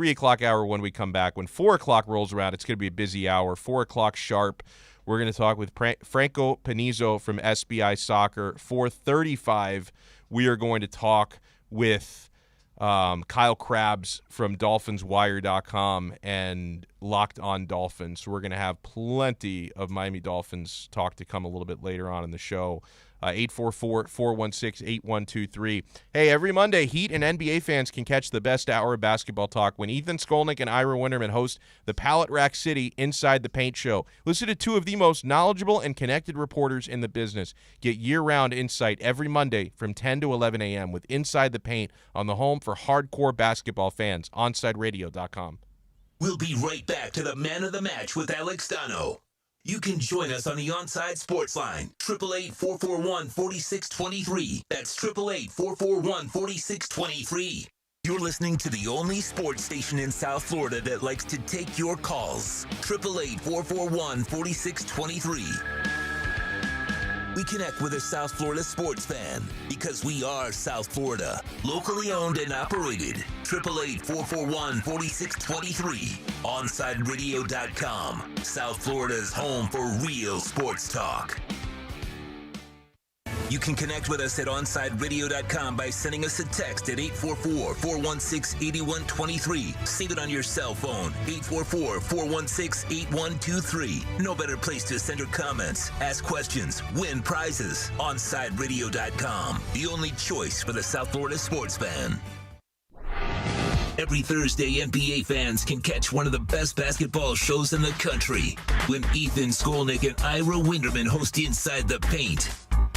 3 o'clock hour when we come back. When 4 o'clock rolls around, it's going to be a busy hour. 4 o'clock sharp. We're going to talk with Franco Panizo from SBI Soccer. 4:35, we are going to talk with Kyle Krabs from DolphinsWire.com and Locked On Dolphins. So we're going to have plenty of Miami Dolphins talk to come a little bit later on in the show. 844-416-8123. Hey, every Monday, Heat and NBA fans can catch the best hour of basketball talk when Ethan Skolnick and Ira Winterman host the Palette Rack City Inside the Paint Show. Listen to two of the most knowledgeable and connected reporters in the business. Get year-round insight every Monday from 10 to 11 a.m. with Inside the Paint on the home for hardcore basketball fans, OnsideRadio.com. We'll be right back to the Man of the Match with Alex Donno. You can join us on the Onside Sports Line, 888-441-4623. That's 888-441-4623. You're listening to the only sports station in South Florida that likes to take your calls. 888-441-4623. We connect with a South Florida sports fan because we are South Florida. Locally owned and operated. 888-441-4623. OnsideRadio.com. South Florida's home for real sports talk. You can connect with us at OnsideRadio.com by sending us a text at 844-416-8123. Save it on your cell phone, 844-416-8123. No better place to send your comments, ask questions, win prizes. OnsideRadio.com, the only choice for the South Florida sports fan. Every Thursday, NBA fans can catch one of the best basketball shows in the country when Ethan Skolnick and Ira Winderman host Inside the Paint.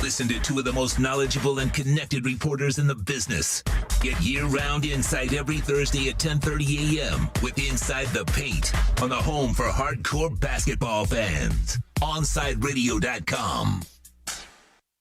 Listen to two of the most knowledgeable and connected reporters in the business. Get year-round insight every Thursday at 10:30 a.m. with Inside the Paint on the home for hardcore basketball fans. OnsideRadio.com.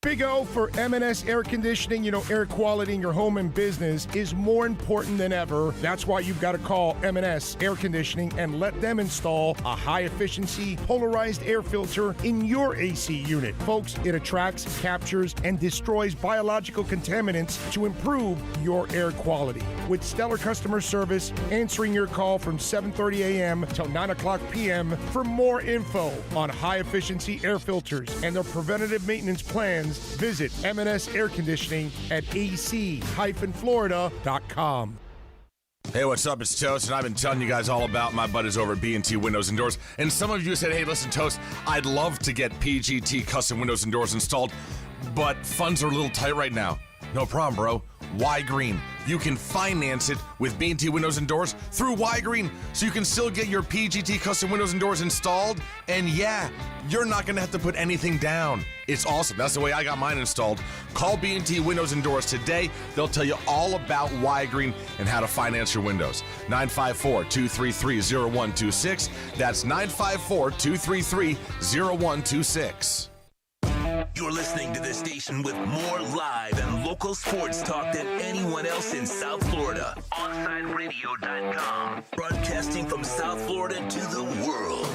Big O for M&S Air Conditioning. You know, air quality in your home and business is more important than ever. That's why you've got to call M&S Air Conditioning and let them install a high-efficiency polarized air filter in your AC unit. Folks, it attracts, captures, and destroys biological contaminants to improve your air quality. With stellar customer service, answering your call from 7:30 a.m. till 9 o'clock p.m. For more info on high-efficiency air filters and their preventative maintenance plans, visit M&S Air Conditioning at ac-florida.com. Hey, what's up? It's Toast, and I've been telling you guys all about my buddies over at B&T Windows and Doors. And some of you said, hey, listen, Toast, I'd love to get PGT custom windows and doors installed, but funds are a little tight right now. No problem, bro. Y Green. You can finance it with B&T Windows and Doors through Y Green, so you can still get your PGT custom windows and doors installed. And yeah, you're not going to have to put anything down. It's awesome. That's the way I got mine installed. Call B&T Windows and Doors today. They'll tell you all about Y Green and how to finance your windows. 954-233-0126. That's 954-233-0126. You're listening to this station with more live and local sports talk than anyone else in South Florida. OnsideRadio.com. Broadcasting from South Florida to the world.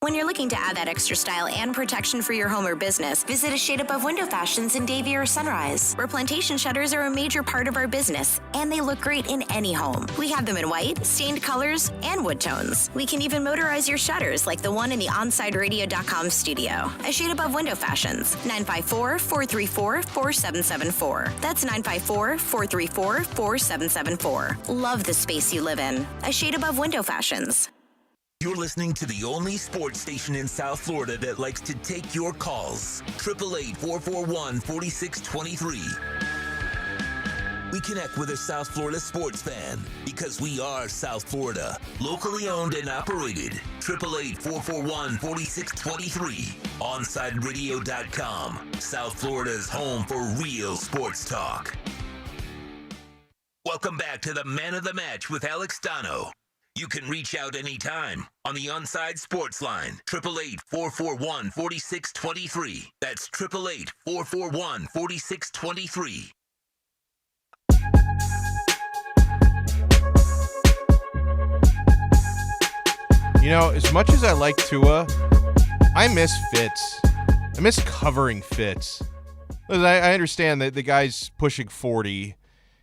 When you're looking to add that extra style and protection for your home or business, visit A Shade Above Window Fashions in Davie or Sunrise, where plantation shutters are a major part of our business, and they look great in any home. We have them in white, stained colors, and wood tones. We can even motorize your shutters like the one in the OnsideRadio.com studio. A Shade Above Window Fashions, 954-434-4774. That's 954-434-4774. Love the space you live in. A Shade Above Window Fashions. You're listening to the only sports station in South Florida that likes to take your calls. 888-441-4623. We connect with a South Florida sports fan because we are South Florida. Locally owned and operated. 888-441-4623. OnsideRadio.com. South Florida's home for real sports talk. Welcome back to the Man of the Match with Alex Donno. You can reach out anytime on the Onside Sports Line, 888-441-4623. That's 888-441-4623. You know, as much as I like Tua, I miss Fitz. I miss covering Fitz. I understand that the guy's pushing 40.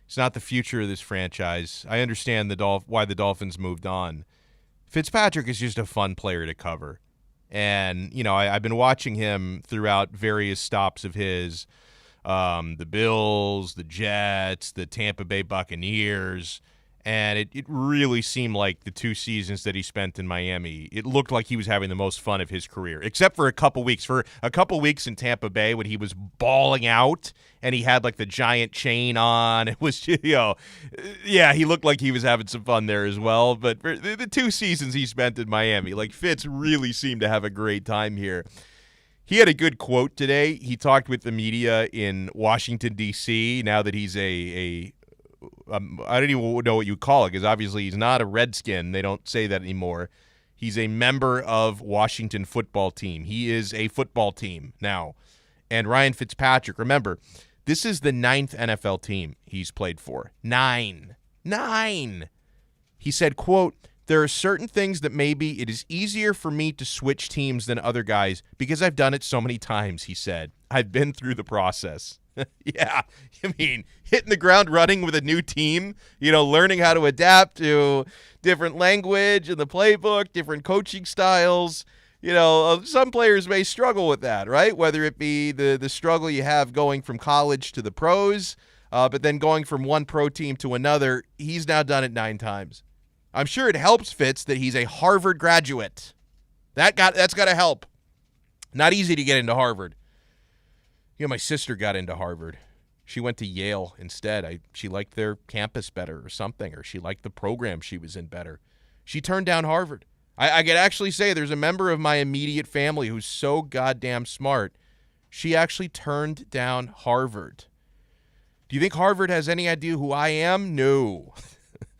He's not the future of this franchise. I understand why the Dolphins moved on. Fitzpatrick is just a fun player to cover. And, I've been watching him throughout various stops of his, the Bills, the Jets, the Tampa Bay Buccaneers, and it really seemed like the 2 seasons that he spent in Miami, it looked like he was having the most fun of his career, except for a couple weeks. For a couple weeks in Tampa Bay when he was balling out and he had like the giant chain on, it was, yeah, he looked like he was having some fun there as well. But for the 2 seasons he spent in Miami, like Fitz really seemed to have a great time here. He had a good quote today. He talked with the media in Washington, D.C., now that he's I don't even know what you call it, because obviously he's not a Redskin. They don't say that anymore. He's a member of Washington football team. He is a football team now. And Ryan Fitzpatrick, remember, this is the 9th NFL team he's played for. 9. He said, quote, "There are certain things that maybe it is easier for me to switch teams than other guys because I've done it so many times," he said. "I've been through the process." Yeah, I mean, hitting the ground running with a new team, learning how to adapt to different language and the playbook, different coaching styles. Some players may struggle with that, right? Whether it be the struggle you have going from college to the pros, but then going from one pro team to another. He's now done it 9 times. I'm sure it helps Fitz that he's a Harvard graduate. That's got to help. Not easy to get into Harvard. My sister got into Harvard. She went to Yale instead. She liked their campus better or something, or she liked the program she was in better. She turned down Harvard. I could actually say there's a member of my immediate family who's so goddamn smart. She actually turned down Harvard. Do you think Harvard has any idea who I am? No.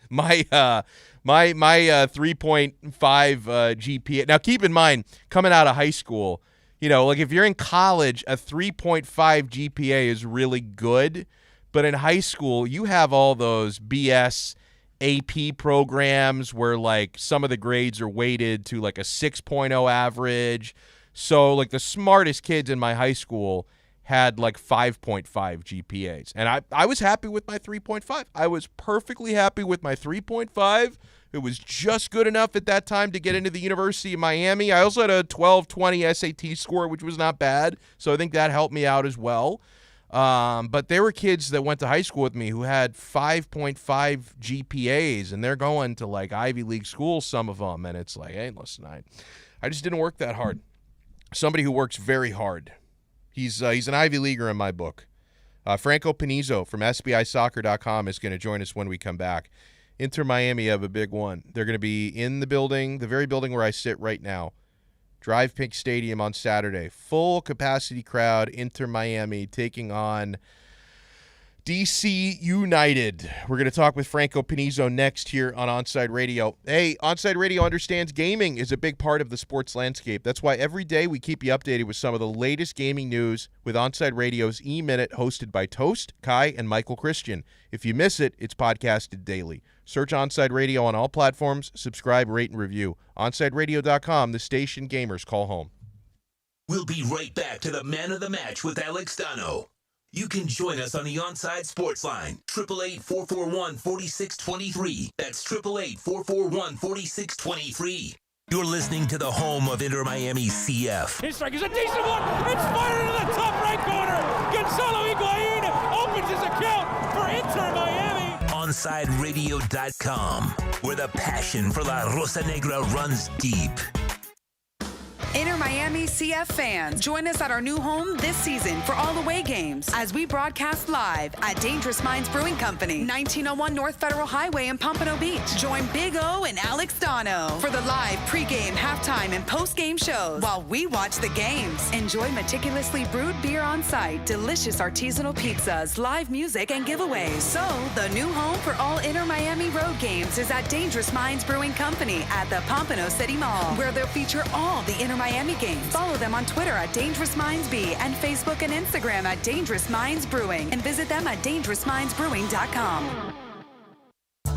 My 3.5 GPA. Now, keep in mind, coming out of high school, if you're in college, a 3.5 GPA is really good. But in high school, you have all those BS AP programs where, some of the grades are weighted to, a 6.0 average. So, the smartest kids in my high school had, 5.5 GPAs. And I was happy with my 3.5. I was perfectly happy with my 3.5. It was just good enough at that time to get into the University of Miami. I also had a 1220 SAT score, which was not bad. So I think that helped me out as well. But there were kids that went to high school with me who had 5.5 GPAs, and they're going to, Ivy League schools, some of them. And it's hey, listen, I just didn't work that hard. Somebody who works very hard. He's an Ivy Leaguer in my book. Franco Panizo from SBIsoccer.com is going to join us when we come back. Inter Miami have a big one. They're going to be in the building, the very building where I sit right now. Drive Pink Stadium on Saturday. Full capacity crowd, Inter Miami taking on DC United. We're going to talk with Franco Panizo next here on Onside Radio. Hey, Onside Radio understands gaming is a big part of the sports landscape. That's why every day we keep you updated with some of the latest gaming news with Onside Radio's E-Minute hosted by Toast, Kai, and Michael Christian. If you miss it, it's podcasted daily. Search Onside Radio on all platforms. Subscribe, rate, and review. OnsideRadio.com, the station gamers call home. We'll be right back to the Man of the Match with Alex Donno. You can join us on the Onside Sports Line, 888-441-4623. That's 888-441-4623. You're listening to the home of Inter Miami CF. His strike is a decent one. It's fired into the top right corner. Gonzalo Higuain opens his account for Inter Miami. OnsideRadio.com, where the passion for La Rosa Negra runs deep. Inter Miami CF fans, join us at our new home this season for all away games as we broadcast live at Dangerous Minds Brewing Company, 1901 North Federal Highway in Pompano Beach. Join Big O and Alex Donno for the live pregame, halftime, and postgame shows while we watch the games. Enjoy meticulously brewed beer on site, delicious artisanal pizzas, live music, and giveaways. So, the new home for all Inter Miami road games is at Dangerous Minds Brewing Company at the Pompano City Mall, where they'll feature all the Inter Miami games. Follow them on Twitter at Dangerous Minds B and Facebook and Instagram at Dangerous Minds Brewing, and visit them at dangerousmindsbrewing.com.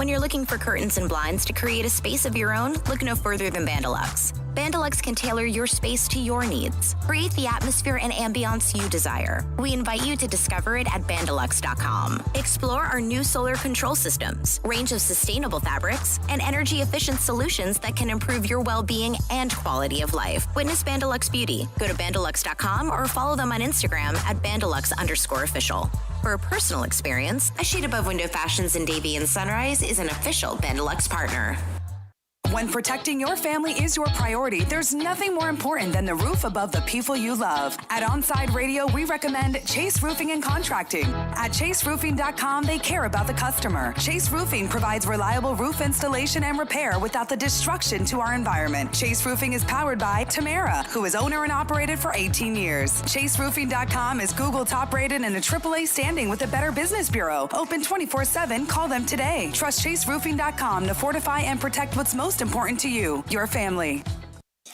When you're looking for curtains and blinds to create a space of your own, look no further than Bandalux. Bandalux can tailor your space to your needs. Create the atmosphere and ambiance you desire. We invite you to discover it at Bandalux.com. Explore our new solar control systems, range of sustainable fabrics, and energy-efficient solutions that can improve your well-being and quality of life. Witness Bandalux Beauty. Go to Bandalux.com or follow them on Instagram at Bandalux_official. For a personal experience, A Shade Above Window Fashions in Davie and Sunrise is an official Bandalux partner. When protecting your family is your priority, there's nothing more important than the roof above the people you love. At Onside Radio, we recommend Chase Roofing and Contracting. At chaseroofing.com, they care about the customer. Chase Roofing provides reliable roof installation and repair without the destruction to our environment. Chase Roofing is powered by Tamara, who is owner and operated for 18 years. Chaseroofing.com is Google top rated and a AAA standing with the Better Business Bureau. Open 24/7. Call them today. Trust chaseroofing.com to fortify and protect what's most important to you, your family.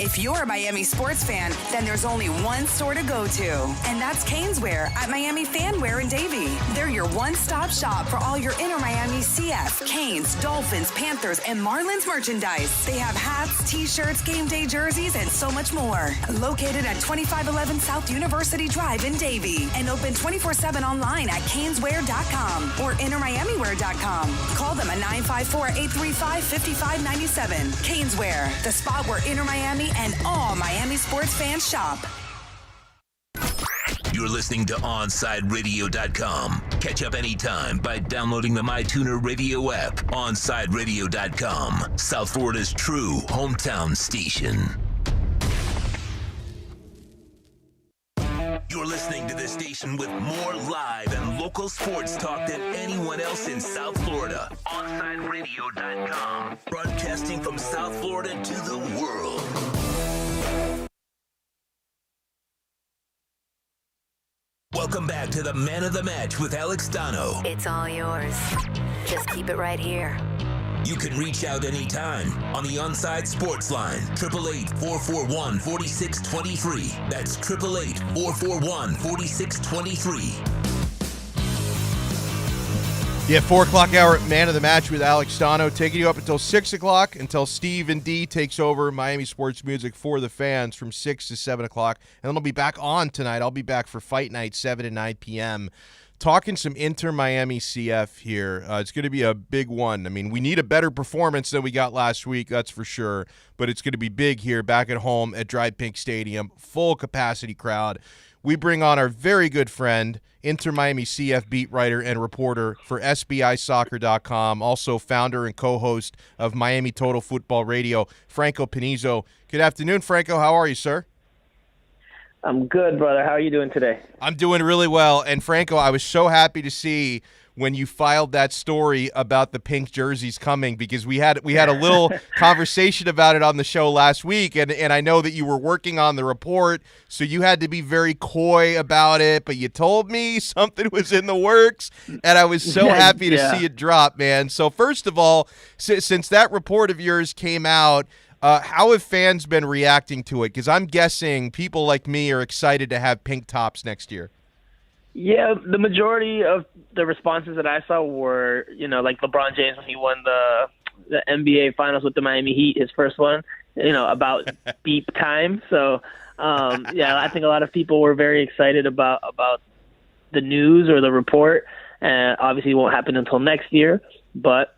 If you're a Miami sports fan, then there's only one store to go to, and that's Caneswear at Miami Fanwear in Davie. They're your one-stop shop for all your Inter Miami CF, Canes, Dolphins, Panthers, and Marlins merchandise. They have hats, t-shirts, game day jerseys, and so much more. Located at 2511 South University Drive in Davie, and open 24/7 online at caneswear.com or intermiamiwear.com. Call them at 954-835-5597. Caneswear, the spot where Inter Miami and all Miami sports fans shop. You're listening to OnSideRadio.com. Catch up anytime by downloading the MyTuner Radio app. OnSideRadio.com, South Florida's true hometown station. You're listening to the station with more live and local sports talk than anyone else in South Florida. OnSideRadio.com, broadcasting from South Florida to the world. Welcome back to the Man of the Match with Alex Donno. It's all yours. Just keep it right here. You can reach out anytime on the Onside Sports Line, 888-441-4623. That's 888-441-4623. Yeah, 4 o'clock hour, Man of the Match with Alex Donno, taking you up until 6 o'clock, until Steve and D takes over Miami Sports Music for the fans from 6 to 7 o'clock. And then I'll be back on tonight. I'll be back for Fight Night, 7 to 9 p.m., talking some Inter Miami CF here. It's going to be a big one. I mean, we need a better performance than we got last week, that's for sure. But it's going to be big here, back at home at Dry Pink Stadium, full capacity crowd. We bring on our very good friend, Inter Miami CF beat writer and reporter for SBIsoccer.com, also founder and co-host of Miami Total Football Radio, Franco Panizo. Good afternoon, Franco. How are you, sir? I'm good, brother. How are you doing today? I'm doing really well. And Franco, I was so happy to see when you filed that story about the pink jerseys coming, because we had a little conversation about it on the show last week, and I know that you were working on the report, so you had to be very coy about it, but you told me something was in the works, and I was so happy to see it drop, man. So first of all, since that report of yours came out, how have fans been reacting to it? Because I'm guessing people like me are excited to have pink tops next year. Yeah, the majority of the responses that I saw were, like LeBron James when he won the NBA Finals with the Miami Heat, his first one, about beep time. So, I think a lot of people were very excited about the news or the report. Obviously, it won't happen until next year, but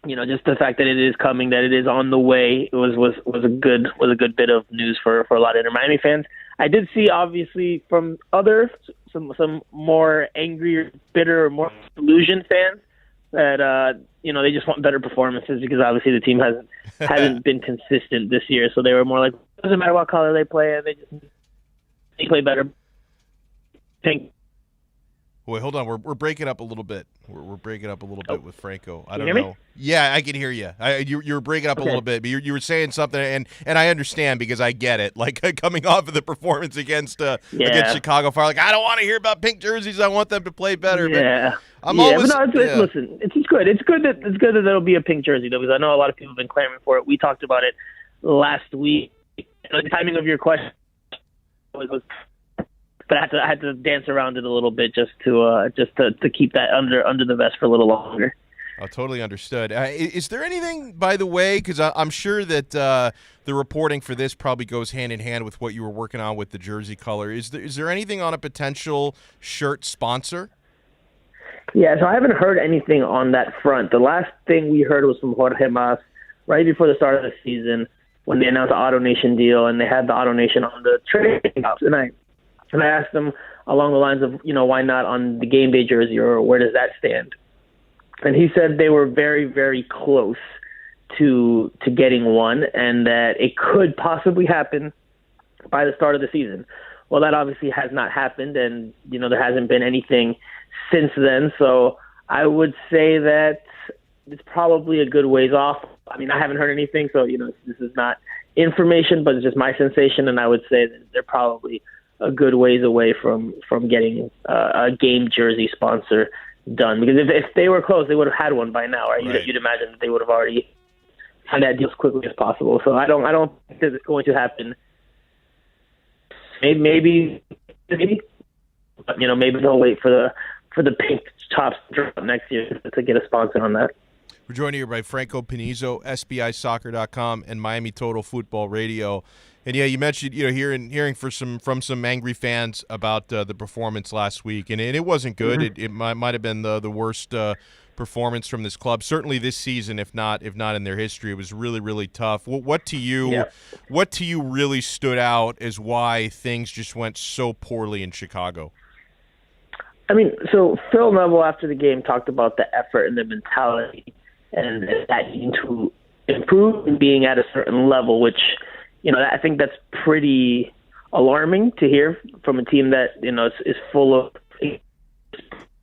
just the fact that it is coming, that it is on the way, was a good bit of news for a lot of Inter Miami fans. I did see, obviously, from others, some more angry, or bitter, or more disillusioned fans that they just want better performances, because obviously the team hasn't been consistent this year. So they were more like, it doesn't matter what color they play, they play better. Wait, hold on. We're breaking up a little bit. We're breaking up a little bit with Franco. I don't hear me? know. Yeah, I can hear you. You were breaking up a little bit, but you were saying something, and I understand, because I get it. Like, coming off of the performance against Chicago Fire, like, I don't want to hear about pink jerseys. I want them to play better. Yeah. But always. But no, listen, it's good. It's good that there'll be a pink jersey, though, because I know a lot of people have been clamoring for it. We talked about it last week. The timing of your question was. But I had to dance around it a little bit just to keep that under the vest for a little longer. Oh, totally understood. Is there anything, by the way, because I'm sure that the reporting for this probably goes hand in hand with what you were working on with the jersey color. Is there anything on a potential shirt sponsor? Yeah, so I haven't heard anything on that front. The last thing we heard was from Jorge Mas right before the start of the season when they announced the AutoNation deal, and they had the AutoNation on the trading house. And I asked them along the lines of, why not on the game day jersey, or where does that stand? And he said they were very, very close to getting one, and that it could possibly happen by the start of the season. Well, that obviously has not happened, and there hasn't been anything since then. So I would say that it's probably a good ways off. I mean, I haven't heard anything, so this is not information, but it's just my sensation, and I would say that they're probably a good ways away from getting a game jersey sponsor done, because if they were close, they would have had one by now, right? You'd imagine that they would have already had that deal as quickly as possible. So I don't think it's going to happen. Maybe, but maybe they'll wait for the pink tops to drop next year to get a sponsor on that. We're joined here by Franco Panizo, SBIsoccer.com, and Miami Total Football Radio. And yeah, you mentioned hearing from some angry fans about the performance last week, and it wasn't good. Mm-hmm. It might have been the worst performance from this club, certainly this season, if not in their history. It was really, really tough. What to you really stood out as why things just went so poorly in Chicago? I mean, so Phil Neville after the game talked about the effort and the mentality, and that needing to improve and being at a certain level, which I think that's pretty alarming to hear from a team that is full of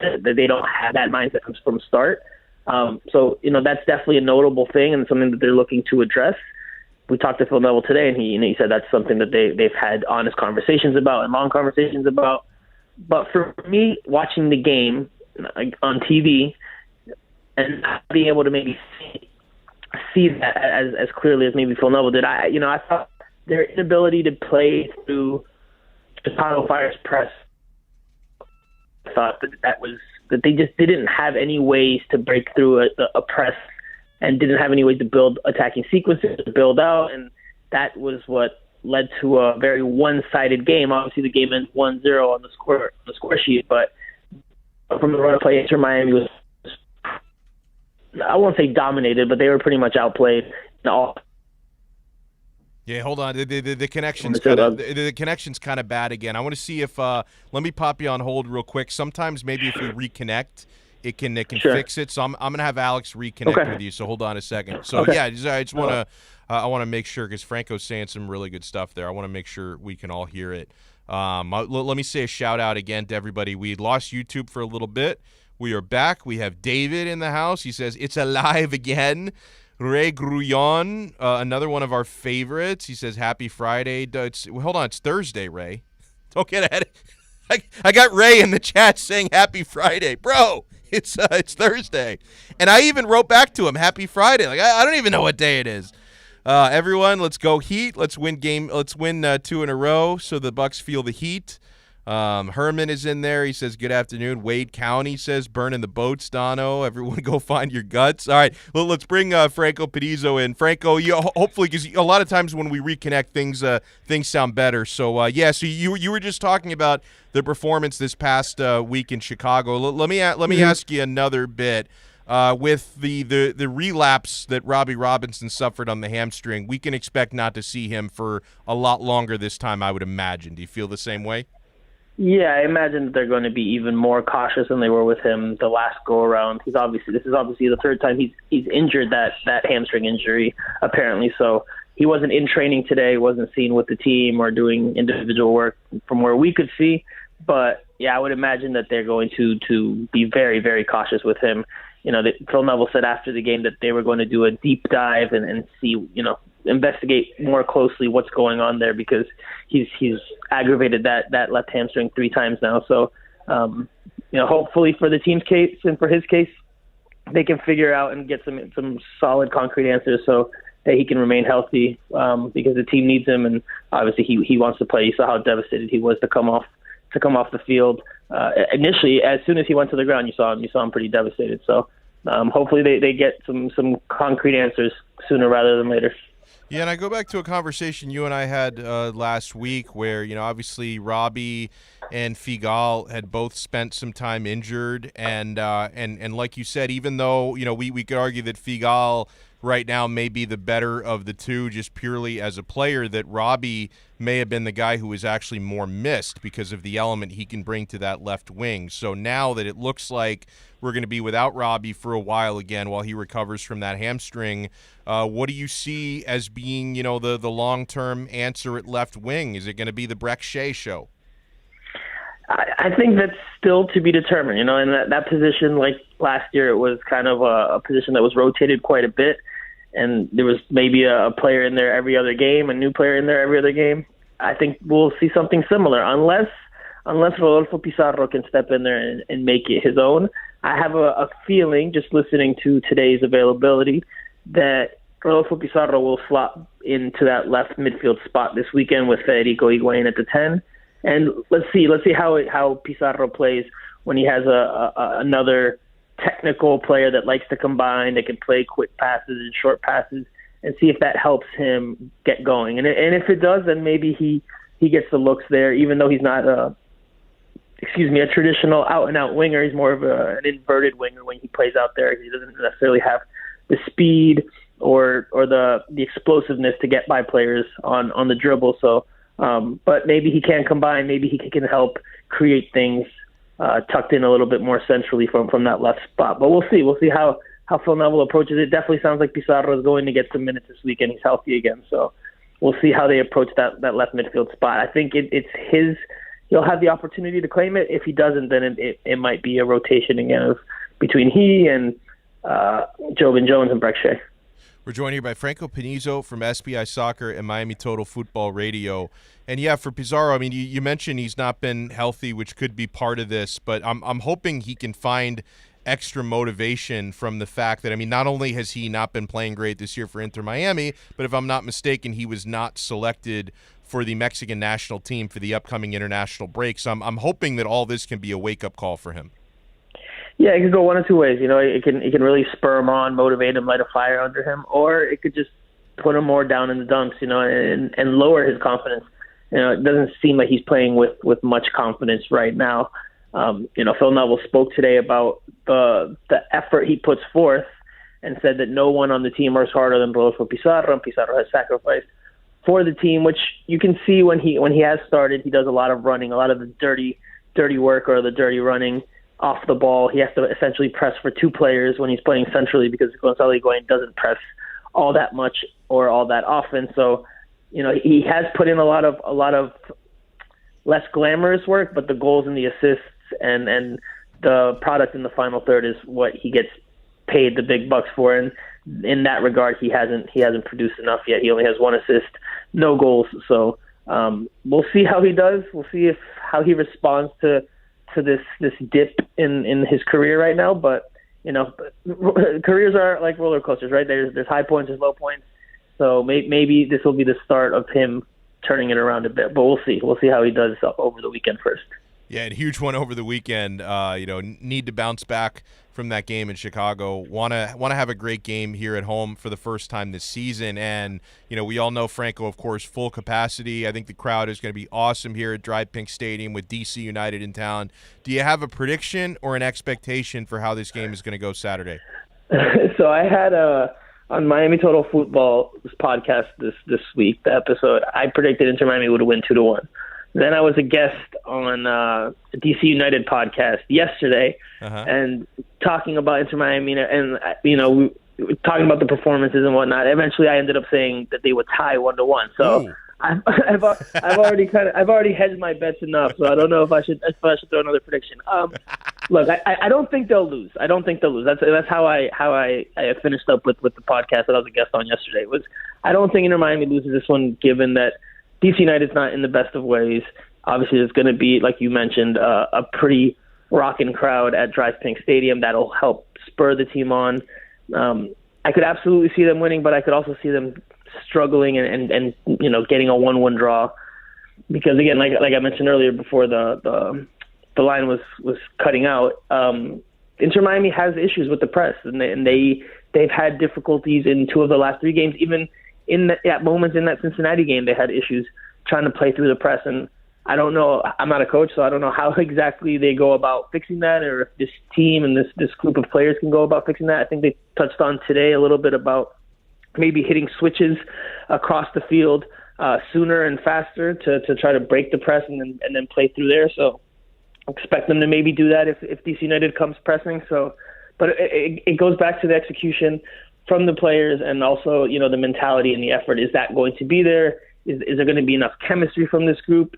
that they don't have that mindset from start. So that's definitely a notable thing and something that they're looking to address. We talked to Phil Neville today, and he said that's something that they've had honest conversations about and long conversations about. But for me, watching the game on TV and not being able to maybe see that as clearly as maybe Phil Neville did, I thought their inability to play through Chicago Fire's press, I thought that they just didn't have any ways to break through a press and didn't have any ways to build attacking sequences to build out, and that was what led to a very one-sided game. Obviously, the game ends 1-0 on the score sheet, but from the run of play, Inter Miami was, I won't say dominated, but they were pretty much outplayed in all. Yeah, hold on. The connection's kind of bad again. I want to see if let me pop you on hold real quick. Sometimes maybe if we reconnect, it can sure. fix it. So I'm gonna have Alex reconnect with you. So hold on a second. So yeah, I just want to I want to make sure, because Franco's saying some really good stuff there. I want to make sure we can all hear it. Let me say a shout out again to everybody. We lost YouTube for a little bit. We are back. We have David in the house. He says it's alive again. Ray Grullon, another one of our favorites. He says, happy Friday. Hold on, it's Thursday, Ray. Don't get ahead. I got Ray in the chat saying happy Friday. Bro, it's Thursday. And I even wrote back to him, happy Friday. Like, I don't even know what day it is. Everyone, let's go Heat. Let's win 2 in a row so the Bucks feel the heat. Herman is in there. He says, good afternoon. Wade County says, burning the boats, Donno. Everyone go find your guts. All right, well, let's bring Franco Panizo in. Franco, hopefully, because a lot of times when we reconnect, things sound better. So, so you were just talking about the performance this past week in Chicago. Let me ask you another bit. With the relapse that Robbie Robinson suffered on the hamstring, we can expect not to see him for a lot longer this time, I would imagine. Do you feel the same way? Yeah, I imagine that they're going to be even more cautious than they were with him the last go-around. This is obviously the third time he's injured that hamstring injury, apparently. So he wasn't in training today, wasn't seen with the team or doing individual work from where we could see. But, yeah, I would imagine that they're going to be very, very cautious with him. Phil Neville said after the game that they were going to do a deep dive and see, investigate more closely what's going on there, because he's aggravated that left hamstring 3 times now. So, hopefully for the team's case and for his case, they can figure out and get some solid concrete answers so that he can remain healthy, because the team needs him, and obviously he wants to play. You saw how devastated he was to come off the field. Initially, as soon as he went to the ground, you saw him pretty devastated. So hopefully they get some concrete answers sooner rather than later. Yeah, and I go back to a conversation you and I had last week where, obviously Robbie and Figal had both spent some time injured. And like you said, even though, we could argue that Figal right now may be the better of the two just purely as a player, that Robbie may have been the guy who was actually more missed because of the element he can bring to that left wing. So now that it looks like we're going to be without Robbie for a while again while he recovers from that hamstring, what do you see as being, the long-term answer at left wing? Is it going to be the Breck Shea show? I think that's still to be determined. In that position, like last year, it was kind of a position that was rotated quite a bit, and there was maybe a player in there every other game, a new player in there every other game. I think we'll see something similar, unless Rodolfo Pizarro can step in there and make it his own. I have a feeling, just listening to today's availability, that Rodolfo Pizarro will slot into that left midfield spot this weekend with Federico Higuain at the 10. And let's see how Pizarro plays when he has another technical player that likes to combine, that can play quick passes and short passes, and see if that helps him get going. And if it does, then maybe he gets the looks there, even though he's not a traditional out-and-out winger. He's more of an inverted winger when he plays out there. He doesn't necessarily have the speed or the explosiveness to get by players on the dribble. So, but maybe he can combine. Maybe he can help create things tucked in a little bit more centrally from that left spot. But we'll see. We'll see how Phil Neville approaches it. Definitely sounds like Pizarro is going to get some minutes this weekend. He's healthy again. So we'll see how they approach that left midfield spot. I think it's his. He'll have the opportunity to claim it. If he doesn't, then it might be a rotation again between he and Jobin Jones and Breck Shea. We're joined here by Franco Panizo from SBI Soccer and Miami Total Football Radio. And yeah, for Pizarro, I mean, you mentioned he's not been healthy, which could be part of this, but I'm hoping he can find extra motivation from the fact that, I mean, not only has he not been playing great this year for Inter Miami, but if I'm not mistaken, he was not selected for the Mexican national team for the upcoming international break. So I'm hoping that all this can be a wake-up call for him. Yeah, it could go one of two ways. It can really spur him on, motivate him, light a fire under him, or it could just put him more down in the dumps, and lower his confidence. It doesn't seem like he's playing with much confidence right now. Phil Neville spoke today about the effort he puts forth and said that no one on the team works harder than Rodolfo Pizarro, and Pizarro has sacrificed for the team, which you can see when he has started. He does a lot of running, a lot of the dirty work or the dirty running off the ball. He has to essentially press for two players when he's playing centrally because Gonzalo Higuain doesn't press all that much or all that often. So, he has put in a lot of less glamorous work, but the goals and the assists and the product in the final third is what he gets paid the big bucks for. And in that regard, he hasn't produced enough yet. He only has one assist, no goals. So we'll see how he does. We'll see how he responds to this dip in his career right now. But careers are like roller coasters, right? There's high points, there's low points. So maybe this will be the start of him turning it around a bit. But we'll see. We'll see how he does over the weekend first. Yeah, and huge one over the weekend. Need to bounce back from that game in Chicago. Want to have a great game here at home for the first time this season. And we all know Franco, of course, full capacity. I think the crowd is going to be awesome here at Dry Pink Stadium with DC United in town. Do you have a prediction or an expectation for how this game is going to go Saturday? So I had on Miami Total Football podcast this week, the episode, I predicted Inter Miami would win 2-1. Then I was a guest on a DC United podcast yesterday, and talking about Inter Miami, and talking about the performances and whatnot. Eventually, I ended up saying that they would tie 1-1. So I've already hedged my bets enough. So I don't know if I should throw another prediction. Look, I don't think they'll lose. That's how I finished up with the podcast that I was a guest on yesterday. I don't think Inter Miami loses this one, given that DC United's not in the best of ways. Obviously, there's going to be, like you mentioned, a pretty rocking crowd at Dry Pink Stadium that'll help spur the team on. I could absolutely see them winning, but I could also see them struggling and getting a 1-1 draw. Because again, like I mentioned earlier before the line was cutting out, Inter Miami has issues with the press, and they've had difficulties in 2 of the last 3 games. Even at moments in that Cincinnati game, they had issues trying to play through the press. And I don't know. I'm not a coach, so I don't know how exactly they go about fixing that, or if this team and this group of players can go about fixing that. I think they touched on today a little bit about maybe hitting switches across the field sooner and faster to try to break the press and then play through there. So expect them to maybe do that if DC United comes pressing. So, but it goes back to the execution from the players, and also, you know, the mentality and the effort. Is that going to be there? Is there going to be enough chemistry from this group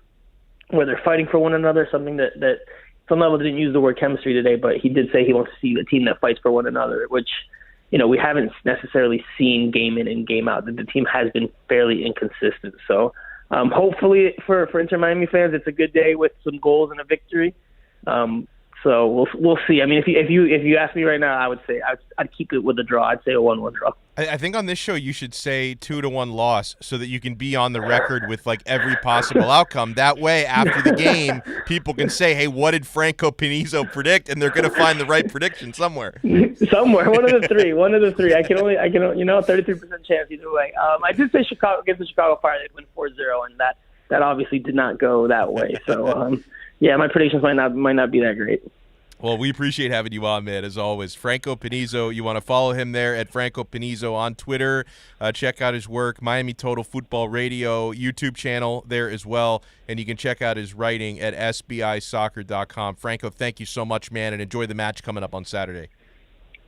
where they're fighting for one another? Something that Phil Neville didn't use the word chemistry today, but he did say he wants to see a team that fights for one another, which, you know, we haven't necessarily seen game in and game out. The team has been fairly inconsistent. So hopefully for Inter Miami fans, it's a good day with some goals and a victory. So we'll see. I mean, if you ask me right now, I would say I'd keep it with a draw. I'd say a 1-1 draw. I think on this show you should say 2-1 loss so that you can be on the record with like every possible outcome. That way, after the game, people can say, "Hey, what did Franco Panizo predict?" And they're going to find the right prediction somewhere. Somewhere, one of the three. I can only 33% chance either way. I did say Chicago against the Chicago Fire, they'd win 4-0, and that obviously did not go that way. So yeah, my predictions might not be that great. Well, we appreciate having you on, man, as always. Franco Panizo, you want to follow him there at Franco Panizo on Twitter. Check out his work, Miami Total Football Radio YouTube channel there as well. And you can check out his writing at sbisoccer.com. Franco, thank you so much, man, and enjoy the match coming up on Saturday.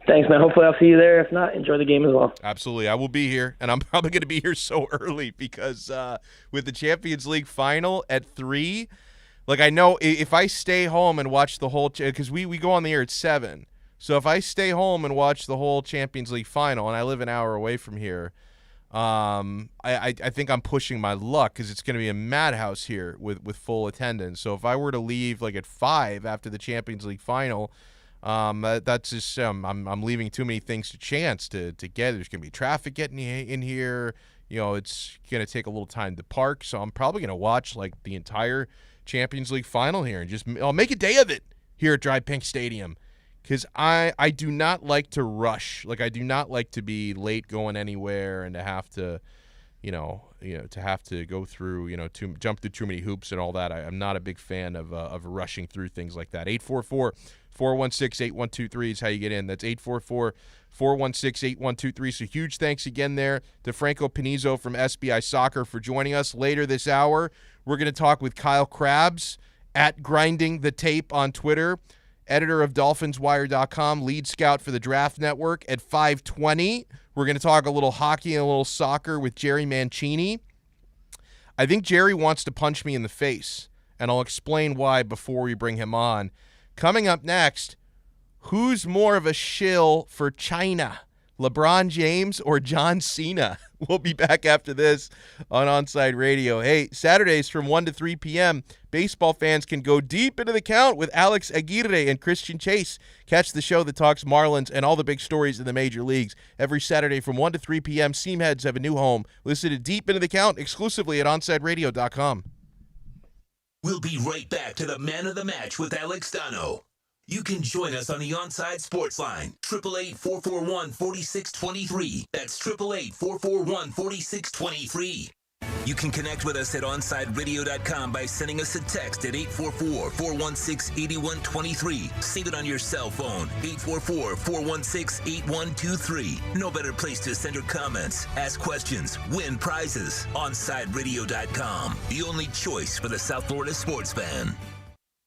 Thanks, man. Hopefully I'll see you there. If not, enjoy the game as well. Absolutely. I will be here, and I'm probably going to be here so early because with the Champions League final at 3, like, I know if I stay home and watch the whole – because we go on the air at 7. So if I stay home and watch the whole Champions League final, and I live an hour away from here, I think I'm pushing my luck because it's going to be a madhouse here with full attendance. So if I were to leave, like, at 5 after the Champions League final, that's just I'm leaving too many things to chance to get. There's going to be traffic getting in here. You know, it's going to take a little time to park. So I'm probably going to watch, like, the entire – Champions League final here, and I'll make a day of it here at Dry Pink Stadium, because I do not like to rush. Like, I do not like to be late going anywhere and to have to, to have to go through, to jump through too many hoops and all that. I'm not a big fan of rushing through things like that. 844-416-8123 is how you get in. That's 844-416-8123. So huge thanks again there to Franco Panizo from SBI Soccer for joining us. Later this hour, we're going to talk with Kyle Krabs at Grinding the Tape on Twitter, editor of DolphinsWire.com, lead scout for the Draft Network. At 5:20, we're going to talk a little hockey and a little soccer with Jerry Mancini. I think Jerry wants to punch me in the face, and I'll explain why before we bring him on. Coming up next, who's more of a shill for China, LeBron James or John Cena? We'll be back after this on Onside Radio. Hey, Saturdays from 1 to 3 p.m., baseball fans can go deep into the count with Alex Aguirre and Christian Chase. Catch the show that talks Marlins and all the big stories in the major leagues. Every Saturday from 1 to 3 p.m., Seamheads have a new home. Listen to Deep Into the Count exclusively at OnsideRadio.com. We'll be right back to the Man of the Match with Alex Donno. You can join us on the Onside Sports Line, 888-441-4623. That's 888-441-4623. You can connect with us at OnsideRadio.com by sending us a text at 844-416-8123. Save it on your cell phone, 844-416-8123. No better place to send your comments, ask questions, win prizes. OnsideRadio.com, the only choice for the South Florida sports fan.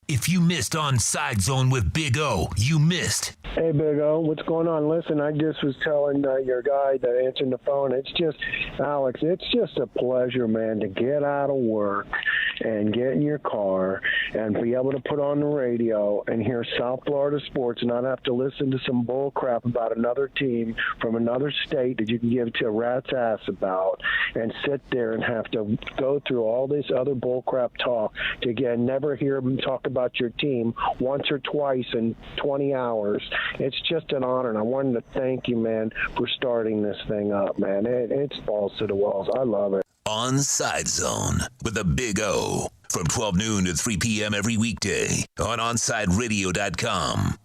If you missed Onside Zone with Big O, you missed. Hey, Big O, what's going on? Listen, I just was telling your guy that answered the phone, Alex, it's just a pleasure, man, to get out of work and get in your car and be able to put on the radio and hear South Florida sports and not have to listen to some bull crap about another team from another state that you can give to a rat's ass about and sit there and have to go through all this other bull crap talk to, again, never hear them talk about your team once or twice in 20 hours. It's just an honor, and I wanted to thank you, man, for starting this thing up, man. It's balls to the walls. I love it. Onside Zone with a Big O from 12 noon to 3 p.m. every weekday on OnsideRadio.com.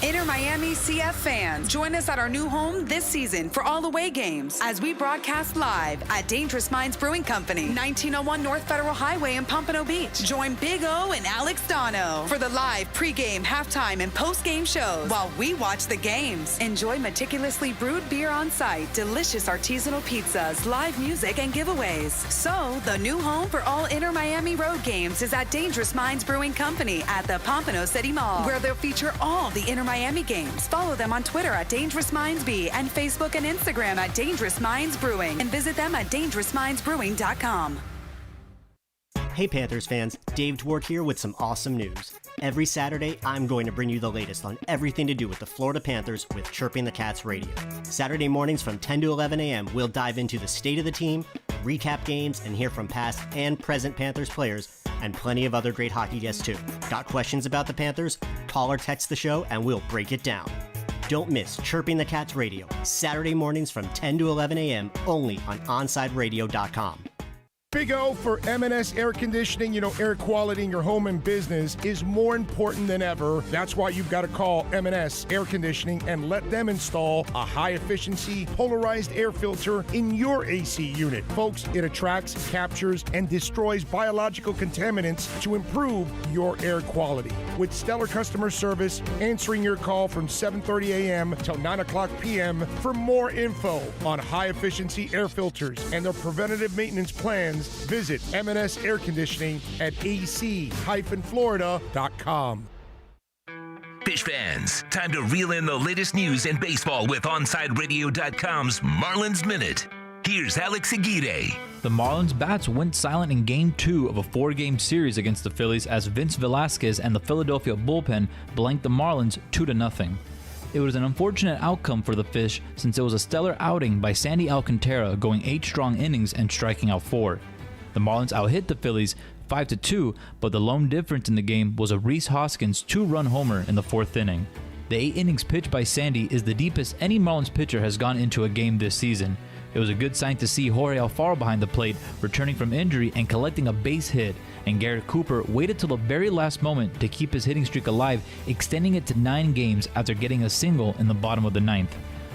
Inter Miami CF fans, join us at our new home this season for all away games as we broadcast live at Dangerous Minds Brewing Company, 1901 North Federal Highway in Pompano Beach. Join Big O and Alex Donno for the live pregame, halftime, and postgame shows while we watch the games. Enjoy meticulously brewed beer on site, delicious artisanal pizzas, live music, and giveaways. So, the new home for all Inter Miami road games is at Dangerous Minds Brewing Company at the Pompano City Mall, where they'll feature all the Inter Miami games. Follow them on Twitter at Dangerous Minds B and Facebook and Instagram at Dangerous Minds Brewing, and visit them at dangerousmindsbrewing.com. Hey Panthers fans, Dave Dwork here with some awesome news. Every Saturday, I'm going to bring you the latest on everything to do with the Florida Panthers with Chirping the Cats Radio. Saturday mornings from 10 to 11 a.m., we'll dive into the state of the team, recap games, and hear from past and present Panthers players, and plenty of other great hockey guests too. Got questions about the Panthers? Call or text the show and we'll break it down. Don't miss Chirping the Cats Radio, Saturday mornings from 10 to 11 a.m. only on OnSideRadio.com. Big O for M&S Air Conditioning. You know, air quality in your home and business is more important than ever. That's why you've got to call M&S Air Conditioning and let them install a high-efficiency polarized air filter in your AC unit. Folks, it attracts, captures, and destroys biological contaminants to improve your air quality. With stellar customer service, answering your call from 7:30 a.m. till 9 o'clock p.m. For more info on high-efficiency air filters and their preventative maintenance plans, visit M&S Air Conditioning at ac-florida.com. Fish fans, time to reel in the latest news in baseball with OnSideRadio.com's Marlins Minute. Here's Alex Aguirre. The Marlins bats went silent in Game 2 of a 4-game series against the Phillies as Vince Velasquez and the Philadelphia bullpen blanked the Marlins 2-0. It was an unfortunate outcome for the Fish since it was a stellar outing by Sandy Alcantara going 8 strong innings and striking out 4. The Marlins out-hit the Phillies 5-2, but the lone difference in the game was a Rhys Hoskins 2-run homer in the 4th inning. The 8 innings pitched by Sandy is the deepest any Marlins pitcher has gone into a game this season. It was a good sign to see Jorge Alfaro behind the plate, returning from injury and collecting a base hit, and Garrett Cooper waited till the very last moment to keep his hitting streak alive, extending it to 9 games after getting a single in the bottom of the 9th.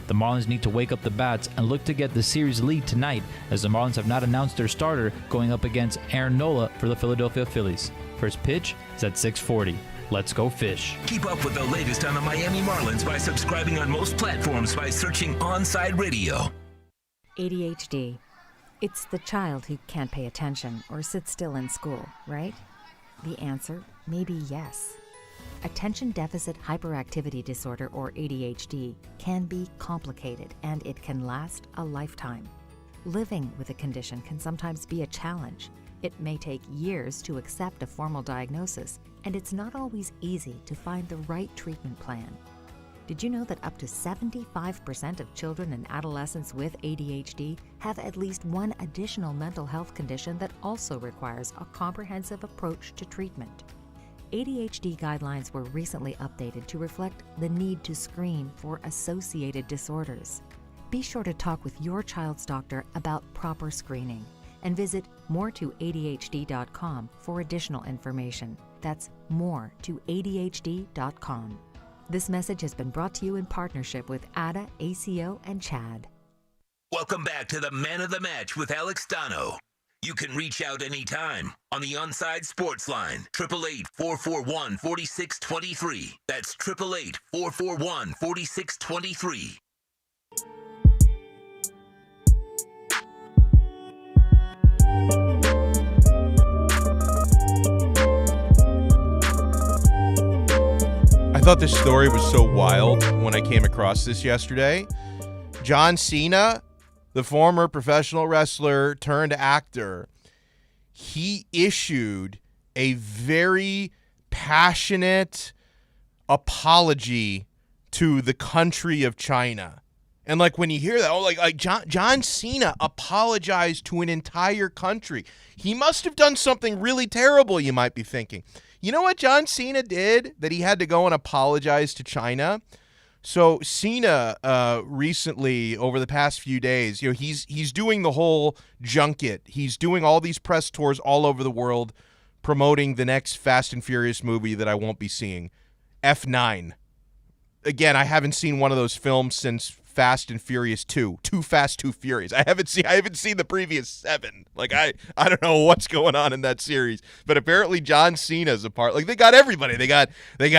The Marlins need to wake up the bats and look to get the series lead tonight, as the Marlins have not announced their starter going up against Aaron Nola for the Philadelphia Phillies. First pitch is at 6:40. Let's go Fish. Keep up with the latest on the Miami Marlins by subscribing on most platforms by searching OnSide Radio. ADHD. It's the child who can't pay attention or sit still in school, right? The answer may be yes. Attention Deficit Hyperactivity Disorder, or ADHD, can be complicated and it can last a lifetime. Living with a condition can sometimes be a challenge. It may take years to accept a formal diagnosis, and it's not always easy to find the right treatment plan. Did you know that up to 75% of children and adolescents with ADHD have at least one additional mental health condition that also requires a comprehensive approach to treatment? ADHD guidelines were recently updated to reflect the need to screen for associated disorders. Be sure to talk with your child's doctor about proper screening and visit moretoadhd.com for additional information. That's moretoadhd.com. This message has been brought to you in partnership with ADA, ACO, and CHAD. Welcome back to the Man of the Match with Alex Donno. You can reach out anytime on the Onside Sports Line, 888-441-4623. That's 888-441-4623. I thought this story was so wild when I came across this yesterday. John Cena, the former professional wrestler turned actor, he issued a very passionate apology to the country of China. And like when you hear that, John Cena apologized to an entire country. He must have done something really terrible, you might be thinking. You know what John Cena did that he had to go and apologize to China? So Cena recently, over the past few days, he's doing the whole junket. He's doing all these press tours all over the world, promoting the next Fast and Furious movie that I won't be seeing, F9. again, I haven't seen one of those films since Fast and Furious 2. Too Fast, Too Furious. I haven't seen the previous 7. Like, I don't know what's going on in that series. But apparently John Cena's a part. Like, they got everybody. They got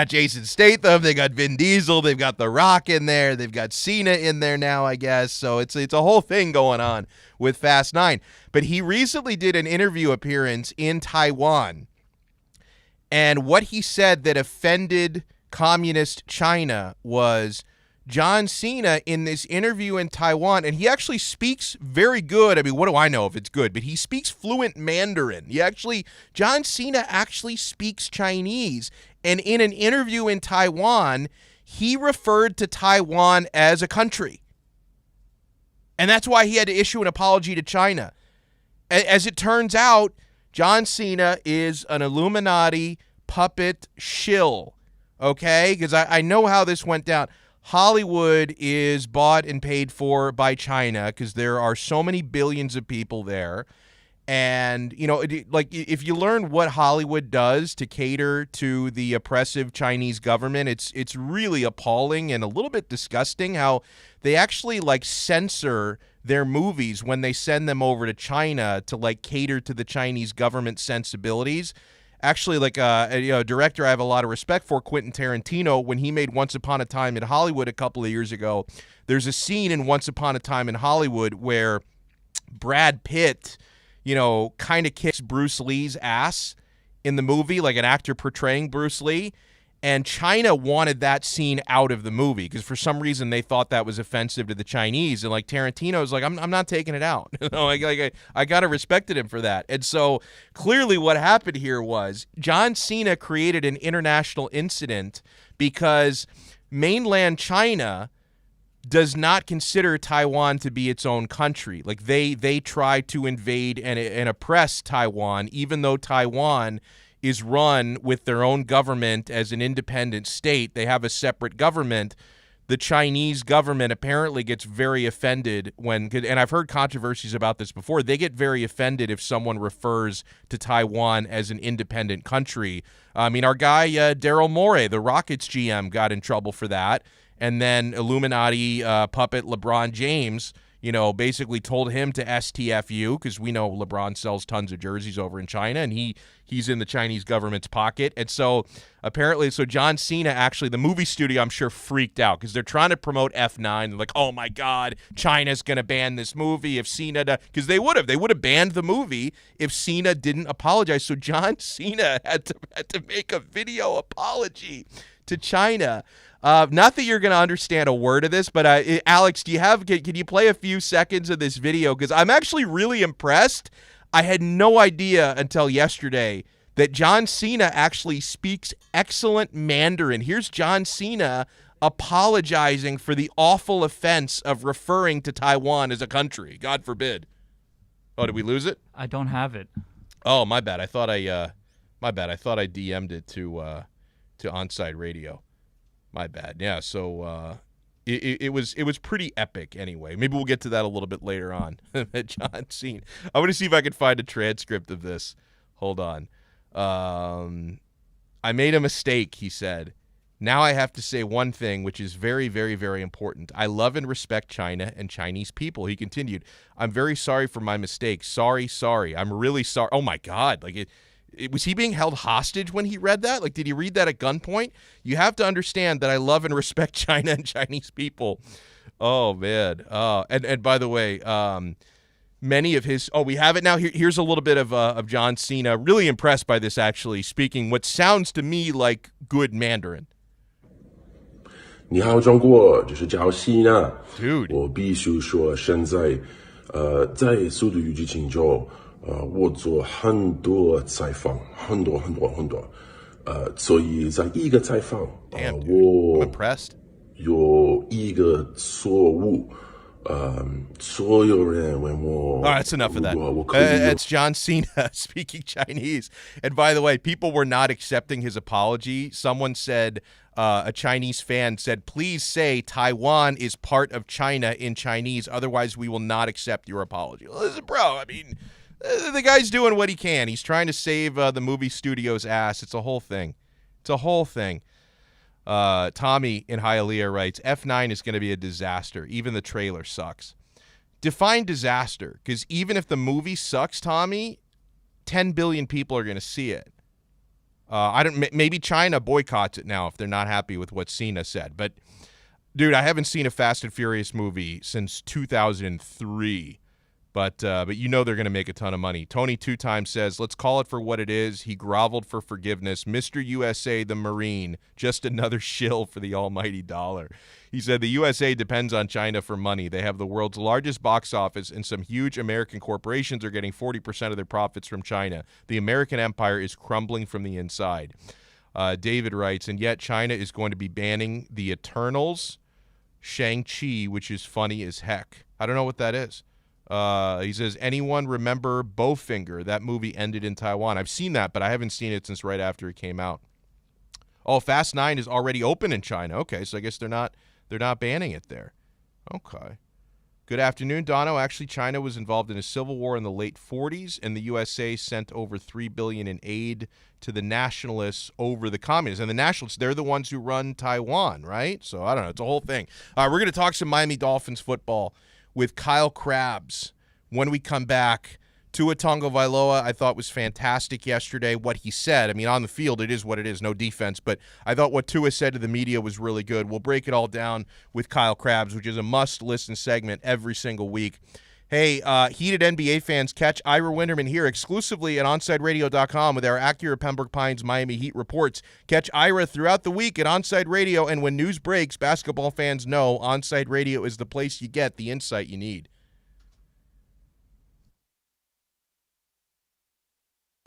Jason Statham, they got Vin Diesel, they've got The Rock in there, they've got Cena in there now, I guess. So it's a whole thing going on with Fast 9. But he recently did an interview appearance in Taiwan. And what he said that offended communist China was John Cena in this interview in Taiwan, and he actually speaks very good. I mean, what do I know if it's good? But he speaks fluent Mandarin. John Cena actually speaks Chinese. And in an interview in Taiwan, he referred to Taiwan as a country. And that's why he had to issue an apology to China. As it turns out, John Cena is an Illuminati puppet shill. Okay? Because I know how this went down. Hollywood is bought and paid for by China because there are so many billions of people there. And, like, if you learn what Hollywood does to cater to the oppressive Chinese government, it's really appalling and a little bit disgusting how they actually, like, censor their movies when they send them over to China to, like, cater to the Chinese government sensibilities. Actually, like a director I have a lot of respect for, Quentin Tarantino, when he made Once Upon a Time in Hollywood a couple of years ago, there's a scene in Once Upon a Time in Hollywood where Brad Pitt, kind of kicks Bruce Lee's ass in the movie, like an actor portraying Bruce Lee. And China wanted that scene out of the movie because for some reason they thought that was offensive to the Chinese. And like Tarantino's like, I'm not taking it out. I got to respected him for that. And so clearly what happened here was John Cena created an international incident because mainland China does not consider Taiwan to be its own country. Like they try to invade and oppress Taiwan, even though Taiwan is run with their own government as an independent state. They have a separate government. The Chinese government apparently gets very offended and I've heard controversies about this before, they get very offended if someone refers to Taiwan as an independent country. I mean, our guy, Daryl Morey, the Rockets GM, got in trouble for that. And then Illuminati puppet LeBron James, basically told him to STFU because we know LeBron sells tons of jerseys over in China and he's in the Chinese government's pocket. And so apparently, John Cena actually, the movie studio, I'm sure, freaked out because they're trying to promote F9. They're like, oh my God, China's going to ban this movie if Cena, because they would have banned the movie if Cena didn't apologize. So John Cena had to make a video apology to China. Not that you're going to understand a word of this, but Alex, can you play a few seconds of this video? Because I'm actually really impressed. I had no idea until yesterday that John Cena actually speaks excellent Mandarin. Here's John Cena apologizing for the awful offense of referring to Taiwan as a country. God forbid. Oh, did we lose it? I don't have it. Oh, my bad. I thought I DM'd it to Onside Radio. My bad. Yeah, so it was pretty epic anyway. Maybe we'll get to that a little bit later on. John Cena. I'm going to see if I can find a transcript of this. Hold on. I made a mistake, he said. Now I have to say one thing, which is very, very, very important. I love and respect China and Chinese people. He continued, I'm very sorry for my mistake. Sorry. I'm really sorry. Oh, my God. Like, was he being held hostage when he read that? Like, did he read that at gunpoint? You have to understand that I love and respect China and Chinese people. Oh, man. And by the way, many of his... Oh, we have it now. Here's a little bit of John Cena. Really impressed by this, actually, speaking what sounds to me like good Mandarin. 你好，中国，这是叫西纳。Dude. 我必须说，现在，在速度与激情中。我做很多采访，很多，所以在一个采访，我有一个错误，所有人问我。All right, that's enough of that. That's John Cena speaking Chinese. And by the way, people were not accepting his apology. Someone said, a Chinese fan said, please say Taiwan is part of China in Chinese, otherwise we will not accept your apology. Well, listen, bro, I mean... The guy's doing what he can. He's trying to save the movie studio's ass. It's a whole thing. Tommy in Hialeah writes, F9 is going to be a disaster. Even the trailer sucks. Define disaster, because even if the movie sucks, Tommy, 10 billion people are going to see it. Maybe China boycotts it now if they're not happy with what Cena said. But, dude, I haven't seen a Fast and Furious movie since 2003. But you know they're going to make a ton of money. Tony 2 times says, let's call it for what it is. He groveled for forgiveness. Mr. USA, the Marine, just another shill for the almighty dollar. He said the USA depends on China for money. They have the world's largest box office, and some huge American corporations are getting 40% of their profits from China. The American empire is crumbling from the inside. David writes, and yet China is going to be banning the Eternals, Shang-Chi, which is funny as heck. I don't know what that is. He says, anyone remember Bowfinger? That movie ended in Taiwan. I've seen that, but I haven't seen it since right after it came out. Oh, Fast 9 is already open in China. Okay, so I guess they're not banning it there. Okay. Good afternoon, Donno. Actually, China was involved in a civil war in the late 40s, and the USA sent over $3 billion in aid to the nationalists over the communists. And the nationalists, they're the ones who run Taiwan, right? So I don't know. It's a whole thing. All right, we're going to talk some Miami Dolphins football with Kyle Krabs when we come back. Tua Tagovailoa, I thought, was fantastic yesterday. What he said, I mean, on the field, it is what it is, no defense. But I thought what Tua said to the media was really good. We'll break it all down with Kyle Krabs, which is a must-listen segment every single week. Hey, heated NBA fans, catch Ira Winderman here exclusively at OnSideRadio.com with our accurate Pembroke Pines Miami Heat reports. Catch Ira throughout the week at Onside Radio, and when news breaks, basketball fans know Onside Radio is the place you get the insight you need.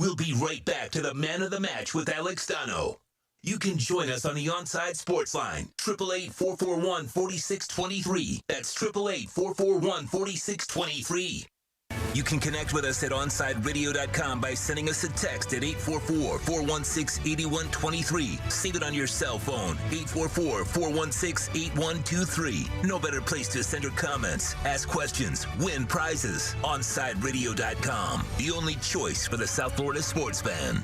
We'll be right back to the Man of the Match with Alex Donno. You can join us on the Onside Sports Line, 888-441-4623. That's 888-441-4623. You can connect with us at OnSideRadio.com by sending us a text at 844-416-8123. Save it on your cell phone, 844-416-8123. No better place to send your comments, ask questions, win prizes. OnSideRadio.com, the only choice for the South Florida sports fan.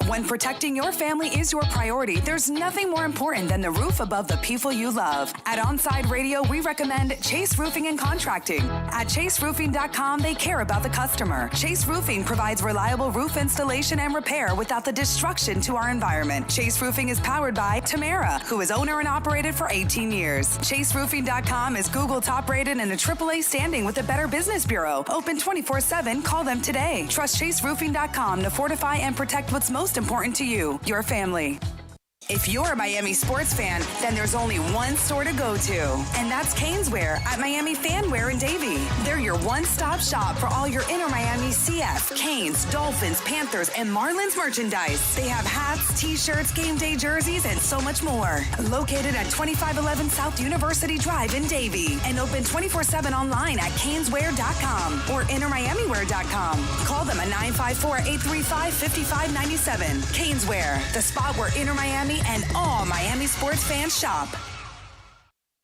When protecting your family is your priority, there's nothing more important than the roof above the people you love. At Onside Radio, we recommend Chase Roofing and Contracting. At ChaseRoofing.com, they care about the customer. Chase Roofing provides reliable roof installation and repair without the destruction to our environment. Chase Roofing is powered by Tamara, who is owner and operated for 18 years. ChaseRoofing.com is Google top rated and a AAA standing with the Better Business Bureau. Open 24/7. Call them today. Trust ChaseRoofing.com to fortify and protect what's most important to you, your family. If you're a Miami sports fan, then there's only one store to go to, and that's Caneswear at Miami Fanwear in Davie. They're your one-stop shop for all your inner Miami CF, Canes, Dolphins, Panthers, and Marlins merchandise. They have hats, t-shirts, game day jerseys, and so much more. Located at 2511 South University Drive in Davie, and open 24/7 online at caneswear.com or innermiamiwear.com. Call them at 954-835-5597. Caneswear, the spot where Inner Miami and all Miami sports fans shop.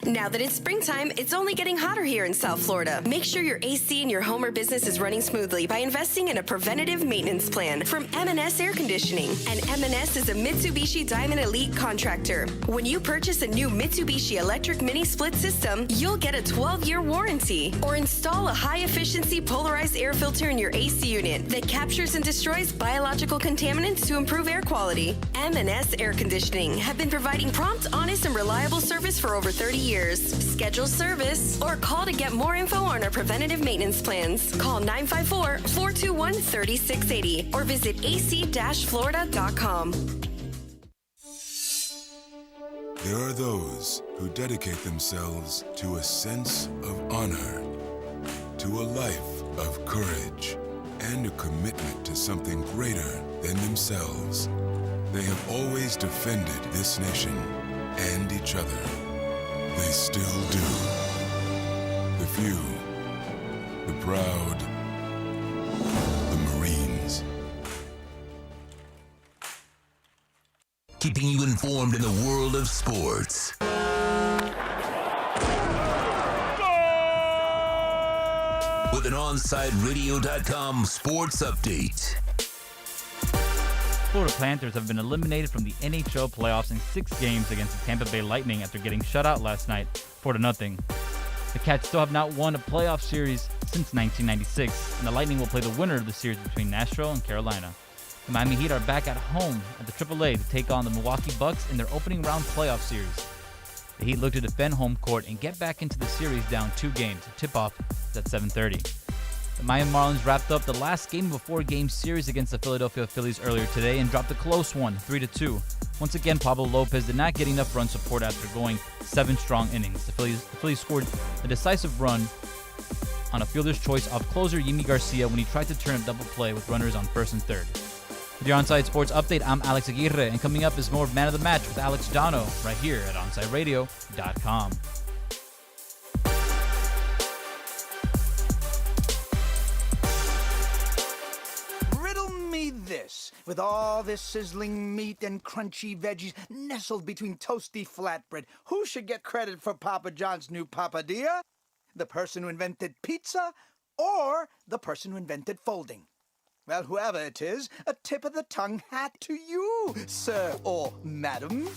Now that it's springtime, it's only getting hotter here in South Florida. Make sure your AC in your home or business is running smoothly by investing in a preventative maintenance plan from M&S Air Conditioning. And M&S is a Mitsubishi Diamond Elite contractor. When you purchase a new Mitsubishi electric mini split system, you'll get a 12-year warranty. Or install a high-efficiency polarized air filter in your AC unit that captures and destroys biological contaminants to improve air quality. M&S Air Conditioning have been providing prompt, honest, and reliable service for over 30 years. Schedule service or call to get more info on our preventative maintenance plans. Call 954-421-3680 or visit ac-florida.com. There are those who dedicate themselves to a sense of honor, to a life of courage, and a commitment to something greater than themselves. They have always defended this nation and each other. They still do. The few, the proud, the Marines. Keeping you informed in the world of sports. With an OnSideRadio.com sports update. Florida Panthers have been eliminated from the NHL playoffs in 6 games against the Tampa Bay Lightning after getting shut out last night 4-0. The Cats still have not won a playoff series since 1996, and the Lightning will play the winner of the series between Nashville and Carolina. The Miami Heat are back at home at the AAA to take on the Milwaukee Bucks in their opening round playoff series. The Heat look to defend home court and get back into the series down 2 games. The tip-off is at 7:30. The Miami Marlins wrapped up the last game of a 4-game series against the Philadelphia Phillies earlier today and dropped a close one, 3-2. Once again, Pablo Lopez did not get enough run support after going 7 strong innings. The Phillies scored a decisive run on a fielder's choice off closer Yimi Garcia when he tried to turn a double play with runners on first and third. With your Onside Sports Update, I'm Alex Aguirre, and coming up is more Man of the Match with Alex Donno right here at OnsideRadio.com. Riddle me this. With all this sizzling meat and crunchy veggies nestled between toasty flatbread, who should get credit for Papa John's new papadilla? The person who invented pizza or the person who invented folding? Well, whoever it is, a tip of the tongue hat to you, sir or madam.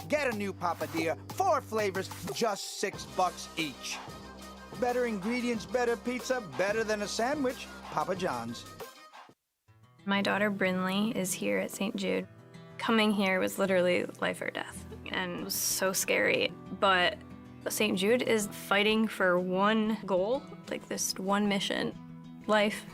Get a new papadilla, 4 flavors, just $6 each. Better ingredients, better pizza, better than a sandwich. Papa John's. My daughter Brinley is here at St. Jude. Coming here was literally life or death, and it was so scary. But St. Jude is fighting for one goal, like this one mission, life.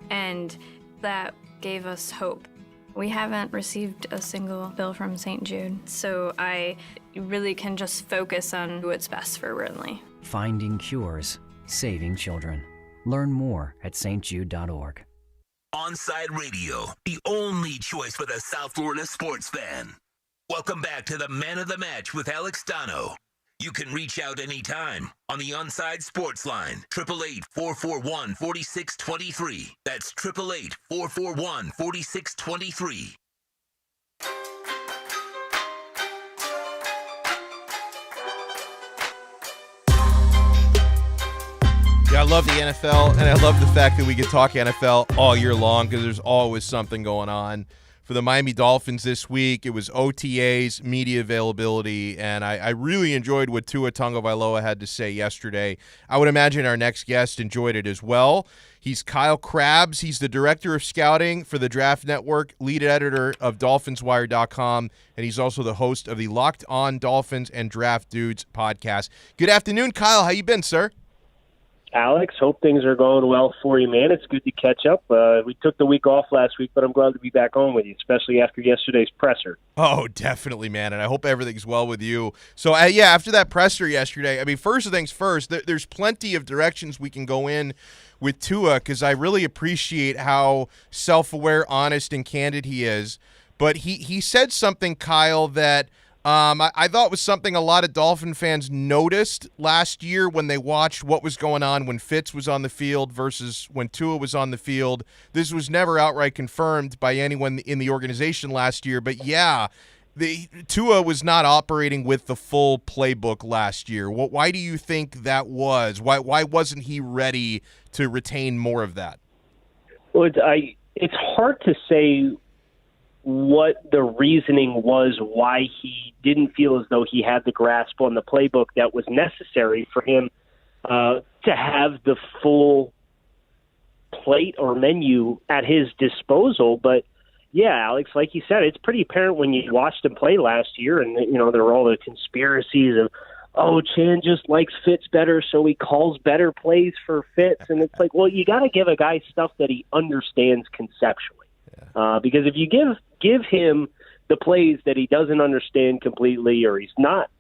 And that gave us hope. We haven't received a single bill from St. Jude, so I really can just focus on what's best for Brinley. Finding cures, saving children. Learn more at stjude.org. Onside Radio, the only choice for the South Florida sports fan. Welcome back to the Man of the Match with Alex Donno. You can reach out anytime on the Onside Sports Line, 888-441-4623. That's 888-441-4623. Yeah, I love the NFL, and I love the fact that we can talk NFL all year long because there's always something going on. For the Miami Dolphins this week, it was OTAs, media availability, and I really enjoyed what Tua Tagovailoa had to say yesterday. I would imagine our next guest enjoyed it as well. He's Kyle Krabs. He's the director of scouting for the Draft Network, lead editor of DolphinsWire.com, and he's also the host of the Locked On Dolphins and Draft Dudes podcast. Good afternoon, Kyle. How you been, sir? Alex, hope things are going well for you, man. It's good to catch up. We took the week off last week, but I'm glad to be back on with you, especially after yesterday's presser. Oh, definitely, man, and I hope everything's well with you. So, after that presser yesterday, I mean, first things first, there's plenty of directions we can go in with Tua because I really appreciate how self-aware, honest, and candid he is. But he said something, Kyle, that I thought was something a lot of Dolphin fans noticed last year when they watched what was going on when Fitz was on the field versus when Tua was on the field. This was never outright confirmed by anyone in the organization last year, but Tua was not operating with the full playbook last year. Why do you think that was? Why wasn't he ready to retain more of that? Well, it's hard to say what the reasoning was why he didn't feel as though he had the grasp on the playbook that was necessary for him to have the full plate or menu at his disposal. But yeah, Alex, like you said, it's pretty apparent when you watched him play last year, and there were all the conspiracies of, Chan just likes Fitz better, so he calls better plays for Fitz. And it's like, well, you got to give a guy stuff that he understands conceptually. Because if you give him the plays that he doesn't understand completely, or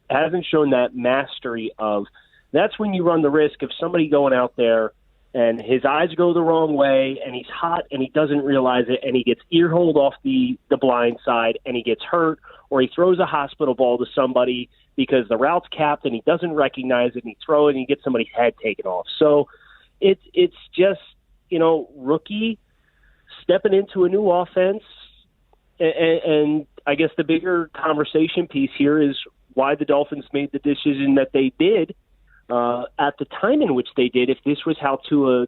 hasn't shown that mastery of, that's when you run the risk of somebody going out there and his eyes go the wrong way and he's hot and he doesn't realize it and he gets ear-holed off the blind side and he gets hurt, or he throws a hospital ball to somebody because the route's capped and he doesn't recognize it and he throws it and he gets somebody's head taken off. So it's just, rookie stepping into a new offense. And I guess the bigger conversation piece here is why the Dolphins made the decision that they did at the time in which they did, if this was how Tua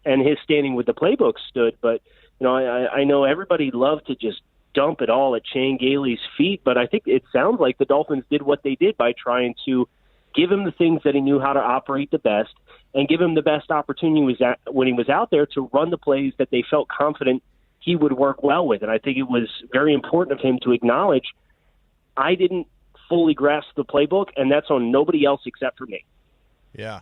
and his standing with the playbook stood. But, I know everybody loved to just dump it all at Chan Gailey's feet, but I think it sounds like the Dolphins did what they did by trying to give him the things that he knew how to operate the best and give him the best opportunity when he was out there to run the plays that they felt confident he would work well with. And I think it was very important of him to acknowledge, I didn't fully grasp the playbook, and that's on nobody else except for me. Yeah.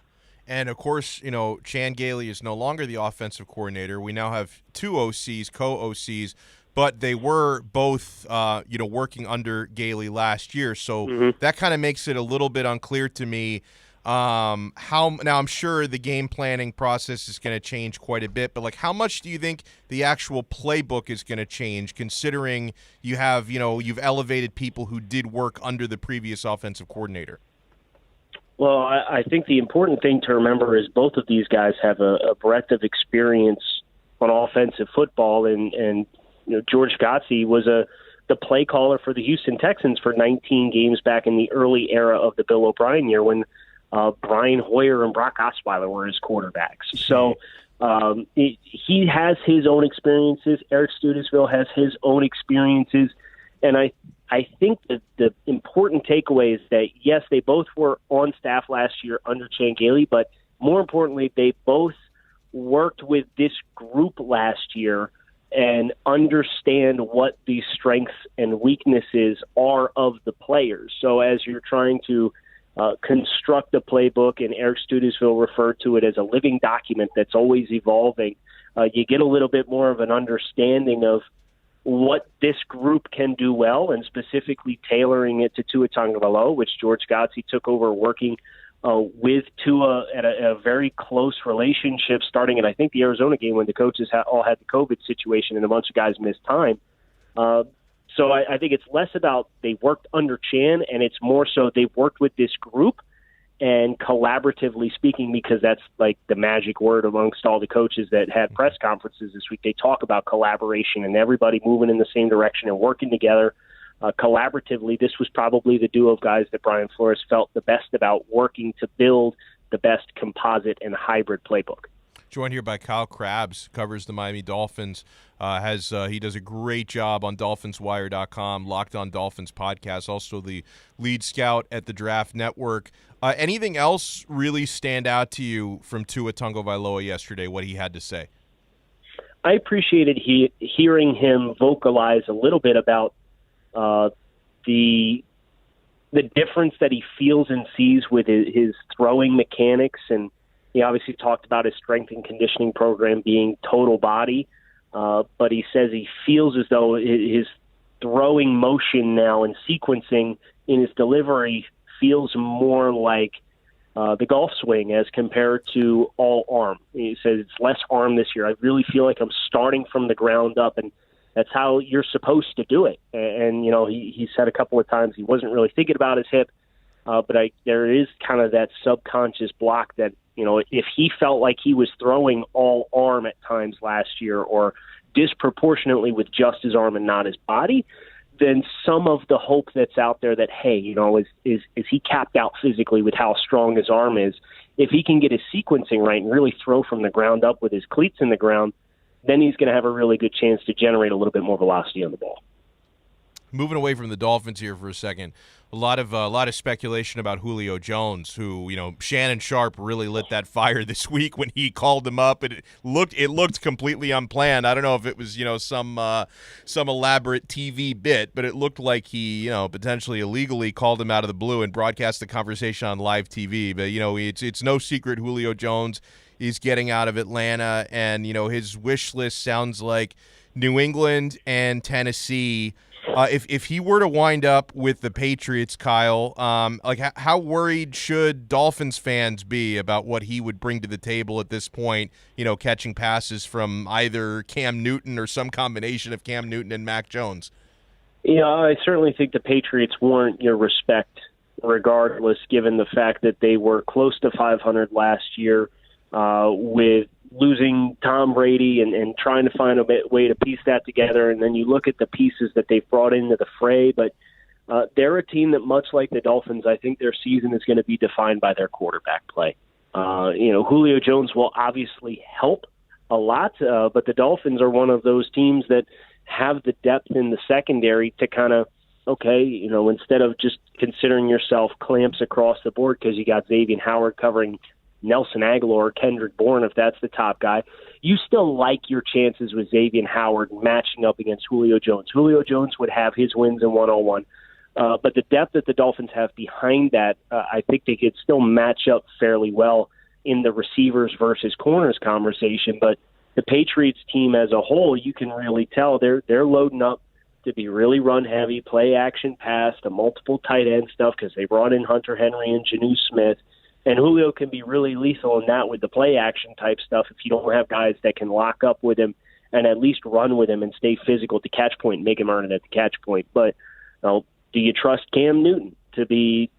And, of course, Chan Gailey is no longer the offensive coordinator. We now have two OCs, co-OCs, but they were both, working under Gailey last year. So that kind of makes it a little bit unclear to me now I'm sure the game planning process is going to change quite a bit, but like how much do you think the actual playbook is going to change considering you have, you've elevated people who did work under the previous offensive coordinator? Well, I think the important thing to remember is both of these guys have a breadth of experience on offensive football, and George Godsey was the play caller for the Houston Texans for 19 games back in the early era of the Bill O'Brien year when Brian Hoyer and Brock Osweiler were his quarterbacks. So he has his own experiences. Eric Studesville has his own experiences. And I think that the important takeaway is that, yes, they both were on staff last year under Chan Gailey, but more importantly, they both worked with this group last year and understand what the strengths and weaknesses are of the players. So as you're trying to construct a playbook, and Eric Studesville referred to it as a living document that's always evolving, you get a little bit more of an understanding of what this group can do well, and specifically tailoring it to Tua Tagovailoa, which George Godsey took over working with Tua at a very close relationship starting in, I think, the Arizona game when the coaches all had the COVID situation and a bunch of guys missed time. So I think it's less about they worked under Chan, and it's more so they've worked with this group and collaboratively speaking, because that's like the magic word amongst all the coaches that had press conferences this week. They talk about collaboration and everybody moving in the same direction and working together collaboratively. This was probably the duo of guys that Brian Flores felt the best about working to build the best composite and hybrid playbook. Joined here by Kyle Krabs, covers the Miami Dolphins. He does a great job on DolphinsWire.com, Locked On Dolphins podcast, also the lead scout at the Draft Network. Anything else really stand out to you from Tua Tagovailoa yesterday, what he had to say? I appreciated hearing him vocalize a little bit about the difference that he feels and sees with his throwing mechanics, and he obviously talked about his strength and conditioning program being total body, but he says he feels as though his throwing motion now and sequencing in his delivery feels more like the golf swing as compared to all arm. He says it's less arm this year. I really feel like I'm starting from the ground up, and that's how you're supposed to do it. And he said a couple of times he wasn't really thinking about his hip, but there is kind of that subconscious block that, if he felt like he was throwing all arm at times last year or disproportionately with just his arm and not his body, then some of the hope that's out there that, hey, is he capped out physically with how strong his arm is? If he can get his sequencing right and really throw from the ground up with his cleats in the ground, then he's going to have a really good chance to generate a little bit more velocity on the ball. Moving away from the Dolphins here for a second, a lot of speculation about Julio Jones, who Shannon Sharp really lit that fire this week when he called him up, and it looked completely unplanned. I don't know if it was some elaborate TV bit, but it looked like he potentially illegally called him out of the blue and broadcast the conversation on live TV. But it's no secret Julio Jones is getting out of Atlanta, and his wish list sounds like New England and Tennessee. If he were to wind up with the Patriots, Kyle, how worried should Dolphins fans be about what he would bring to the table at this point, catching passes from either Cam Newton or some combination of Cam Newton and Mac Jones? Yeah, I certainly think the Patriots warrant your respect regardless, given the fact that they were close to 500 last year with losing Tom Brady and trying to find a way to piece that together. And then you look at the pieces that they've brought into the fray, but they're a team that, much like the Dolphins, I think their season is going to be defined by their quarterback play. Julio Jones will obviously help a lot, but the Dolphins are one of those teams that have the depth in the secondary to kind of, okay, instead of just considering yourself clamps across the board because you got Xavier Howard covering Nelson Aguilar, Kendrick Bourne, if that's the top guy, you still like your chances with Xavier Howard matching up against Julio Jones. Julio Jones would have his wins in one-on-one. But the depth that the Dolphins have behind that, I think they could still match up fairly well in the receivers versus corners conversation. But the Patriots team as a whole, you can really tell they're loading up to be really run-heavy, play-action pass, the multiple tight end stuff because they brought in Hunter Henry and Jonnu Smith. And Julio can be really lethal in that with the play-action type stuff if you don't have guys that can lock up with him and at least run with him and stay physical at the catch point and make him earn it at the catch point. But do you trust Cam Newton to be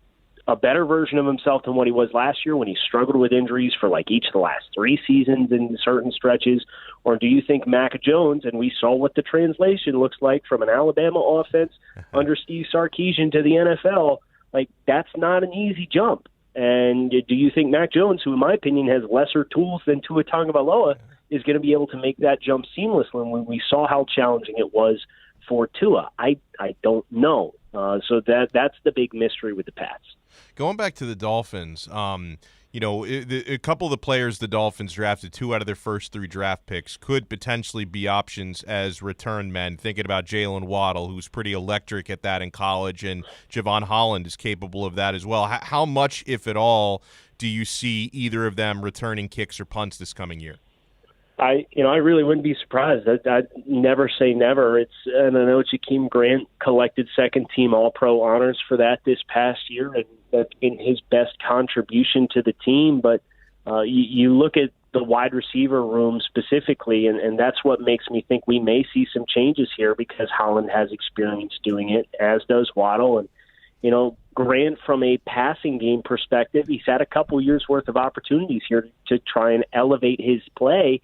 a better version of himself than what he was last year when he struggled with injuries for like each of the last 3 seasons in certain stretches? Or do you think Mac Jones, and we saw what the translation looks like from an Alabama offense under Steve Sarkisian to the NFL, like that's not an easy jump. And do you think Mac Jones, who in my opinion has lesser tools than Tua Tagovailoa, is going to be able to make that jump seamlessly when we saw how challenging it was for Tua? I don't know. So that's the big mystery with the Pats. Going back to the Dolphins, a couple of the players the Dolphins drafted, 2 out of their first 3 draft picks, could potentially be options as return men. Thinking about Jalen Waddle, who's pretty electric at that in college, and Javon Holland is capable of that as well. How much, if at all, do you see either of them returning kicks or punts this coming year? I really wouldn't be surprised. I'd never say never. And I know Jakeem Grant collected second-team All-Pro honors for that this past year, and that's been his best contribution to the team. But you look at the wide receiver room specifically, and that's what makes me think we may see some changes here because Holland has experience doing it, as does Waddle. And, Grant, from a passing game perspective, he's had a couple years' worth of opportunities here to try and elevate his play,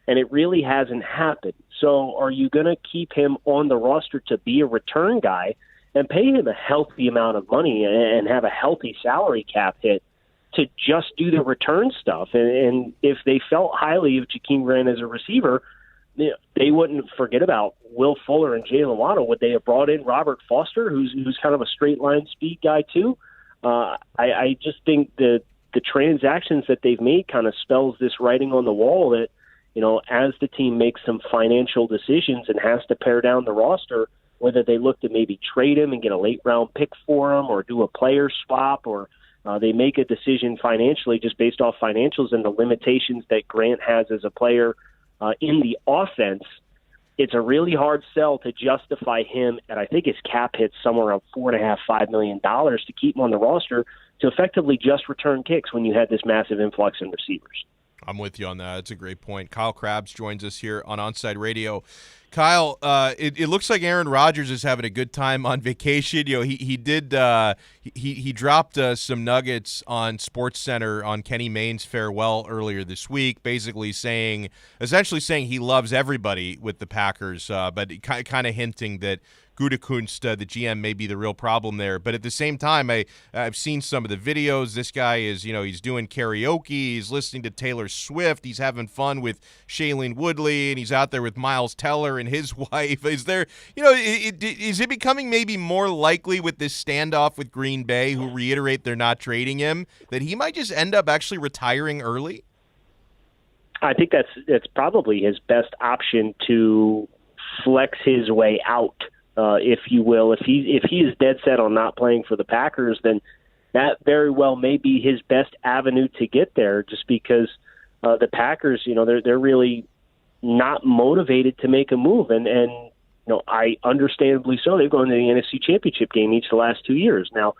and it really hasn't happened. So are you going to keep him on the roster to be a return guy and pay him a healthy amount of money and have a healthy salary cap hit to just do the return stuff? And if they felt highly of Jakeem Grant as a receiver, they wouldn't forget about Will Fuller and Jalen Waddle. Would they have brought in Robert Foster, who's kind of a straight line speed guy too? I just think the transactions that they've made kind of spells this writing on the wall that, as the team makes some financial decisions and has to pare down the roster, whether they look to maybe trade him and get a late-round pick for him or do a player swap, or they make a decision financially just based off financials and the limitations that Grant has as a player in the offense, it's a really hard sell to justify him, and I think his cap hits somewhere around $4.5 million to keep him on the roster to effectively just return kicks when you had this massive influx in receivers. I'm with you on that. That's a great point. Kyle Krabs joins us here on Onside Radio. Kyle, it looks like Aaron Rodgers is having a good time on vacation. He dropped some nuggets on SportsCenter on Kenny Mayne's farewell earlier this week, basically essentially saying he loves everybody with the Packers, but kind of hinting that Gutekunst, the GM, may be the real problem there. But at the same time, I've seen some of the videos. This guy is, he's doing karaoke. He's listening to Taylor Swift. He's having fun with Shailene Woodley, and he's out there with Miles Teller and his wife. Is there, is it becoming maybe more likely with this standoff with Green Bay, who reiterate they're not trading him, that he might just end up actually retiring early? I think that's probably his best option to flex his way out. If you will, if he is dead set on not playing for the Packers, then that very well may be his best avenue to get there. Just because the Packers, they're really not motivated to make a move, and I understandably so. They've gone to the NFC Championship game each of the last 2 years. Now,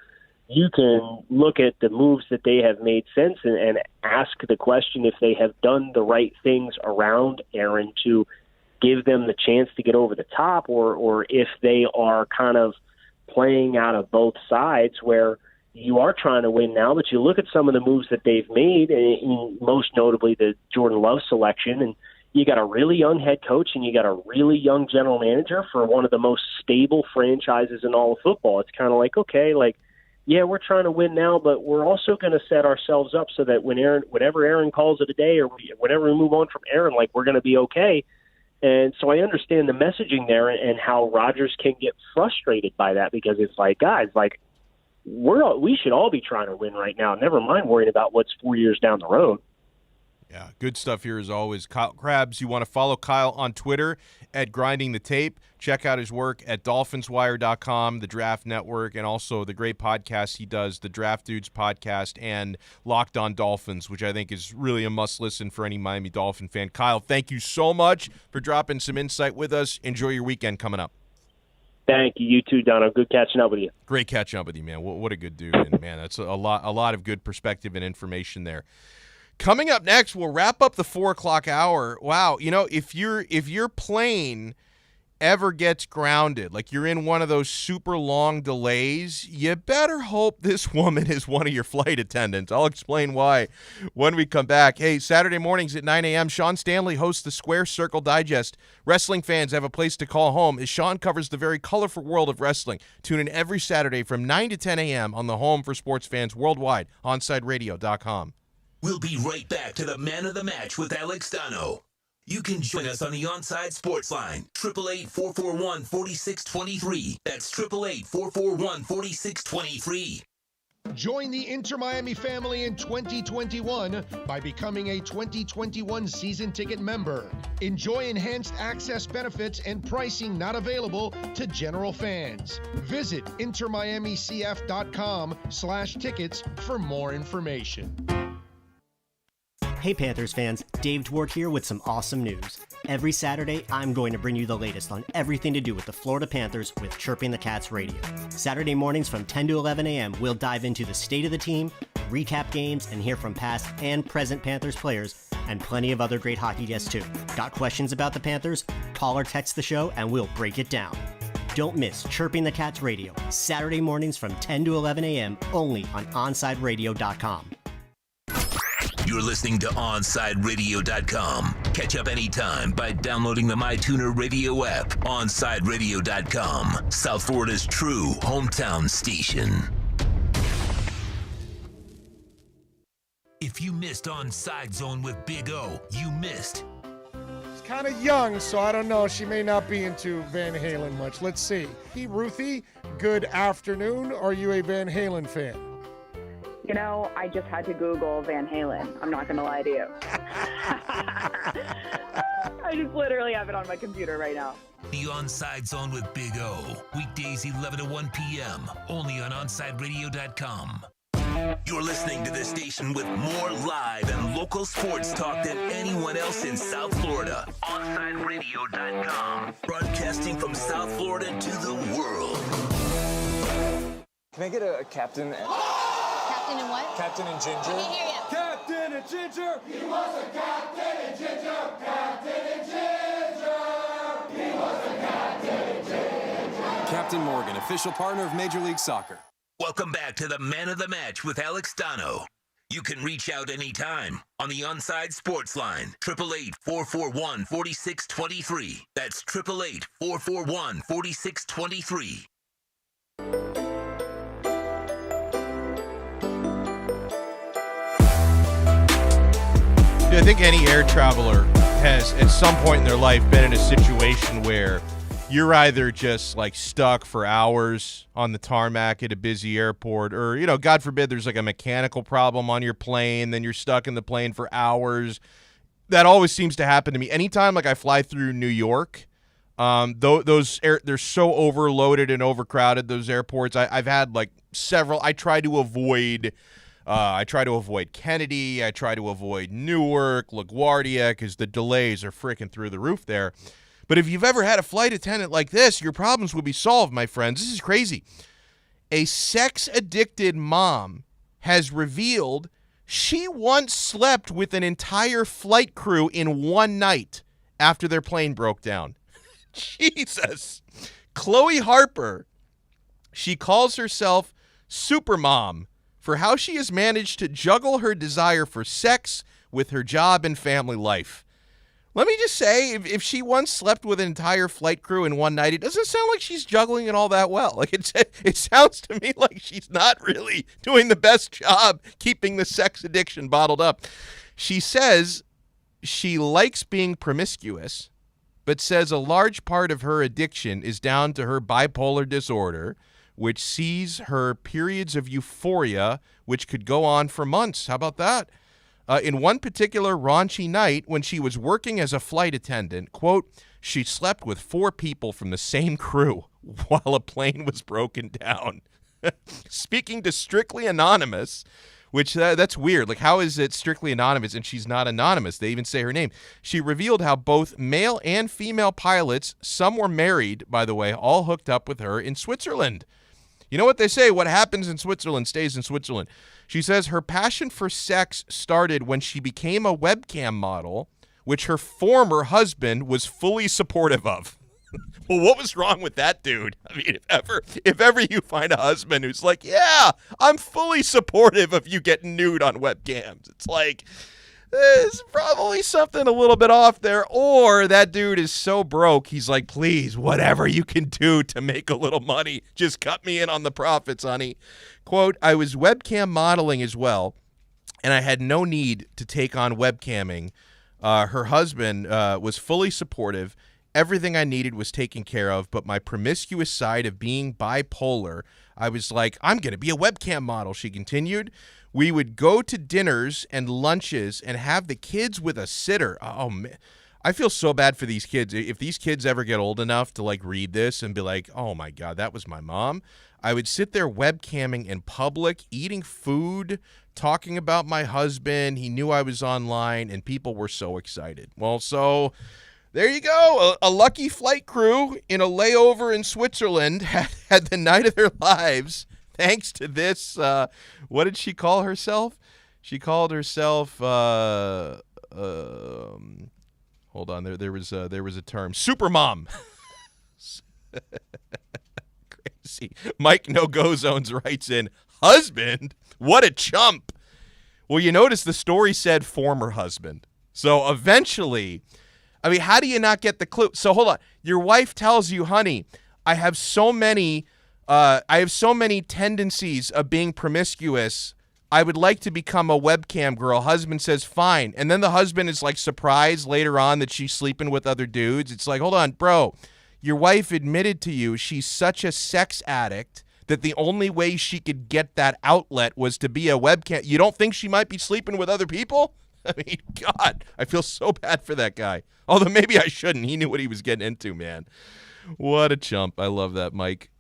you can look at the moves that they have made since and ask the question if they have done the right things around Aaron to give them the chance to get over the top, or if they are kind of playing out of both sides where you are trying to win now, but you look at some of the moves that they've made, and most notably the Jordan Love selection, and you got a really young head coach and you got a really young general manager for one of the most stable franchises in all of football. It's kind of like, okay, yeah, we're trying to win now, but we're also going to set ourselves up so that whenever Aaron calls it a day or whenever we move on from Aaron, we're going to be okay. And so I understand the messaging there and how Rodgers can get frustrated by that, because it's like, guys, like we should all be trying to win right now. Never mind worrying about what's 4 years down the road. Yeah, good stuff here as always. Kyle Krabs, you want to follow Kyle on Twitter at Grinding the Tape. Check out his work at DolphinsWire.com, the Draft Network, and also the great podcast he does, the Draft Dudes podcast and Locked on Dolphins, which I think is really a must-listen for any Miami Dolphin fan. Kyle, thank you so much for dropping some insight with us. Enjoy your weekend coming up. Thank you. You too, Donno. Good catching up with you. Great catching up with you, man. What a good dude. And, man, that's a lot of good perspective and information there. Coming up next, we'll wrap up the 4 o'clock hour. Wow, if your plane ever gets grounded, like you're in one of those super long delays, you better hope this woman is one of your flight attendants. I'll explain why when we come back. Hey, Saturday mornings at 9 a.m., Sean Stanley hosts the Square Circle Digest. Wrestling fans have a place to call home as Sean covers the very colorful world of wrestling. Tune in every Saturday from 9 to 10 a.m. on the home for sports fans worldwide, OnSideRadio.com. We'll be right back to the Man of the Match with Alex Donno. You can join us on the Onside Sports Line, 888-441-4623. That's 888-441-4623. Join the Inter Miami family in 2021 by becoming a 2021 season ticket member. Enjoy enhanced access benefits and pricing not available to general fans. Visit intermiamicf.com/tickets for more information. Hey Panthers fans, Dave Dwork here with some awesome news. Every Saturday, I'm going to bring you the latest on everything to do with the Florida Panthers with Chirping the Cats Radio. Saturday mornings from 10 to 11 a.m., we'll dive into the state of the team, recap games, and hear from past and present Panthers players, and plenty of other great hockey guests too. Got questions about the Panthers? Call or text the show and we'll break it down. Don't miss Chirping the Cats Radio, Saturday mornings from 10 to 11 a.m., only on OnSideRadio.com. You're listening to OnSideRadio.com. Catch up anytime by downloading the MyTuner Radio app. OnSideRadio.com, South Florida's true hometown station. If you missed Onside Zone with Big O, you missed. She's kind of young, so I don't know. She may not be into Van Halen much. Let's see. Hey, Ruthie, good afternoon. Are you a Van Halen fan? You know, I just had to Google Van Halen. I'm not going to lie to you. I just literally have it on my computer right now. The Onside Zone with Big O. Weekdays 11 to 1 p.m. Only on OnSideRadio.com. You're listening to the station with more live and local sports talk than anyone else in South Florida. OnSideRadio.com. Broadcasting from South Florida to the world. Can I get a captain? Captain and what? Captain and Ginger. I can't hear you. Captain and Ginger. He was a captain and Ginger. Captain and Ginger. He was a captain and Ginger. Captain Morgan, official partner of Major League Soccer. Welcome back to the Man of the Match with Alex Donno. You can reach out anytime on the Onside Sports Line, 888-441-4623. That's 888-441-4623. I think any air traveler has, at some point in their life, been in a situation where you're either just like stuck for hours on the tarmac at a busy airport, or, God forbid, there's like a mechanical problem on your plane, then you're stuck in the plane for hours. That always seems to happen to me. Anytime like I fly through New York, they're so overloaded and overcrowded, those airports. I've had like several. I try to avoid Kennedy. I try to avoid Newark, LaGuardia, because the delays are freaking through the roof there. But if you've ever had a flight attendant like this, your problems would be solved, my friends. This is crazy. A sex-addicted mom has revealed she once slept with an entire flight crew in one night after their plane broke down. Jesus. Chloe Harper, she calls herself Supermom for how she has managed to juggle her desire for sex with her job and family life. Let me just say, if she once slept with an entire flight crew in one night, it doesn't sound like she's juggling it all that well. Like it sounds to me like she's not really doing the best job keeping the sex addiction bottled up. She says she likes being promiscuous, but says a large part of her addiction is down to her bipolar disorder, which sees her periods of euphoria, which could go on for months. How about that? In one particular raunchy night when she was working as a flight attendant, quote, she slept with 4 people from the same crew while a plane was broken down. Speaking to Strictly Anonymous, which that's weird. Like, how is it Strictly Anonymous and she's not anonymous? They even say her name. She revealed how both male and female pilots, some were married, by the way, all hooked up with her in Switzerland. You know what they say? What happens in Switzerland stays in Switzerland. She says her passion for sex started when she became a webcam model, which her former husband was fully supportive of. Well, what was wrong with that dude? I mean, if ever you find a husband who's like, yeah, I'm fully supportive of you getting nude on webcams, it's like, there's probably something a little bit off there. Or that dude is so broke, he's like, please, whatever you can do to make a little money, just cut me in on the profits, honey. Quote, I was webcam modeling as well, and I had no need to take on webcamming. Her husband was fully supportive. Everything I needed was taken care of, but my promiscuous side of being bipolar, I was like, I'm going to be a webcam model, she continued. We would go to dinners and lunches and have the kids with a sitter. Oh, man. I feel so bad for these kids. If these kids ever get old enough to, like, read this and be like, oh, my God, that was my mom. I would sit there webcamming in public, eating food, talking about my husband. He knew I was online, and people were so excited. Well, so there you go. A lucky flight crew in a layover in Switzerland had the night of their lives thanks to this. What did she call herself? She called herself hold on, there was a term. Supermom. Crazy. Mike No Go Zones writes in, husband? What a chump. Well, you notice the story said former husband. So eventually, I mean, how do you not get the clue? So hold on. Your wife tells you, honey, I have so many tendencies of being promiscuous. I would like to become a webcam girl. Husband says, fine. And then the husband is like surprised later on that she's sleeping with other dudes. It's like, hold on, bro. Your wife admitted to you she's such a sex addict that the only way she could get that outlet was to be a webcam. You don't think she might be sleeping with other people? I mean, God, I feel so bad for that guy. Although maybe I shouldn't. He knew what he was getting into, man. What a chump. I love that, Mike.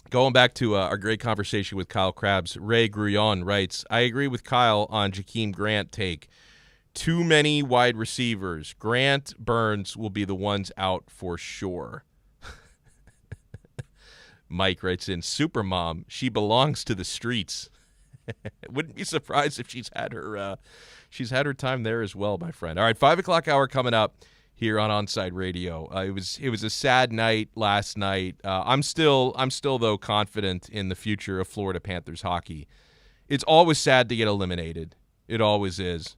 Going back to our great conversation with Kyle Krabs, Ray Grullon writes, I agree with Kyle on Jakeem Grant take. Too many wide receivers. Grant, Burns will be the ones out for sure. Mike writes in, Supermom, she belongs to the streets. Wouldn't be surprised if she's had her time there as well, my friend. All right, 5 o'clock hour coming up here on Onside Radio. It was a sad night last night. I'm still though confident in the future of Florida Panthers hockey. It's always sad to get eliminated. It always is.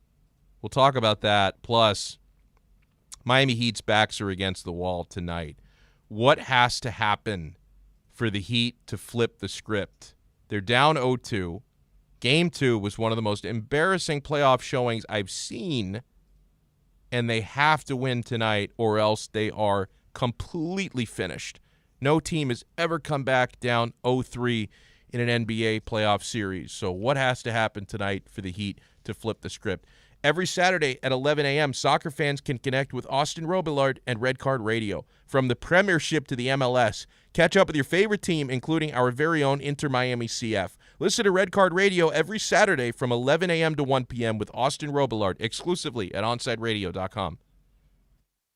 We'll talk about that. Plus, Miami Heat's backs are against the wall tonight. What has to happen for the Heat to flip the script? They're down 0-2. Game 2 was one of the most embarrassing playoff showings I've seen, and they have to win tonight or else they are completely finished. No team has ever come back down 0-3 in an NBA playoff series. So what has to happen tonight for the Heat to flip the script? Every Saturday at 11 a.m., soccer fans can connect with Austin Robillard and Red Card Radio. From the Premiership to the MLS, catch up with your favorite team, including our very own Inter Miami CF. Listen to Red Card Radio every Saturday from 11 a.m. to 1 p.m. with Austin Robillard, exclusively at OnSideRadio.com.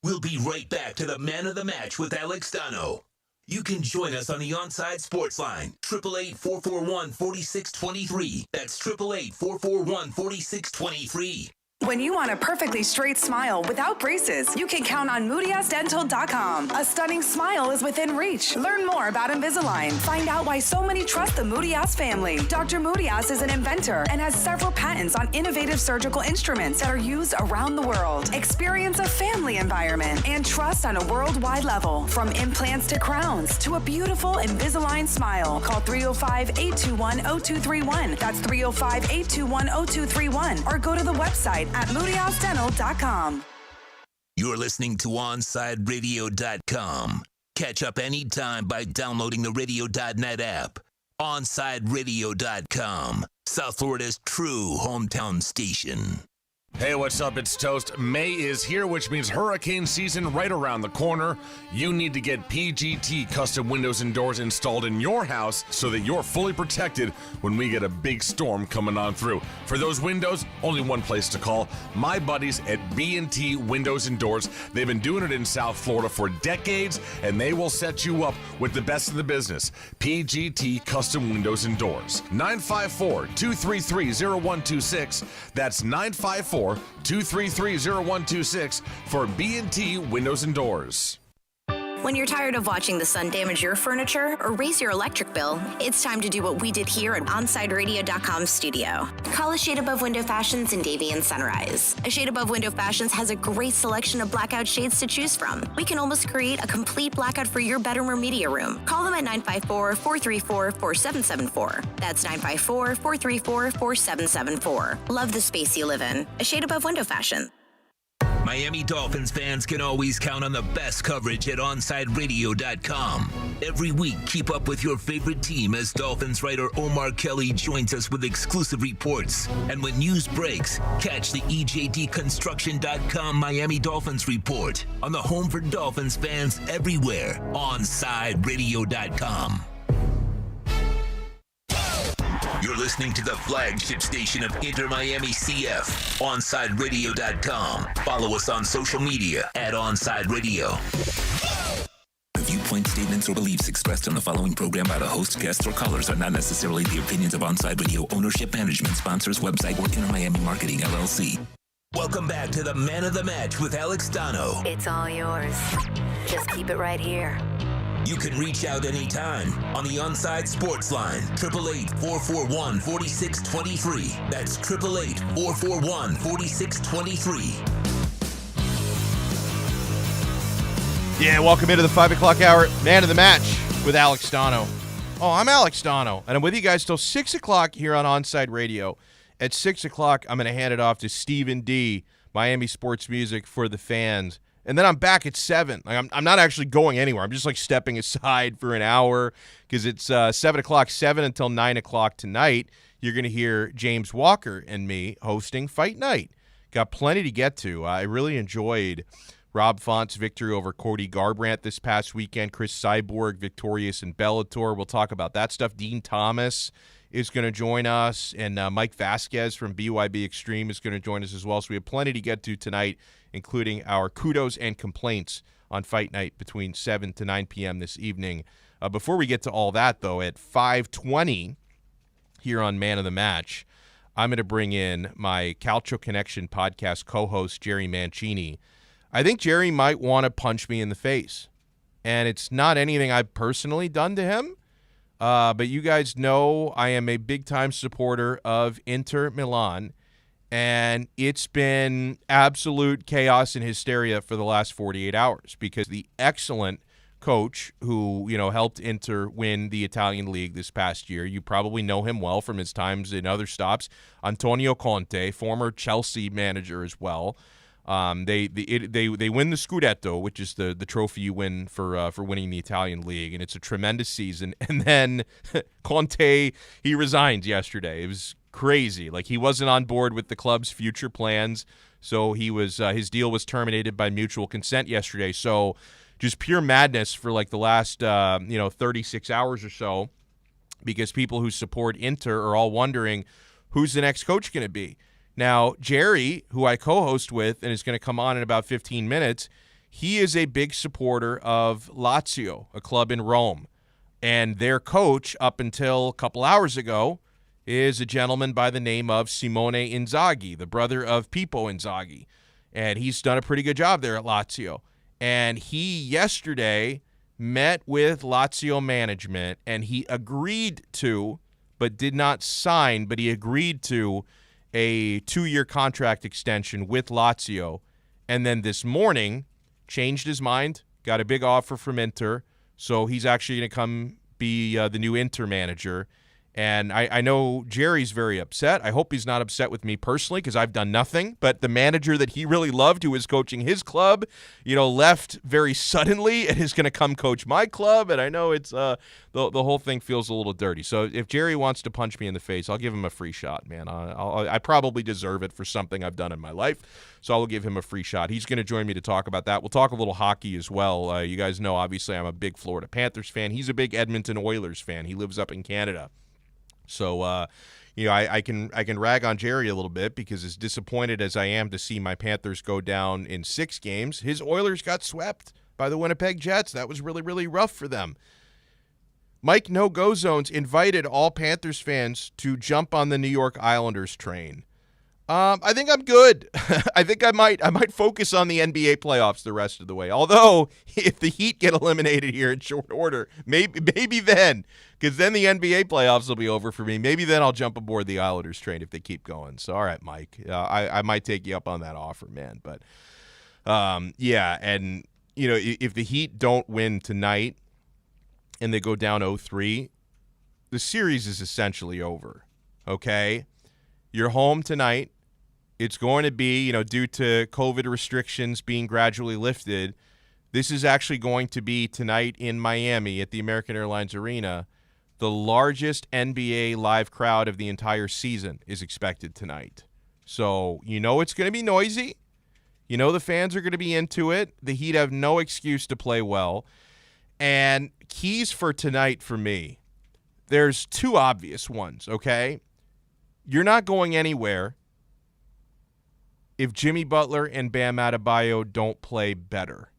We'll be right back to the Man of the Match with Alex Donno. You can join us on the Onside Sports Line, 888-441-4623. That's 888-441-4623. When you want a perfectly straight smile without braces, you can count on MoodyAsDental.com. A stunning smile is within reach. Learn more about Invisalign. Find out why so many trust the Moody-Ass family. Dr. Moody-Ass is an inventor and has several patents on innovative surgical instruments that are used around the world. Experience a family environment and trust on a worldwide level. From implants to crowns to a beautiful Invisalign smile. Call 305-821-0231. That's 305-821-0231. Or go to the website at MoodyAsDental.com. You're listening to OnsideRadio.com. Catch up anytime by downloading the Radio.net app. OnsideRadio.com, South Florida's true hometown station. Hey, what's up? It's Toast. May is here, which means hurricane season right around the corner. You need to get PGT custom windows and doors installed in your house so that you're fully protected when we get a big storm coming on through. For those windows, only one place to call. My buddies at B&T Windows and Doors. They've been doing it in South Florida for decades, and they will set you up with the best of the business. PGT Custom Windows and Doors. 954-233-0126. That's 954-233-0126 for B&T Windows and Doors. When you're tired of watching the sun damage your furniture or raise your electric bill, it's time to do what we did here at OnsideRadio.com studio. Call A Shade Above Window Fashions in Davie and Sunrise. A Shade Above Window Fashions has a great selection of blackout shades to choose from. We can almost create a complete blackout for your bedroom or media room. Call them at 954-434-4774. That's 954-434-4774. Love the space you live in. A Shade Above Window Fashion. Miami Dolphins fans can always count on the best coverage at OnsideRadio.com. Every week, keep up with your favorite team as Dolphins writer Omar Kelly joins us with exclusive reports. And when news breaks, catch the EJDConstruction.com Miami Dolphins report on the home for Dolphins fans everywhere, OnsideRadio.com. You're listening to the flagship station of Inter Miami CF, OnsideRadio.com. Follow us on social media at Onside Radio. The viewpoint, statements, or beliefs expressed on the following program by the host, guests, or callers are not necessarily the opinions of Onside Radio, ownership, management, sponsors, website, or Inter Miami Marketing, LLC. Welcome back to the Man of the Match with Alex Donno. It's all yours. Just keep it right here. You can reach out anytime on the Onside Sports Line, 888-441-4623. That's 888-441-4623. Yeah, welcome into the 5 o'clock hour, Man of the Match with Alex Donno. Oh, I'm Alex Donno, and I'm with you guys till 6 o'clock here on Onside Radio. At 6 o'clock, I'm going to hand it off to Stephen D., Miami Sports Music for the fans. And then I'm back at 7. Like I'm not actually going anywhere. I'm just like stepping aside for an hour because it's 7 o'clock, 7 until 9 o'clock tonight. You're going to hear James Walker and me hosting Fight Night. Got plenty to get to. I really enjoyed Rob Font's victory over Cody Garbrandt this past weekend. Chris Cyborg victorious in Bellator. We'll talk about that stuff. Dean Thomas is going to join us, and Mike Vasquez from BYB Extreme is going to join us as well. So we have plenty to get to tonight, including our kudos and complaints on Fight Night between 7 to 9 p.m. this evening. Before we get to all that, though, at 5:20 here on Man of the Match, I'm going to bring in my Calcio Connection podcast co-host, Jerry Mancini. I think Jerry might want to punch me in the face, and it's not anything I've personally done to him. But you guys know I am a big-time supporter of Inter Milan, and it's been absolute chaos and hysteria for the last 48 hours because the excellent coach who, helped Inter win the Italian league this past year, you probably know him well from his times in other stops, Antonio Conte, former Chelsea manager as well. They win the Scudetto, which is the trophy you win for winning the Italian league, and it's a tremendous season. And then Conte, he resigned yesterday. It was crazy. Like, he wasn't on board with the club's future plans, so he was his deal was terminated by mutual consent yesterday. So just pure madness for like the last 36 hours or so, because people who support Inter are all wondering who's the next coach going to be. Now, Jerry, who I co-host with and is going to come on in about 15 minutes, he is a big supporter of Lazio, a club in Rome. And their coach, up until a couple hours ago, is a gentleman by the name of Simone Inzaghi, the brother of Pippo Inzaghi. And he's done a pretty good job there at Lazio. And he yesterday met with Lazio management, and he agreed to, but did not sign, but he agreed to a 2-year contract extension with Lazio, and then this morning changed his mind, got a big offer from Inter, so he's actually going to come be the new Inter manager. And I know Jerry's very upset. I hope he's not upset with me personally because I've done nothing. But the manager that he really loved, who was coaching his club, left very suddenly and is going to come coach my club. And I know it's the whole thing feels a little dirty. So if Jerry wants to punch me in the face, I'll give him a free shot, man. I probably deserve it for something I've done in my life. So I will give him a free shot. He's going to join me to talk about that. We'll talk a little hockey as well. You guys know, obviously, I'm a big Florida Panthers fan. He's a big Edmonton Oilers fan. He lives up in Canada. So, I can rag on Jerry a little bit because as disappointed as I am to see my Panthers go down in 6 games, his Oilers got swept by the Winnipeg Jets. That was really, really rough for them. Mike No-Go Zones invited all Panthers fans to jump on the New York Islanders train. I think I'm good. I think I might focus on the NBA playoffs the rest of the way. Although, if the Heat get eliminated here in short order, maybe then, because then the NBA playoffs will be over for me. Maybe then I'll jump aboard the Islanders train if they keep going. So, all right, Mike, I might take you up on that offer, man. But, yeah, and, if the Heat don't win tonight and they go down 0-3, the series is essentially over, okay? You're home tonight. It's going to be, due to COVID restrictions being gradually lifted, this is actually going to be tonight in Miami at the American Airlines Arena. The largest NBA live crowd of the entire season is expected tonight. So, it's going to be noisy. The fans are going to be into it. The Heat have no excuse to play well. And keys for tonight for me, there's 2 obvious ones, okay? You're not going anywhere if Jimmy Butler and Bam Adebayo don't play better,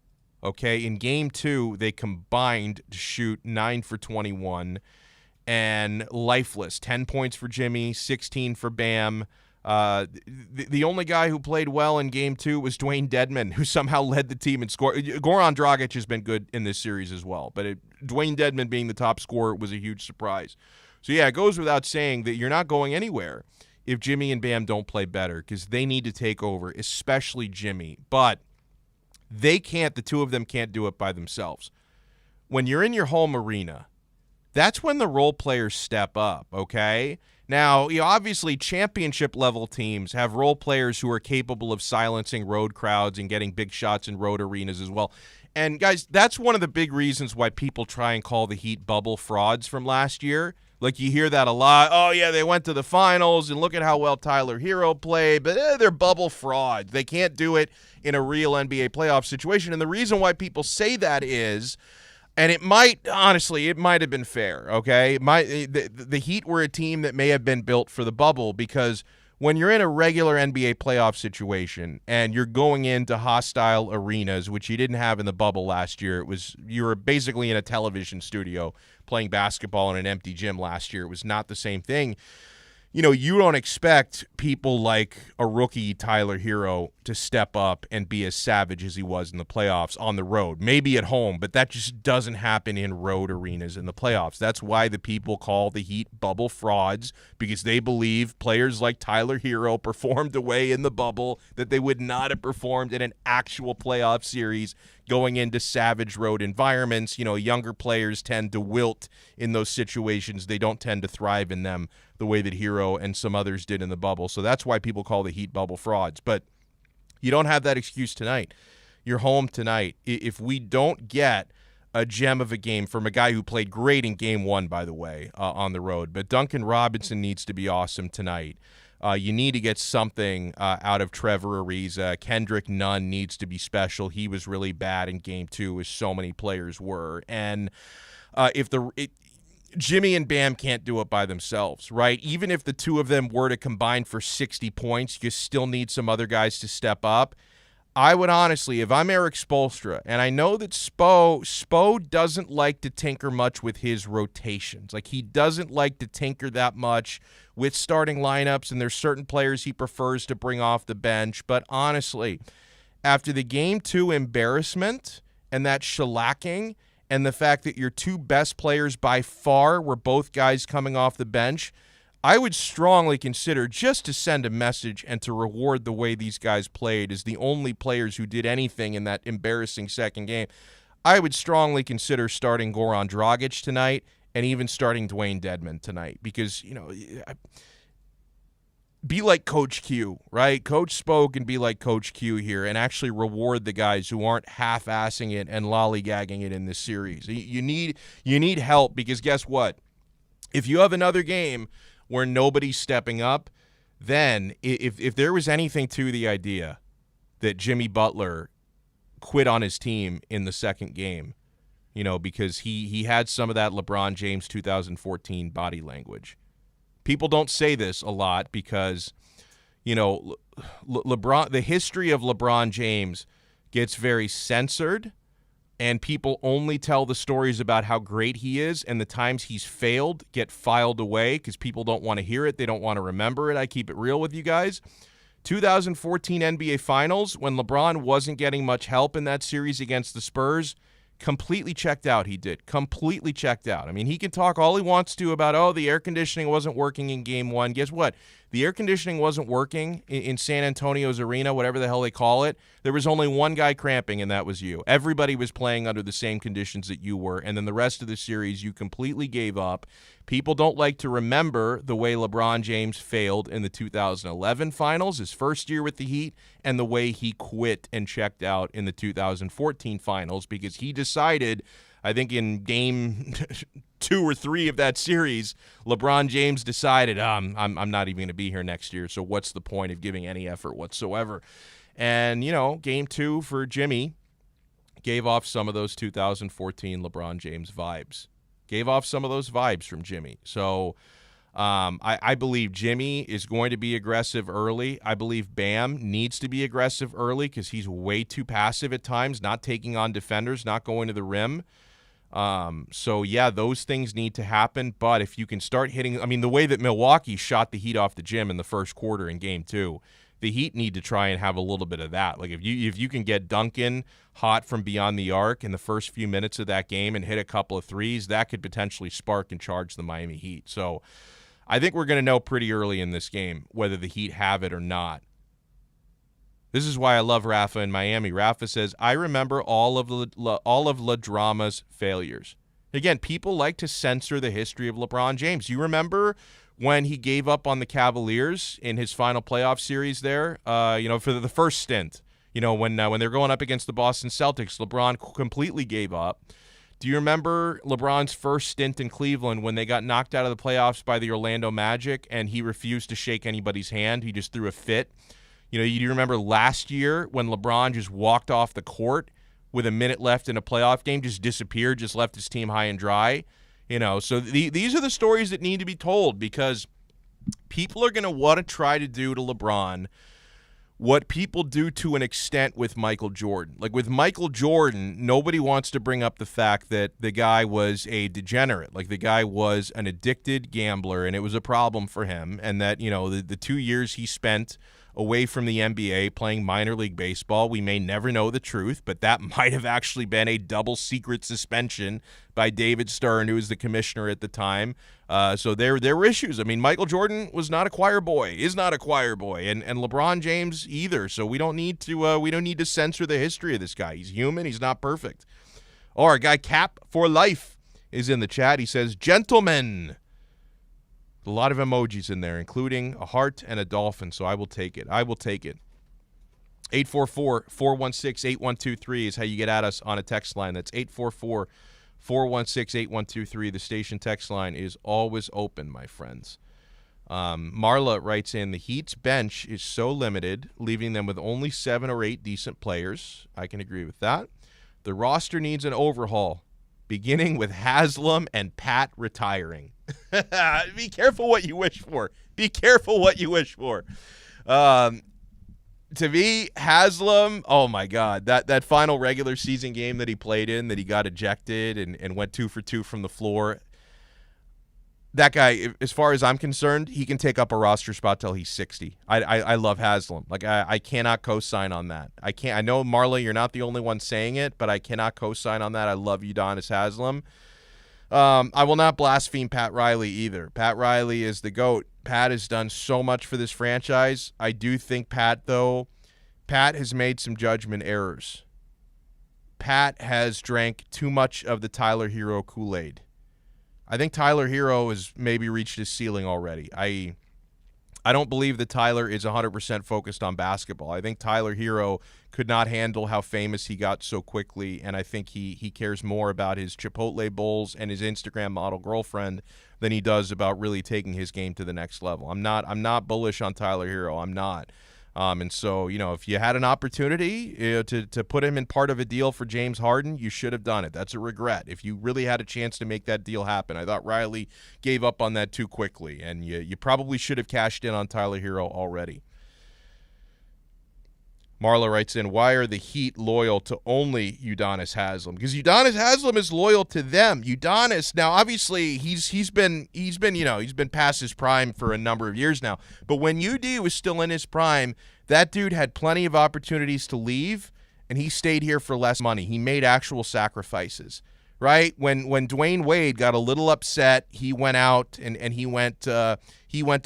okay? In Game 2, they combined to shoot 9 for 21 and lifeless. 10 points for Jimmy, 16 for Bam. The only guy who played well in Game 2 was Dwayne Dedmon, who somehow led the team in score. Goran Dragic has been good in this series as well, but Dwayne Dedmon being the top scorer was a huge surprise. So, yeah, it goes without saying that you're not going anywhere if Jimmy and Bam don't play better because they need to take over, especially Jimmy. But they can't, the 2 of them can't do it by themselves. When you're in your home arena, that's when the role players step up, okay? Now, obviously championship-level teams have role players who are capable of silencing road crowds and getting big shots in road arenas as well. And, guys, that's one of the big reasons why people try and call the Heat bubble frauds from last year. Like, you hear that a lot. Oh, yeah, they went to the finals, and look at how well Tyler Hero played, but they're bubble frauds. They can't do it in a real NBA playoff situation. And the reason why people say that is, and it might have been fair, okay? The Heat were a team that may have been built for the bubble because when you're in a regular NBA playoff situation and you're going into hostile arenas, which you didn't have in the bubble last year, you were basically in a television studio playing basketball in an empty gym last year. It was not the same thing. You don't expect people like a rookie Tyler Hero to step up and be as savage as he was in the playoffs on the road. Maybe at home, but that just doesn't happen in road arenas in the playoffs. That's why the people call the Heat bubble frauds, because they believe players like Tyler Hero performed a way in the bubble that they would not have performed in an actual playoff series going into savage road environments. Younger players tend to wilt in those situations. They don't tend to thrive in them the way that Hero and some others did in the bubble. So that's why people call the Heat bubble frauds. But you don't have that excuse tonight. You're home tonight. If we don't get a gem of a game from a guy who played great in Game 1, by the way, on the road, but Duncan Robinson needs to be awesome tonight. You need to get something out of Trevor Ariza. Kendrick Nunn needs to be special. He was really bad in Game 2, as so many players were. And Jimmy and Bam can't do it by themselves, right? Even if the 2 of them were to combine for 60 points, you still need some other guys to step up. I would honestly, if I'm Eric Spoelstra, and I know that Spo doesn't like to tinker much with his rotations. Like, he doesn't like to tinker that much with starting lineups, and there's certain players he prefers to bring off the bench. But honestly, after the Game 2 embarrassment and that shellacking, and the fact that your 2 best players by far were both guys coming off the bench, I would strongly consider, just to send a message and to reward the way these guys played as the only players who did anything in that embarrassing second game, I would strongly consider starting Goran Dragic tonight and even starting Dwayne Dedmon tonight because, be like Coach Q, right? Coach spoke and be like Coach Q here and actually reward the guys who aren't half-assing it and lollygagging it in this series. You need help because guess what? If you have another game where nobody's stepping up, then if there was anything to the idea that Jimmy Butler quit on his team in the second game, because he had some of that LeBron James 2014 body language. People don't say this a lot because, LeBron, the history of LeBron James gets very censored, and people only tell the stories about how great he is, and the times he's failed get filed away because people don't want to hear it. They don't want to remember it. I keep it real with you guys. 2014 NBA Finals, when LeBron wasn't getting much help in that series against the Spurs, completely checked out. He did. Completely checked out. I mean, he can talk all he wants to about, the air conditioning wasn't working in game one. Guess what? The air conditioning wasn't working in San Antonio's arena, whatever the hell they call it. There was only one guy cramping, and that was you. Everybody was playing under the same conditions that you were, and then the rest of the series, you completely gave up. People don't like to remember the way LeBron James failed in the 2011 Finals, his first year with the Heat, and the way he quit and checked out in the 2014 Finals because he decided, I think in game 2 or 3 of that series, LeBron James decided, I'm not even going to be here next year, so what's the point of giving any effort whatsoever? And, game 2 for Jimmy gave off some of those 2014 LeBron James vibes. Gave off some of those vibes from Jimmy. So I believe Jimmy is going to be aggressive early. I believe Bam needs to be aggressive early because he's way too passive at times, not taking on defenders, not going to the rim. So, yeah, those things need to happen. But if you can start hitting – the way that Milwaukee shot the Heat off the gym in the first quarter in Game 2, the Heat need to try and have a little bit of that. Like if you can get Duncan hot from beyond the arc in the first few minutes of that game and hit a couple of threes, that could potentially spark and charge the Miami Heat. So I think we're going to know pretty early in this game whether the Heat have it or not. This is why I love Rafa in Miami. Rafa says, I remember all of La Drama's failures. Again, people like to censor the history of LeBron James. You remember when he gave up on the Cavaliers in his final playoff series there, for the first stint, when they're going up against the Boston Celtics, LeBron completely gave up. Do you remember LeBron's first stint in Cleveland when they got knocked out of the playoffs by the Orlando Magic and he refused to shake anybody's hand? He just threw a fit. You remember last year when LeBron just walked off the court with a minute left in a playoff game, just disappeared, just left his team high and dry? So these are the stories that need to be told because people are going to want to try to do to LeBron what people do to an extent with Michael Jordan. Like with Michael Jordan, nobody wants to bring up the fact that the guy was a degenerate. Like the guy was an addicted gambler, and it was a problem for him. And that, the 2 years he spent away from the NBA playing minor league baseball, we may never know the truth, but that might have actually been a double secret suspension by David Stern, who was the commissioner at the time. So there were issues. Michael Jordan was not a choir boy, is not a choir boy, and LeBron James either. So we don't need to censor the history of this guy. He's human. He's not perfect. Our guy Cap for Life is in the chat. He says, gentlemen. A lot of emojis in there, including a heart and a dolphin, so I will take it. 844-416-8123 is how you get at us on a text line. That's 844-416-8123. The station text line is always open, my friends. Marla writes in, the Heat's bench is so limited, leaving them with only 7 or 8 decent players. I can agree with that. The roster needs an overhaul, beginning with Haslam and Pat retiring. Be careful what you wish for. Be careful what you wish for. To me, Haslam, oh my God, that final regular season game that he played in, that he got ejected and went 2 for 2 from the floor, that guy, as far as I'm concerned, he can take up a roster spot till he's 60. I love Haslam. Like I cannot co-sign on that. I know, Marla, you're not the only one saying it, but I cannot co-sign on that. I love Udonis Haslam. I will not blaspheme Pat Riley either. Pat Riley is the GOAT. Pat has done so much for this franchise. I do think Pat has made some judgment errors. Pat has drank too much of the Tyler Hero Kool-Aid. I think Tyler Hero has maybe reached his ceiling already. I don't believe that Tyler is 100% focused on basketball. I think Tyler Hero could not handle how famous he got so quickly, and I think he cares more about his Chipotle bowls and his Instagram model girlfriend than he does about really taking his game to the next level. I'm not bullish on Tyler Hero. I'm not. And so, if you had an opportunity to put him in part of a deal for James Harden, you should have done it. That's a regret. If you really had a chance to make that deal happen, I thought Riley gave up on that too quickly, and you probably should have cashed in on Tyler Hero already. Marla writes in, why are the Heat loyal to only Udonis Haslem? Because Udonis Haslem is loyal to them. Udonis, now obviously he's been past his prime for a number of years now. But when UD was still in his prime, that dude had plenty of opportunities to leave, and he stayed here for less money. He made actual sacrifices, right? When Dwayne Wade got a little upset, he went out and he went to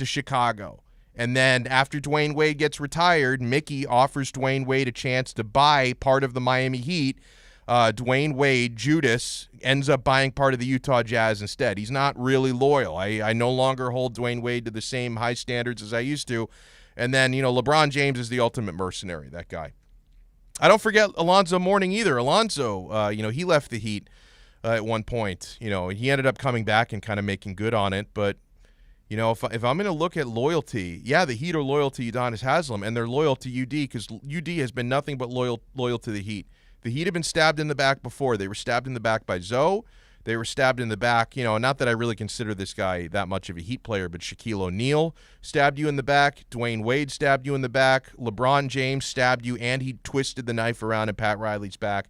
Chicago. And then after Dwayne Wade gets retired, Mickey offers Dwayne Wade a chance to buy part of the Miami Heat. Dwayne Wade, Judas, ends up buying part of the Utah Jazz instead. He's not really loyal. I no longer hold Dwayne Wade to the same high standards as I used to. And then, LeBron James is the ultimate mercenary, that guy. I don't forget Alonzo Mourning either. Alonzo, he left the Heat at one point. He ended up coming back and kind of making good on it, but if I'm going to look at loyalty, yeah, the Heat are loyal to Udonis Haslem, and they're loyal to UD because UD has been nothing but loyal to the Heat. The Heat have been stabbed in the back before. They were stabbed in the back by Zoe. They were stabbed in the back, not that I really consider this guy that much of a Heat player, but Shaquille O'Neal stabbed you in the back. Dwayne Wade stabbed you in the back. LeBron James stabbed you, and he twisted the knife around in Pat Riley's back.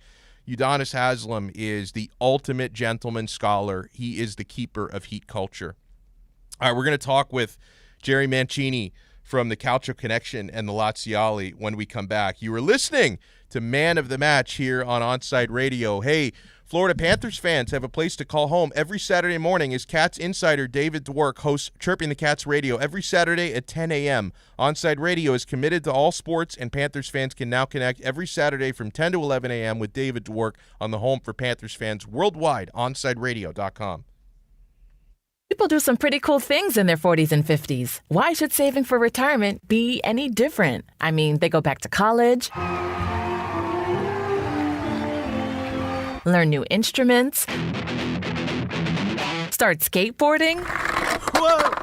Udonis Haslem is the ultimate gentleman scholar. He is the keeper of Heat culture. All right, we're going to talk with Jerry Mancini from the Calcio Connection and the Laziali when we come back. You were listening to Man of the Match here on Onside Radio. Hey, Florida Panthers fans have a place to call home every Saturday morning as Cats insider David Dwork hosts Chirping the Cats Radio every Saturday at 10 a.m. Onside Radio is committed to all sports, and Panthers fans can now connect every Saturday from 10 to 11 a.m. with David Dwork on the home for Panthers fans worldwide, onsideradio.com. People do some pretty cool things in their 40s and 50s. Why should saving for retirement be any different? I mean, they go back to college, learn new instruments, start skateboarding. Whoa!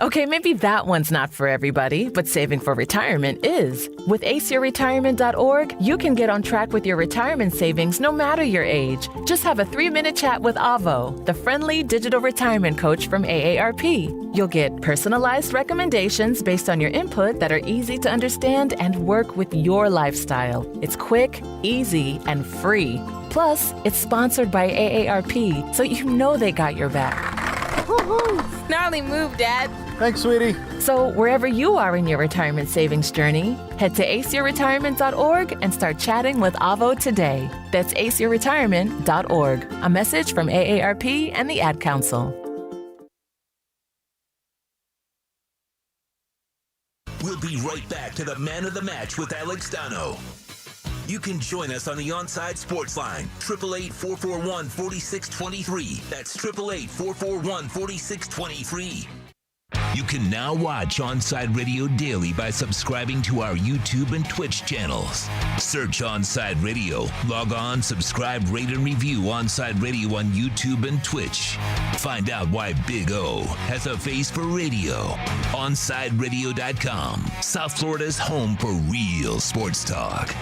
Okay, maybe that one's not for everybody, but saving for retirement is. With aceyourretirement.org, you can get on track with your retirement savings no matter your age. Just have a 3-minute chat with Avo, the friendly digital retirement coach from AARP. You'll get personalized recommendations based on your input that are easy to understand and work with your lifestyle. It's quick, easy, and free. Plus, it's sponsored by AARP, so you know they got your back. Woohoo! Gnarly move, Dad. Thanks, sweetie. So wherever you are in your retirement savings journey, head to aceyourretirement.org and start chatting with Avo today. That's aceyourretirement.org. A message from AARP and the Ad Council. We'll be right back to the Man of the Match with Alex Donno. You can join us on the Onside Sports Line, 888-441-4623. That's 888-441-4623. You can now watch Onside Radio daily by subscribing to our YouTube and Twitch channels. Search Onside Radio. Log on, subscribe, rate, and review Onside Radio on YouTube and Twitch. Find out why Big O has a face for radio. OnsideRadio.com, South Florida's home for real sports talk.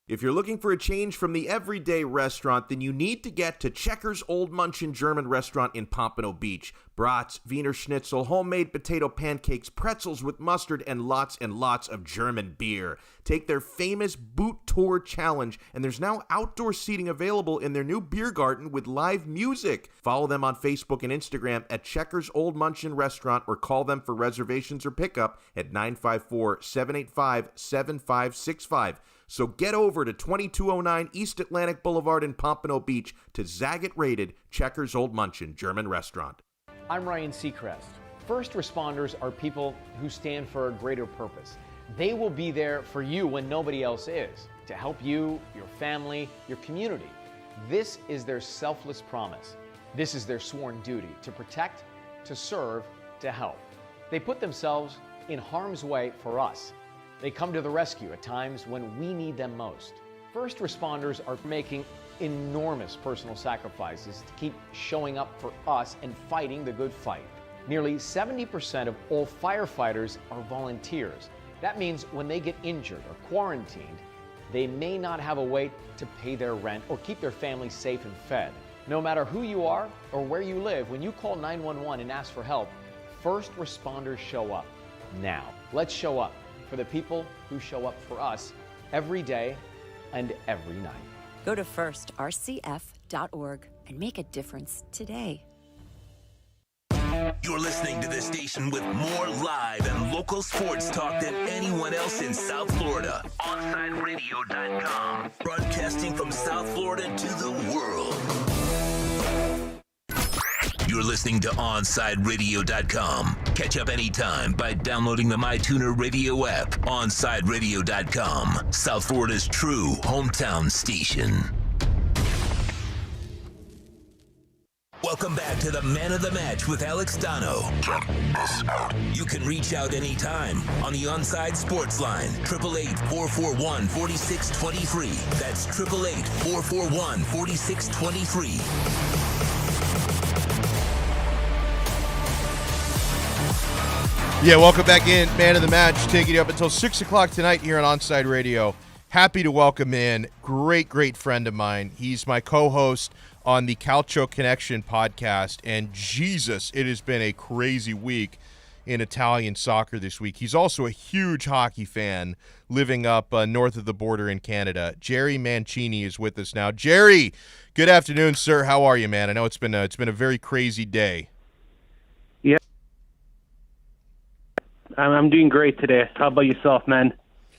If you're looking for a change from the everyday restaurant, then you need to get to Checkers Old Munchin German Restaurant in Pompano Beach. Brats, Wiener Schnitzel, homemade potato pancakes, pretzels with mustard, and lots of German beer. Take their famous Boot Tour Challenge, and there's now outdoor seating available in their new beer garden with live music. Follow them on Facebook and Instagram at Checkers Old Munchin Restaurant, or call them for reservations or pickup at 954-785-7565. So get over to 2209 East Atlantic Boulevard in Pompano Beach to Zagat-rated Checkers Old Munchin German Restaurant. I'm Ryan Seacrest. First responders are people who stand for a greater purpose. They will be there for you when nobody else is, to help you, your family, your community. This is their selfless promise. This is their sworn duty to protect, to serve, to help. They put themselves in harm's way for us. They come to the rescue at times when we need them most. First responders are making enormous personal sacrifices to keep showing up for us and fighting the good fight. Nearly 70% of all firefighters are volunteers. That means when they get injured or quarantined, they may not have a way to pay their rent or keep their family safe and fed. No matter who you are or where you live, when you call 911 and ask for help, first responders show up now. Let's show up for the people who show up for us every day and every night. Go to firstrcf.org and make a difference today. You're listening to the station with more live and local sports talk than anyone else in South Florida. OnSideRadio.com. Broadcasting from South Florida to the world. You're listening to OnSideRadio.com. Catch up anytime by downloading the MyTuner Radio app. OnSideRadio.com. South Florida's true hometown station. Welcome back to the Man of the Match with Alex Donno. Check this out. You can reach out anytime on the Onside Sports Line, 888-441-4623. That's 888-441-4623. Yeah, welcome back in, Man of the Match, taking you up until 6 o'clock tonight here on Onside Radio. Happy to welcome in great friend of mine. He's my co-host on the Calcio Connection podcast, and Jesus, it has been a crazy week in Italian soccer this week. He's also a huge hockey fan living up north of the border in Canada. Jerry Mancini is with us now. Jerry, good afternoon, sir. How are you, man? I know it's been a very crazy day. Yeah, I'm doing great today. How about yourself, man?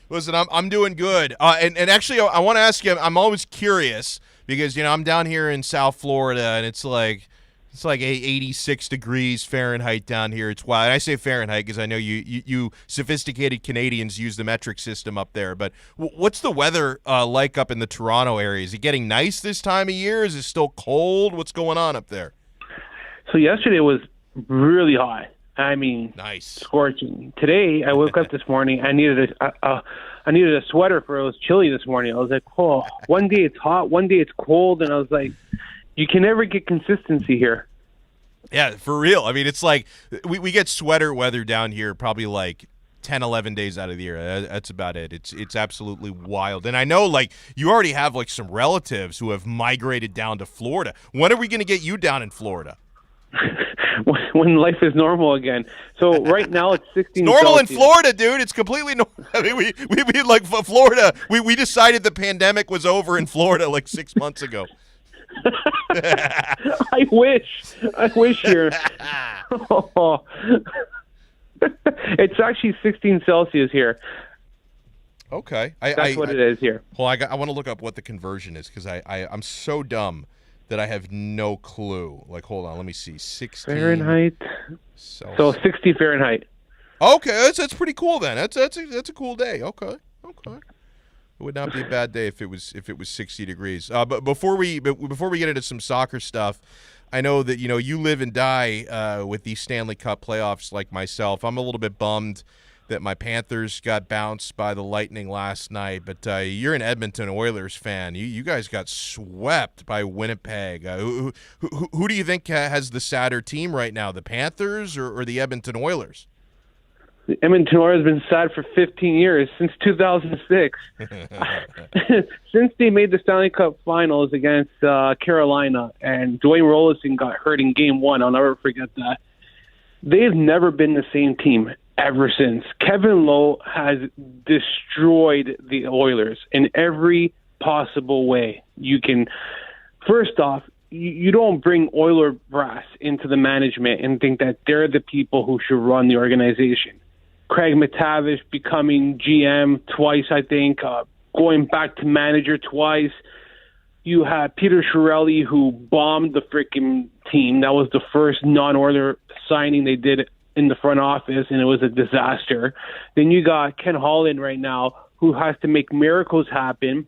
Listen, I'm doing good. And actually, I want to ask you, I'm always curious because, I'm down here in South Florida, and it's like 86 degrees Fahrenheit down here. It's wild. And I say Fahrenheit because I know you sophisticated Canadians use the metric system up there. But what's the weather like up in the Toronto area? Is it getting nice this time of year? Is it still cold? What's going on up there? So yesterday was really hot. I mean, nice, scorching. Today, I woke up this morning. I needed a sweater for it was chilly this morning. I was like, oh, one day it's hot, one day it's cold, and I was like, you can never get consistency here. Yeah, for real. I mean, it's like we get sweater weather down here probably like 10, 11 days out of the year. That's about it. It's absolutely wild. And I know, like, you already have like some relatives who have migrated down to Florida. When are we going to get you down in Florida? When life is normal again. So right now it's 16. It's normal Celsius. in Florida, dude. It's completely normal. I mean, we like Florida. We decided the pandemic was over in Florida like 6 months ago. I wish here. Oh. It's actually 16 Celsius here. Okay, that's what it is here. Well, I want to look up what the conversion is because I'm so dumb that I have no clue. Like, hold on, let me see. 16 Fahrenheit. Celsius. So 60 Fahrenheit. Okay, that's pretty cool then. That's a cool day. Okay. It would not be a bad day if it was 60 degrees. But before we get into some soccer stuff, I know that you live and die with these Stanley Cup playoffs like myself. I'm a little bit bummed that my Panthers got bounced by the Lightning last night, but you're an Edmonton Oilers fan. You guys got swept by Winnipeg. Who do you think has the sadder team right now, the Panthers or the Edmonton Oilers? The Edmonton Oilers have been sad for 15 years, since 2006. Since they made the Stanley Cup Finals against Carolina, and Dwayne Rollison got hurt in Game 1. I'll never forget that. They've never been the same team ever since. Kevin Lowe has destroyed the Oilers in every possible way you can. First off, you don't bring Oiler brass into the management and think that they're the people who should run the organization. Craig McTavish becoming GM twice, I think, going back to manager twice. You had Peter Chiarelli, who bombed the freaking team. That was the first non-Oiler signing they did in the front office, and it was a disaster. Then you got Ken Holland right now, who has to make miracles happen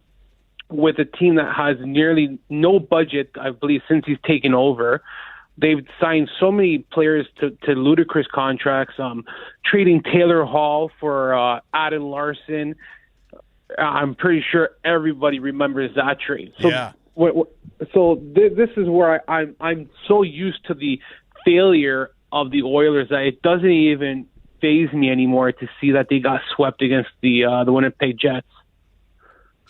with a team that has nearly no budget, I believe, since he's taken over. They've signed so many players to ludicrous contracts, trading Taylor Hall for Adam Larson. I'm pretty sure everybody remembers that trade. So, yeah. This is where I'm so used to the failure of the Oilers that it doesn't even faze me anymore to see that they got swept against the Winnipeg Jets.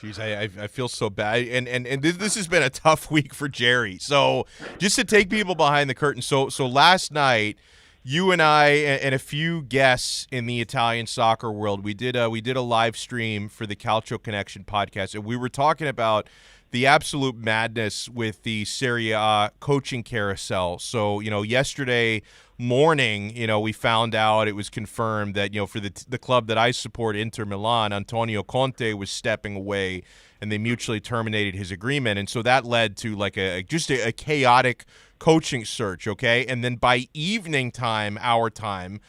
Jeez, I feel so bad, and this has been a tough week for Jerry. So just to take people behind the curtain, so last night, you and I and a few guests in the Italian soccer world, we did a live stream for the Calcio Connection podcast, and we were talking about the absolute madness with the Serie A coaching carousel. So, yesterday morning, we found out, it was confirmed that, for the club that I support, Inter Milan, Antonio Conte was stepping away, and they mutually terminated his agreement. And so that led to like a chaotic coaching search, okay? And then by evening time, our time,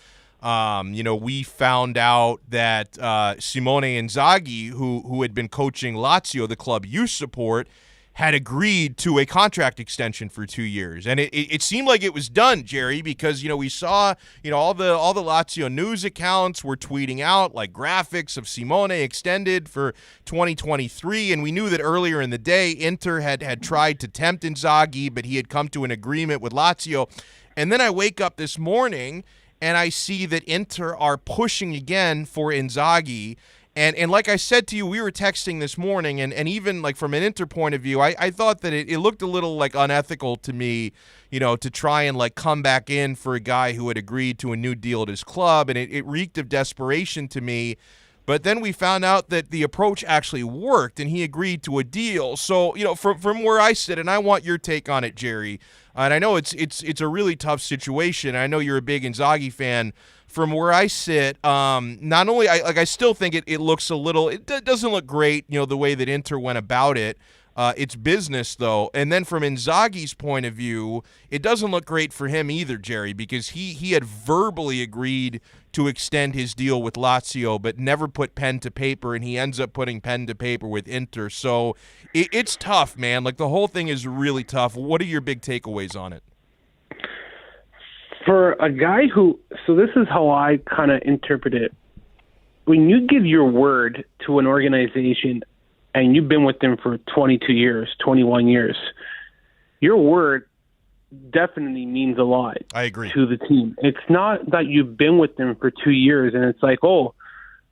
we found out that Simone Inzaghi, who had been coaching Lazio, the club you support, had agreed to a contract extension for 2 years. And it seemed like it was done, Jerry, because, we saw, all the Lazio news accounts were tweeting out like graphics of Simone extended for 2023. And we knew that earlier in the day, Inter had tried to tempt Inzaghi, but he had come to an agreement with Lazio. And then I wake up this morning and I see that Inter are pushing again for Inzaghi. And like I said to you, we were texting this morning, and even like from an Inter point of view, I thought that it looked a little like unethical to me, to try and like come back in for a guy who had agreed to a new deal at his club, and it reeked of desperation to me. But then we found out that the approach actually worked, and he agreed to a deal. So, from where I sit, and I want your take on it, Jerry, and I know it's a really tough situation. I know you're a big Inzaghi fan. From where I sit, not only I still think it looks a little. It doesn't look great, the way that Inter went about it. It's business, though. And then from Inzaghi's point of view, it doesn't look great for him either, Jerry, because he had verbally agreed to extend his deal with Lazio, but never put pen to paper, and he ends up putting pen to paper with Inter. So it's tough, man. Like, the whole thing is really tough. What are your big takeaways on it? For a guy so this is how I kind of interpret it. When you give your word to an organization and you've been with them for 22 years, 21 years, your word definitely means a lot. I agree. To the team. It's not that you've been with them for 2 years and it's like, oh,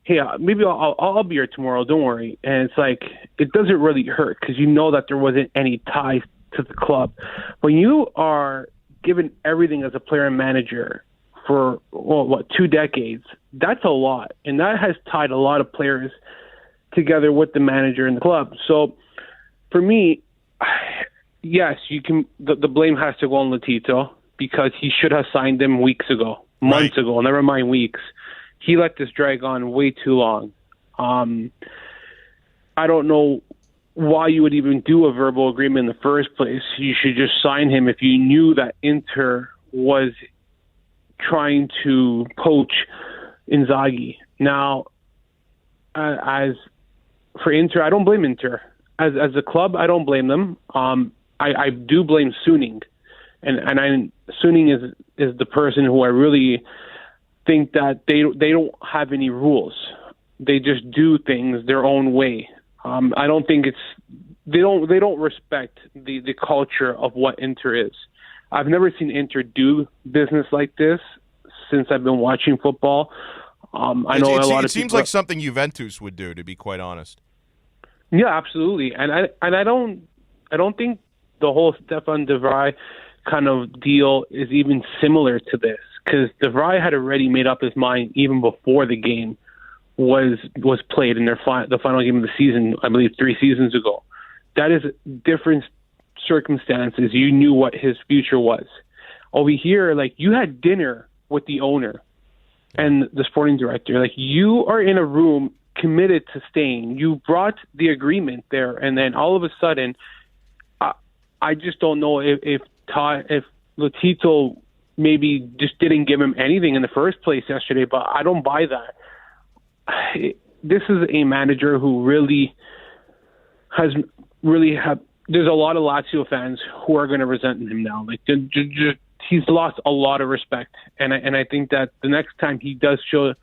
hey, maybe I'll be here tomorrow, don't worry. And it's like, it doesn't really hurt because you know that there wasn't any ties to the club. When you are given everything as a player and manager for 2 decades, that's a lot, and that has tied a lot of players together with the manager and the club. So for me, yes, you can. The blame has to go on Lotito because he should have signed him weeks ago, months ago, never mind weeks. He let this drag on way too long. I don't know why you would even do a verbal agreement in the first place. You should just sign him if you knew that Inter was trying to poach Inzaghi. Now, as for Inter, I don't blame Inter. As a club, I don't blame them. I do blame Suning. And Suning is the person who I really think that they don't have any rules. They just do things their own way. I don't think they don't respect the culture of what Inter is. I've never seen Inter do business like this since I've been watching football. I know a lot of it seems like something Juventus would do, to be quite honest. Yeah, absolutely. And I don't think the whole Stefan de Vrij kind of deal is even similar to this, because de Vrij had already made up his mind even before the game was played in the final game of the season, I believe 3 seasons ago. That is different circumstances. You knew what his future was. Over here, like, you had dinner with the owner and the sporting director. Like, you are in a room committed to staying. You brought the agreement there, and then all of a sudden, I just don't know if Lotito maybe just didn't give him anything in the first place yesterday, but I don't buy that. This is a manager who really, has really had. There's a lot of Lazio fans who are going to resent him now. Like he's lost a lot of respect, and I think that the next time he does show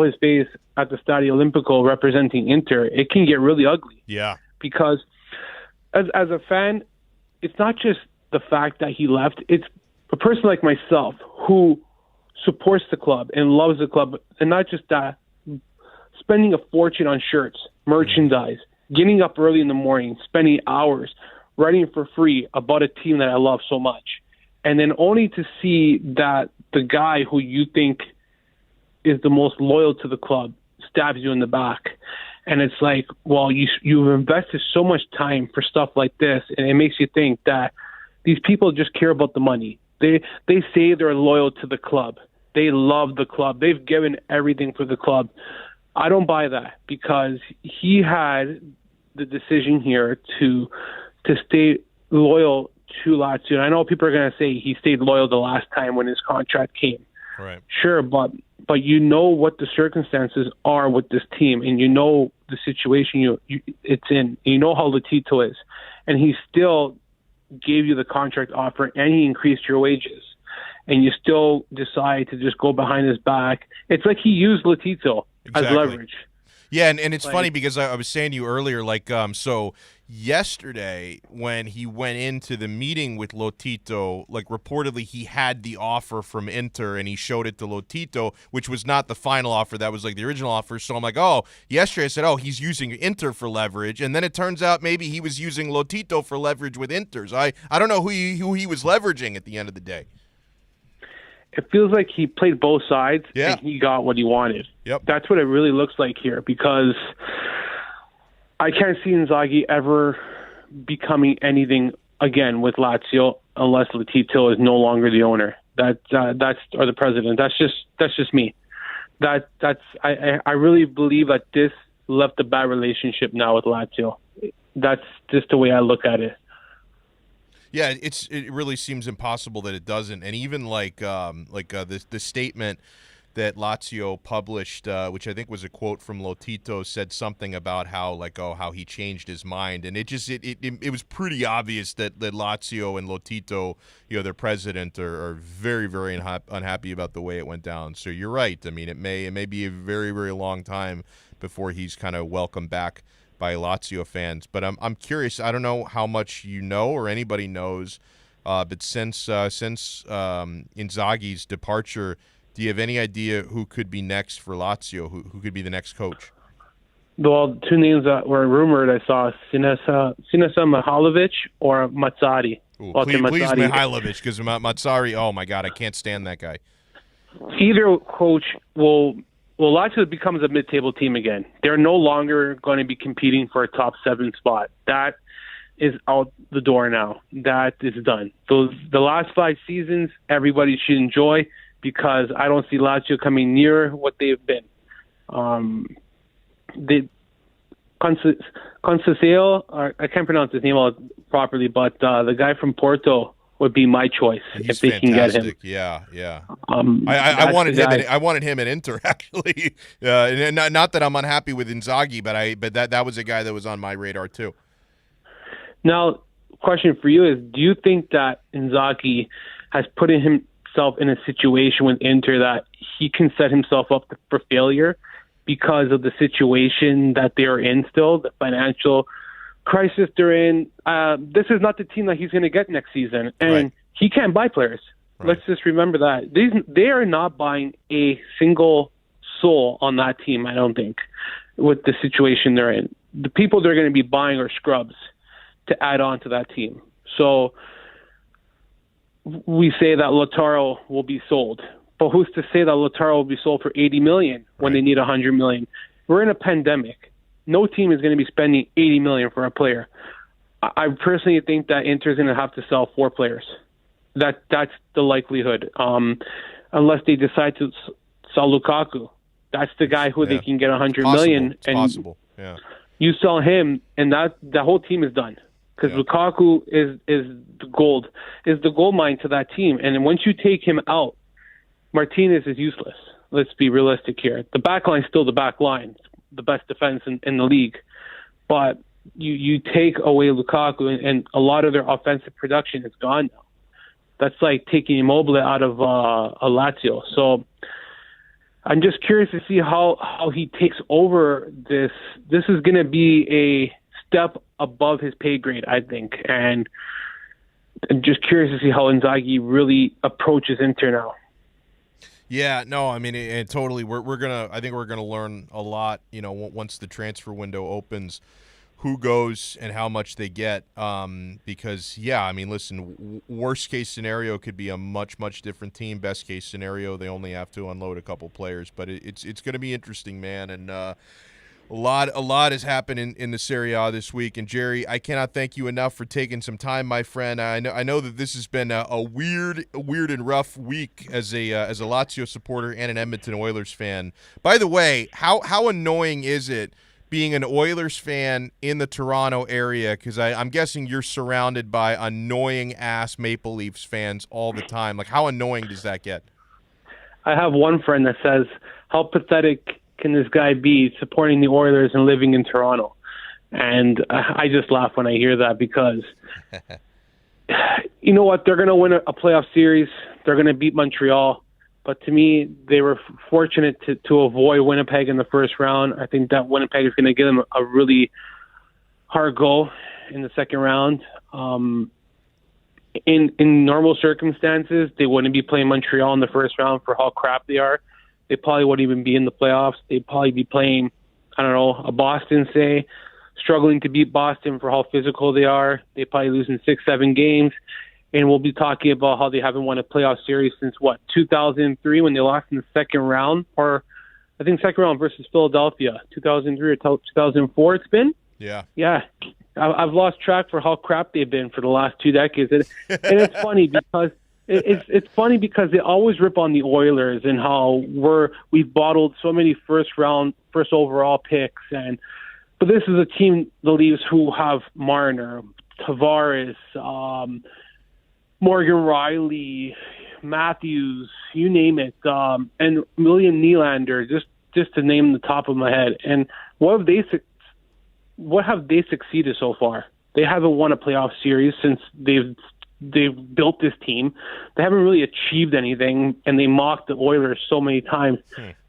his face at the Stadio Olimpico representing Inter, it can get really ugly. Yeah, because as a fan, it's not just the fact that he left. It's a person like myself who supports the club and loves the club, and not just that, spending a fortune on shirts, merchandise, getting up early in the morning, spending hours writing for free about a team that I love so much. And then only to see that the guy who you think is the most loyal to the club stabs you in the back. And it's like, well, you've invested so much time for stuff like this, and it makes you think that these people just care about the money. They say they're loyal to the club. They love the club. They've given everything for the club. I don't buy that, because he had the decision here to stay loyal to Lazio. And I know people are going to say he stayed loyal the last time when his contract came. Right. Sure, but you know what the circumstances are with this team, and you know the situation it's in. You know how Lotito is, and he still gave you the contract offer, and he increased your wages, and you still decide to just go behind his back. It's like he used Lotito as leverage. Yeah, and it's funny because I was saying to you earlier, like, so yesterday when he went into the meeting with Lotito, like, reportedly he had the offer from Inter and he showed it to Lotito, which was not the final offer. That was like the original offer. So I'm like, oh, yesterday I said, oh, he's using Inter for leverage. And then it turns out maybe he was using Lotito for leverage with Inter. So I don't know who he was leveraging at the end of the day. It feels like he played both sides, yeah, and he got what he wanted. Yep. That's what it really looks like here, because I can't see Inzaghi ever becoming anything again with Lazio unless Lotito is no longer the owner. That's or the president. That's just me. I really believe that this left a bad relationship now with Lazio. That's just the way I look at it. Yeah, it really seems impossible that it doesn't. And even the statement that Lazio published, which I think was a quote from Lotito, said something about how he changed his mind, and it was pretty obvious that Lazio and Lotito, their president, are very, very unhappy about the way it went down. So you're right. I mean, it may be a very, very long time before he's kind of welcomed back by Lazio fans. But I'm curious. I don't know how much you know or anybody knows, but since Inzaghi's departure, do you have any idea who could be next for Lazio? Who could be the next coach? Well, two names that were rumored, I saw Sinisa Mihajlovic or Mazzari. Ooh, please Mihajlovic, because Mazzari, oh my God, I can't stand that guy. Either coach will. Well, Lazio becomes a mid-table team again. They're no longer going to be competing for a top 7 spot. That is out the door now. That is done. The last 5 seasons, everybody should enjoy, because I don't see Lazio coming near what they've been. Conceição, I can't pronounce his name properly, but the guy from Porto would be my choice. He's if they fantastic. Can get him. Yeah. I wanted him at Inter, actually. Not that I'm unhappy with Inzaghi, but that was a guy that was on my radar too. Now, question for you is: do you think that Inzaghi has put himself in a situation with Inter that he can set himself up for failure because of the situation that they are in still, the financial crisis they're in? This is not the team that he's going to get next season, and he can't buy players. Right. Let's just remember that. They are not buying a single soul on that team, I don't think, with the situation they're in. The people they're going to be buying are scrubs to add on to that team. So we say that Lautaro will be sold, but who's to say that Lautaro will be sold for $80 million when they need $100 million? We're in a pandemic. No team is going to be spending $80 million for a player. I personally think that Inter is going to have to sell 4 players. That's the likelihood, unless they decide to sell Lukaku. That's the guy who they can get $100 million. It's possible. Yeah. You sell him, and the whole team is done. Because Lukaku is the gold mine to that team. And then once you take him out, Martinez is useless. Let's be realistic here. The back line is still the back line, the best defense in the league. But you take away Lukaku, and a lot of their offensive production is gone now. That's like taking Immobile out of a Lazio. So I'm just curious to see how he takes over this. This is going to be a step above his pay grade, I think. And I'm just curious to see how Inzaghi really approaches Inter now. Yeah, no, I mean, and totally. I think we're gonna learn a lot. Once the transfer window opens, who goes and how much they get. Because yeah, I mean, listen, worst case scenario could be a much different team. Best case scenario, they only have to unload a couple players. But it's gonna be interesting, man. And a lot has happened in the Serie A this week. And Jerry, I cannot thank you enough for taking some time, my friend. I know that this has been a weird and rough week as a Lazio supporter and an Edmonton Oilers fan. By the way, how annoying is it being an Oilers fan in the Toronto area? Because I'm guessing you're surrounded by annoying ass Maple Leafs fans all the time. Like, how annoying does that get? I have one friend that says, how pathetic can this guy be supporting the Oilers and living in Toronto? And I just laugh when I hear that, because you know what? They're going to win a playoff series. They're going to beat Montreal. But to me, they were fortunate to avoid Winnipeg in the first round. I think that Winnipeg is going to give them a really hard go in the second round. In normal circumstances, they wouldn't be playing Montreal in the first round for how crap they are. They probably wouldn't even be in the playoffs. They'd probably be playing, I don't know, a Boston, say, struggling to beat Boston for how physical they are. They probably lose in 6-7 games. And we'll be talking about how they haven't won a playoff series since, 2003, when they lost in the second round? Or I think second round versus Philadelphia, 2003 or 2004 it's been? Yeah. Yeah. I've lost track for how crap they've been for the last 2 decades. And it's funny because it's funny because they always rip on the Oilers and how we've bottled so many first overall picks, but this is a team, the Leafs, who have Marner, Tavares, Morgan Riley, Matthews, you name it, and William Nylander, just to name the top of my head. And what have they succeeded so far? They haven't won a playoff series since they've built this team. They haven't really achieved anything, and they mocked the Oilers so many times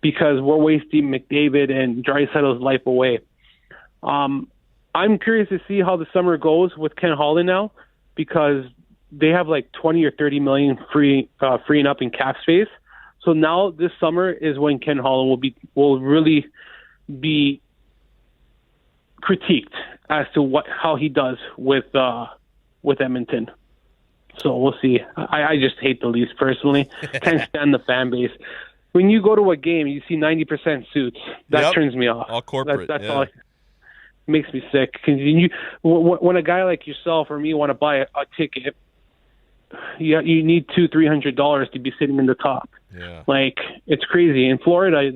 because we're wasting McDavid and Draisaitl's life away. I'm curious to see how the summer goes with Ken Holland now, because they have like 20 or 30 million freeing up in cap space. So now this summer is when Ken Holland will really be critiqued as to how he does with Edmonton. So we'll see. I just hate the Leafs personally. Can't stand the fan base. When you go to a game, you see 90% suits. That turns me off. All corporate. That's all. It makes me sick. When a guy like yourself or me want to buy a ticket, you need $200-$300 to be sitting in the top. Yeah. Like, it's crazy. In Florida,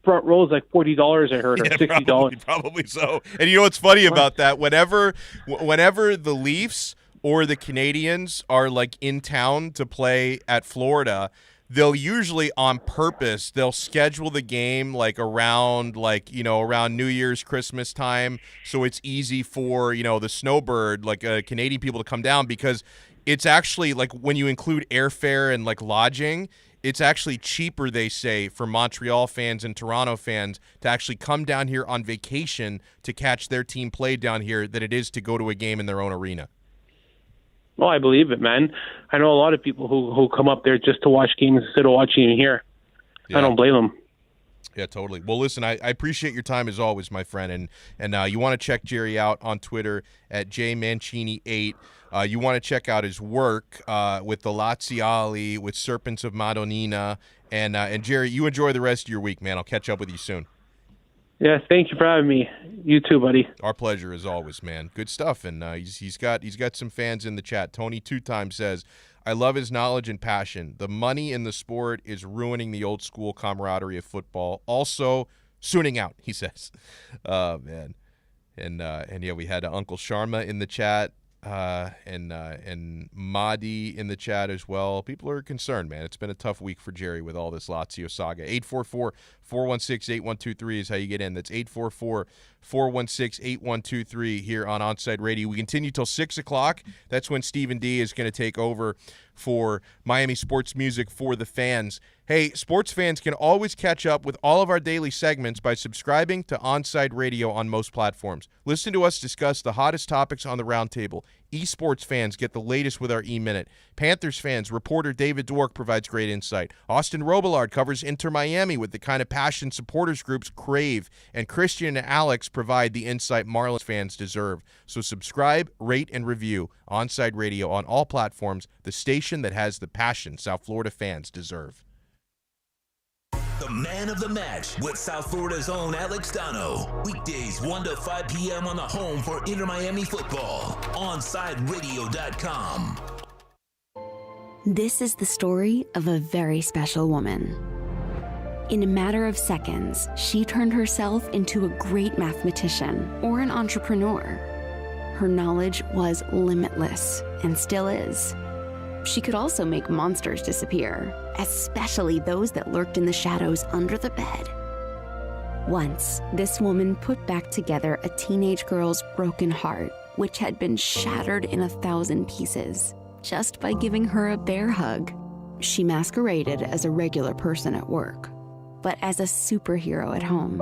front row is like $40, I heard, or $60. Probably so. And you know what's funny about that? Whenever the Leafs or the Canadians are like in town to play at Florida, they'll usually on purpose, they'll schedule the game like around New Year's, Christmas time, so it's easy for, the snowbird, Canadian people to come down, because it's actually, like, when you include airfare and like lodging, it's actually cheaper, they say, for Montreal fans and Toronto fans to actually come down here on vacation to catch their team play down here than it is to go to a game in their own arena. Well, I believe it, man. I know a lot of people who come up there just to watch games instead of watching it here. Yeah. I don't blame them. Yeah, totally. Well, listen, I appreciate your time as always, my friend. And you want to check Jerry out on Twitter at jmancini8. You want to check out his work with the Laziali, with Serpents of Madonnina. And Jerry, you enjoy the rest of your week, man. I'll catch up with you soon. Yeah, thank you for having me. You too, buddy. Our pleasure as always, man. Good stuff. And he's got some fans in the chat. Tony 2 times says, I love his knowledge and passion. The money in the sport is ruining the old school camaraderie of football. Also, sooning out, he says. Oh, man. And yeah, we had Uncle Sharma in the chat. and Mahdi in the chat as well. People are concerned, man. It's been a tough week for Jerry with all this Lazio saga. 844-416-8123 is how you get in. That's 844-416-8123 here on Onside Radio. We continue till 6 o'clock. That's when Stephen D is going to take over for Miami Sports Music for the fans. Hey, sports fans can always catch up with all of our daily segments by subscribing to Onside Radio on most platforms. Listen to us discuss the hottest topics on the roundtable. Esports fans get the latest with our E-Minute. Panthers fans, reporter David Dwork provides great insight. Austin Robillard covers Inter Miami with the kind of passion supporters groups crave. And Christian and Alex provide the insight Marlins fans deserve. So subscribe, rate, and review Onside Radio on all platforms, the station that has the passion South Florida fans deserve. The man of the match with South Florida's own Alex Donno. Weekdays 1 to 5 p.m. on the home for Inter Miami football. OnSideRadio.com. This is the story of a very special woman. In a matter of seconds, she turned herself into a great mathematician or an entrepreneur. Her knowledge was limitless and still is. She could also make monsters disappear, especially those that lurked in the shadows under the bed. Once, this woman put back together a teenage girl's broken heart, which had been shattered in 1,000 pieces, just by giving her a bear hug. She masqueraded as a regular person at work, but as a superhero at home.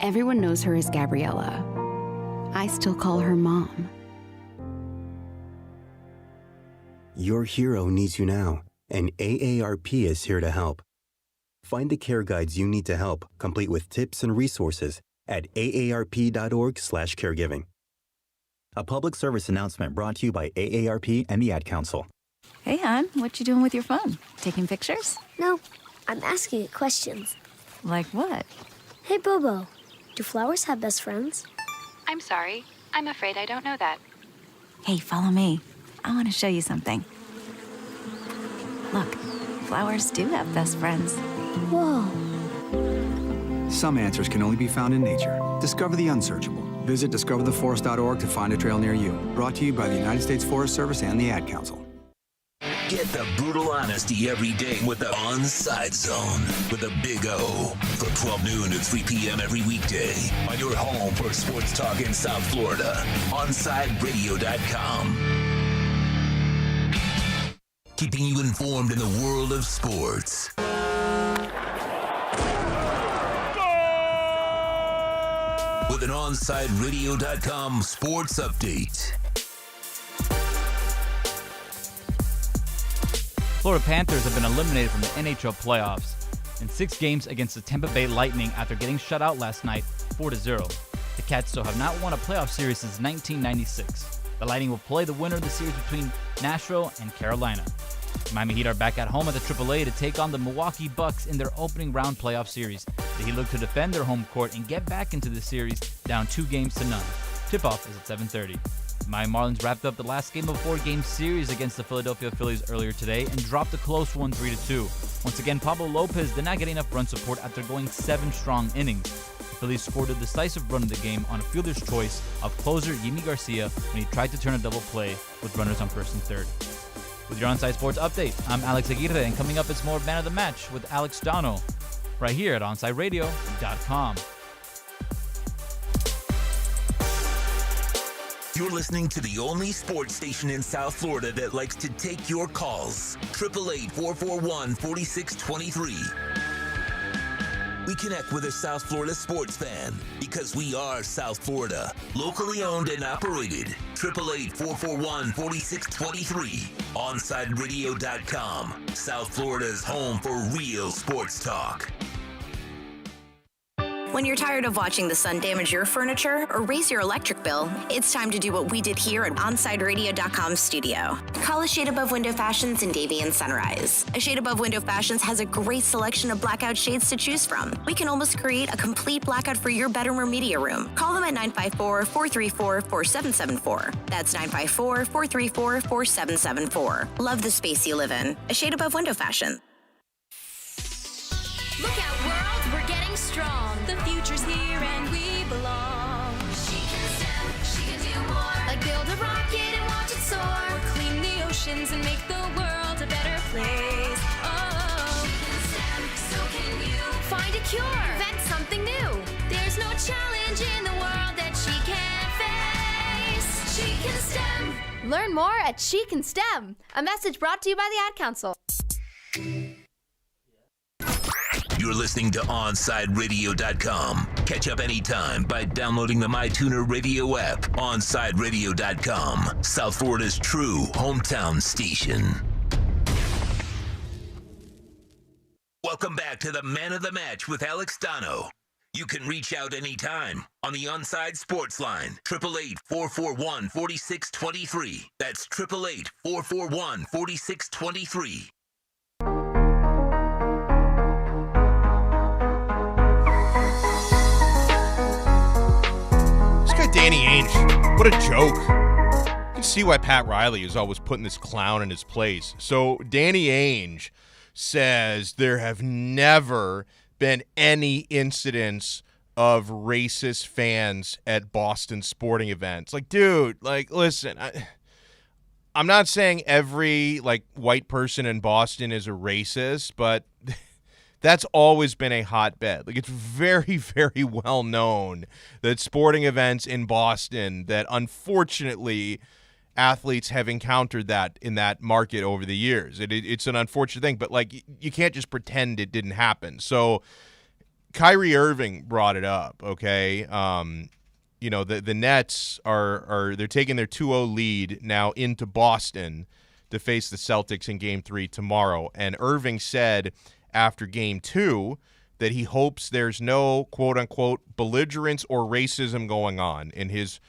Everyone knows her as Gabriella. I still call her Mom. Your hero needs you now, and AARP is here to help. Find the care guides you need to help, complete with tips and resources at aarp.org/caregiving. A public service announcement brought to you by AARP and the Ad Council. Hey, hon, what you doing with your phone? Taking pictures? No, I'm asking it questions. Like what? Hey, Bobo, do flowers have best friends? I'm sorry. I'm afraid I don't know that. Hey, follow me. I want to show you something. Look, flowers do have best friends. Whoa. Some answers can only be found in nature. Discover the unsearchable. Visit discovertheforest.org to find a trail near you. Brought to you by the United States Forest Service and the Ad Council. Get the brutal honesty every day with the Onside Zone with a Big O from 12 noon to 3 p.m. every weekday on your home for sports talk in South Florida. OnSideRadio.com. Keeping you informed in the world of sports. With an OnSideRadio.com sports update. Florida Panthers have been eliminated from the NHL playoffs in 6 games against the Tampa Bay Lightning after getting shut out last night 4-0. The Cats still have not won a playoff series since 1996. The Lightning will play the winner of the series between Nashville and Carolina. The Miami Heat are back at home at the AAA to take on the Milwaukee Bucks in their opening round playoff series. The Heat look to defend their home court and get back into the series down 2-0. Tip-off is at 7:30. The Miami Marlins wrapped up the last game of a 4-game series against the Philadelphia Phillies earlier today and dropped a close one 3-2. Once again, Pablo Lopez did not get enough run support after going 7 strong innings. The Phillies scored a decisive run of the game on a fielder's choice of closer Yimi Garcia when he tried to turn a double play with runners on first and third. With your Onside Sports Update, I'm Alex Aguirre, and coming up it's more Man of the Match with Alex Donno, right here at OnSideRadio.com. You're listening to the only sports station in South Florida that likes to take your calls. 888-441-4623. We connect with a South Florida sports fan because we are South Florida. Locally owned and operated. 888-441-4623. OnSideRadio.com. South Florida's home for real sports talk. When you're tired of watching the sun damage your furniture or raise your electric bill, it's time to do what we did here at OnSideRadio.com studio. Call a Shade Above Window Fashions in Davie and Sunrise. A Shade Above Window Fashions has a great selection of blackout shades to choose from. We can almost create a complete blackout for your bedroom or media room. Call them at 954-434-4774. That's 954-434-4774. Love the space you live in. A Shade Above Window Fashion. Look out, world, we're getting strong. The future's here and we belong. She can stand, she can do more. Like build a rocket solutions and make the world a better place. Oh, she can STEM, so can you. Find a cure, invent something new. There's no challenge in the world that she can't face. She can STEM. Learn more at She Can STEM. A message brought to you by the Ad Council. You're listening to OnSideRadio.com. Catch up anytime by downloading the MyTuner Radio app. OnSideRadio.com, South Florida's true hometown station. Welcome back to the Man of the Match with Alex Donno. You can reach out anytime on the Onside Sports Line, 888-441-4623. That's 888-441-4623. Danny Ainge, what a joke. You can see why Pat Riley is always putting this clown in his place. So Danny Ainge says there have never been any incidents of racist fans at Boston sporting events. Like, dude, like, listen, I'm not saying every, like, white person in Boston is a racist, but that's always been a hotbed. Like, it's very, very well known that sporting events in Boston, that unfortunately athletes have encountered that in that market over the years. It's an unfortunate thing, but, like, you can't just pretend it didn't happen. So Kyrie Irving brought it up, okay? You know, the Nets are they're taking their 2-0 lead now into Boston to face the Celtics in Game 3 tomorrow. And Irving said after Game 2 that he hopes there's no quote-unquote belligerence or racism going on in his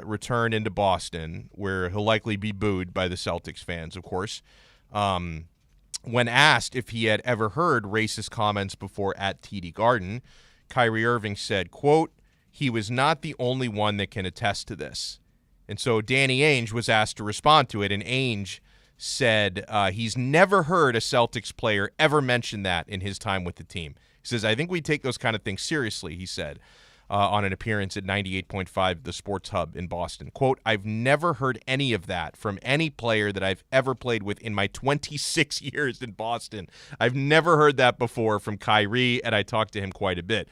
return into Boston, where he'll likely be booed by the Celtics fans, of course. When asked if he had ever heard racist comments before at TD Garden, Kyrie Irving said, quote, "He was not the only one that can attest to this." And so Danny Ainge was asked to respond to it, and Ainge said he's never heard a Celtics player ever mention that in his time with the team. He says, "I think we take those kind of things seriously," he said on an appearance at 98.5 The Sports Hub in Boston. Quote, "I've never heard any of that from any player that I've ever played with in my 26 years in Boston. I've never heard that before from Kyrie, and I talked to him quite a bit."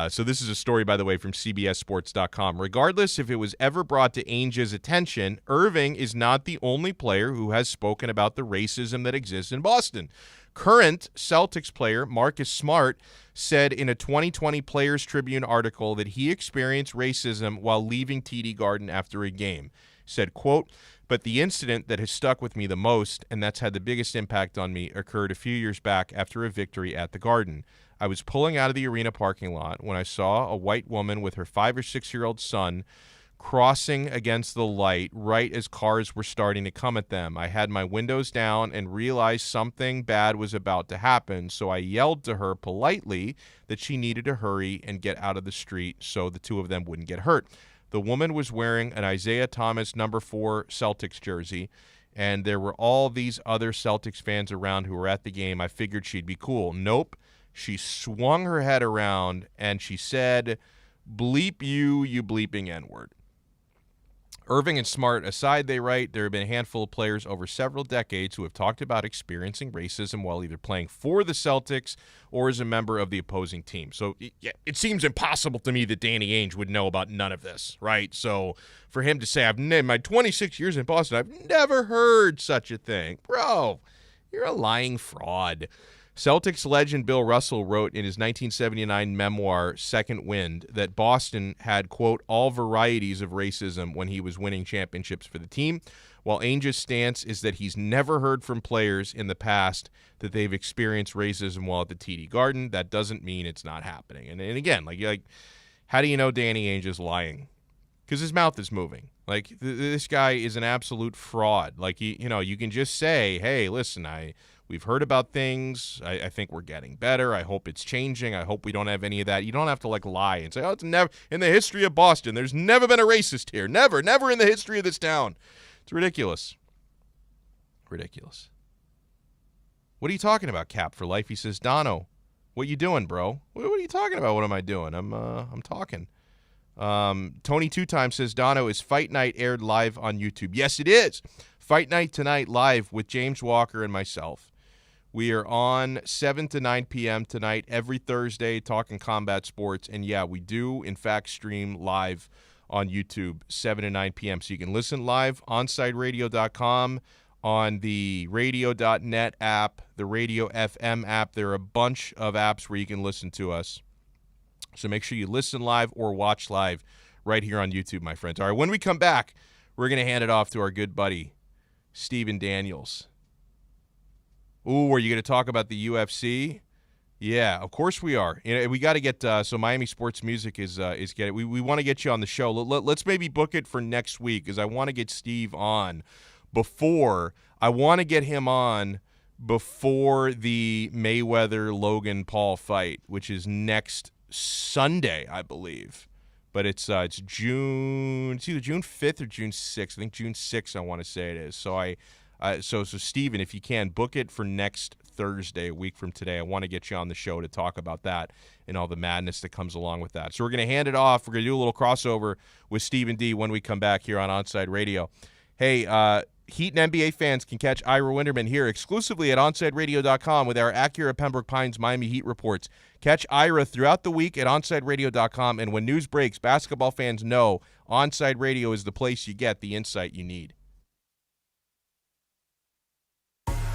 So this is a story, by the way, from CBSSports.com. Regardless if it was ever brought to Ainge's attention, Irving is not the only player who has spoken about the racism that exists in Boston. Current Celtics player Marcus Smart said in a 2020 Players Tribune article that he experienced racism while leaving TD Garden after a game. Said, quote, "But the incident that has stuck with me the most, and that's had the biggest impact on me, occurred a few years back after a victory at the Garden. I was pulling out of the arena parking lot when I saw a white woman with her 5 or 6-year-old son crossing against the light right as cars were starting to come at them. I had my windows down and realized something bad was about to happen, so I yelled to her politely that she needed to hurry and get out of the street so the two of them wouldn't get hurt. The woman was wearing an Isaiah Thomas number 4 Celtics jersey, and there were all these other Celtics fans around who were at the game. I figured she'd be cool. Nope. She swung her head around and she said, 'Bleep you, you bleeping N-word.'" Irving and Smart aside, they write, there have been a handful of players over several decades who have talked about experiencing racism while either playing for the Celtics or as a member of the opposing team. So it seems impossible to me that Danny Ainge would know about none of this, right? So for him to say, in my 26 years in Boston, I've never heard such a thing. Bro, you're a lying fraud. Celtics legend Bill Russell wrote in his 1979 memoir, Second Wind, that Boston had, quote, all varieties of racism when he was winning championships for the team, while Ainge's stance is that he's never heard from players in the past that they've experienced racism while at the TD Garden. That doesn't mean it's not happening. And again, like, how do you know Danny Ainge is lying? Because his mouth is moving. Like, this guy is an absolute fraud. Like, you can just say, hey, listen, we've heard about things. I think we're getting better. I hope it's changing. I hope we don't have any of that. You don't have to, like, lie and say, oh, it's never in the history of Boston. There's never been a racist here. Never in the history of this town. It's ridiculous. Ridiculous. What are you talking about, Cap for Life? He says, Donno, what you doing, bro? What are you talking about? What am I doing? I'm talking. Tony Two Times says, Donno, is Fight Night aired live on YouTube? Yes, it is. Fight Night tonight live with James Walker and myself. We are on 7 to 9 p.m. tonight, every Thursday, talking combat sports. And, yeah, we do, in fact, stream live on YouTube, 7 to 9 p.m. So you can listen live, onsideradio.com, on the radio.net app, the Radio FM app. There are a bunch of apps where you can listen to us. So make sure you listen live or watch live right here on YouTube, my friends. All right, when we come back, we're going to hand it off to our good buddy, Steven Daniels. Ooh, are you going to talk about the UFC? Yeah, of course we are. We got to get so Miami Sports Music is getting. We want to get you on the show. Let's maybe book it for next week because I want to get Steve on before. I want to get him on before the Mayweather-Logan Paul fight, which is next Sunday, I believe. But it's June. It's either June 5th or June 6th. I think June 6th. I want to say it is. So So Steven, if you can, book it for next Thursday, a week from today. I want to get you on the show to talk about that and all the madness that comes along with that. So we're going to hand it off. We're going to do a little crossover with Stephen D when we come back here on Onside Radio. Hey, Heat and NBA fans can catch Ira Winderman here exclusively at OnsideRadio.com with our Acura Pembroke Pines Miami Heat reports. Catch Ira throughout the week at OnsideRadio.com, and when news breaks, basketball fans know Onside Radio is the place you get the insight you need.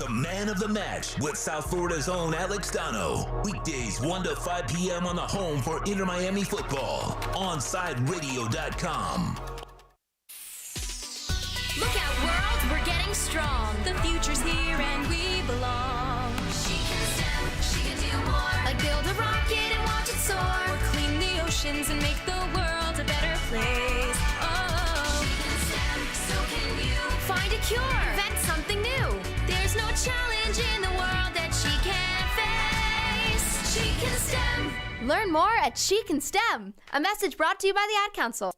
The man of the match with South Florida's own Alex Donno. Weekdays 1 to 5 p.m. on the home for Inter Miami football. OnsideRadio.com. Look out, world, we're getting strong. The future's here and we belong. She can STEM, she can do more. Like build a rocket and watch it soar. Or clean the oceans and make the world a better place. Oh, she can STEM, so can you. Find a cure, invent something new. There's no challenge in the world that she can't face. She can STEM. Learn more at She Can STEM. A message brought to you by the Ad Council.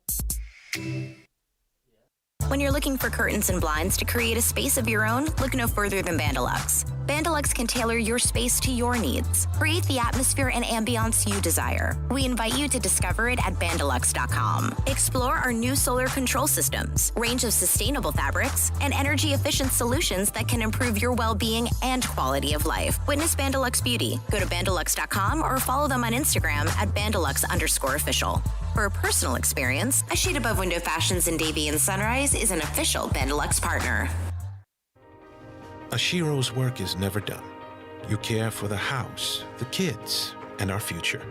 When you're looking for curtains and blinds to create a space of your own, look no further than Bandalux. Bandalux can tailor your space to your needs. Create the atmosphere and ambiance you desire. We invite you to discover it at Bandalux.com. Explore our new solar control systems, range of sustainable fabrics, and energy-efficient solutions that can improve your well-being and quality of life. Witness Bandalux Beauty. Go to Bandalux.com or follow them on Instagram at Bandalux_official. For a personal experience, A Shade Above Window Fashions in Davie and Sunrise is an official Bandalux partner. Ashiro's work is never done. You care for the house, the kids, and our future.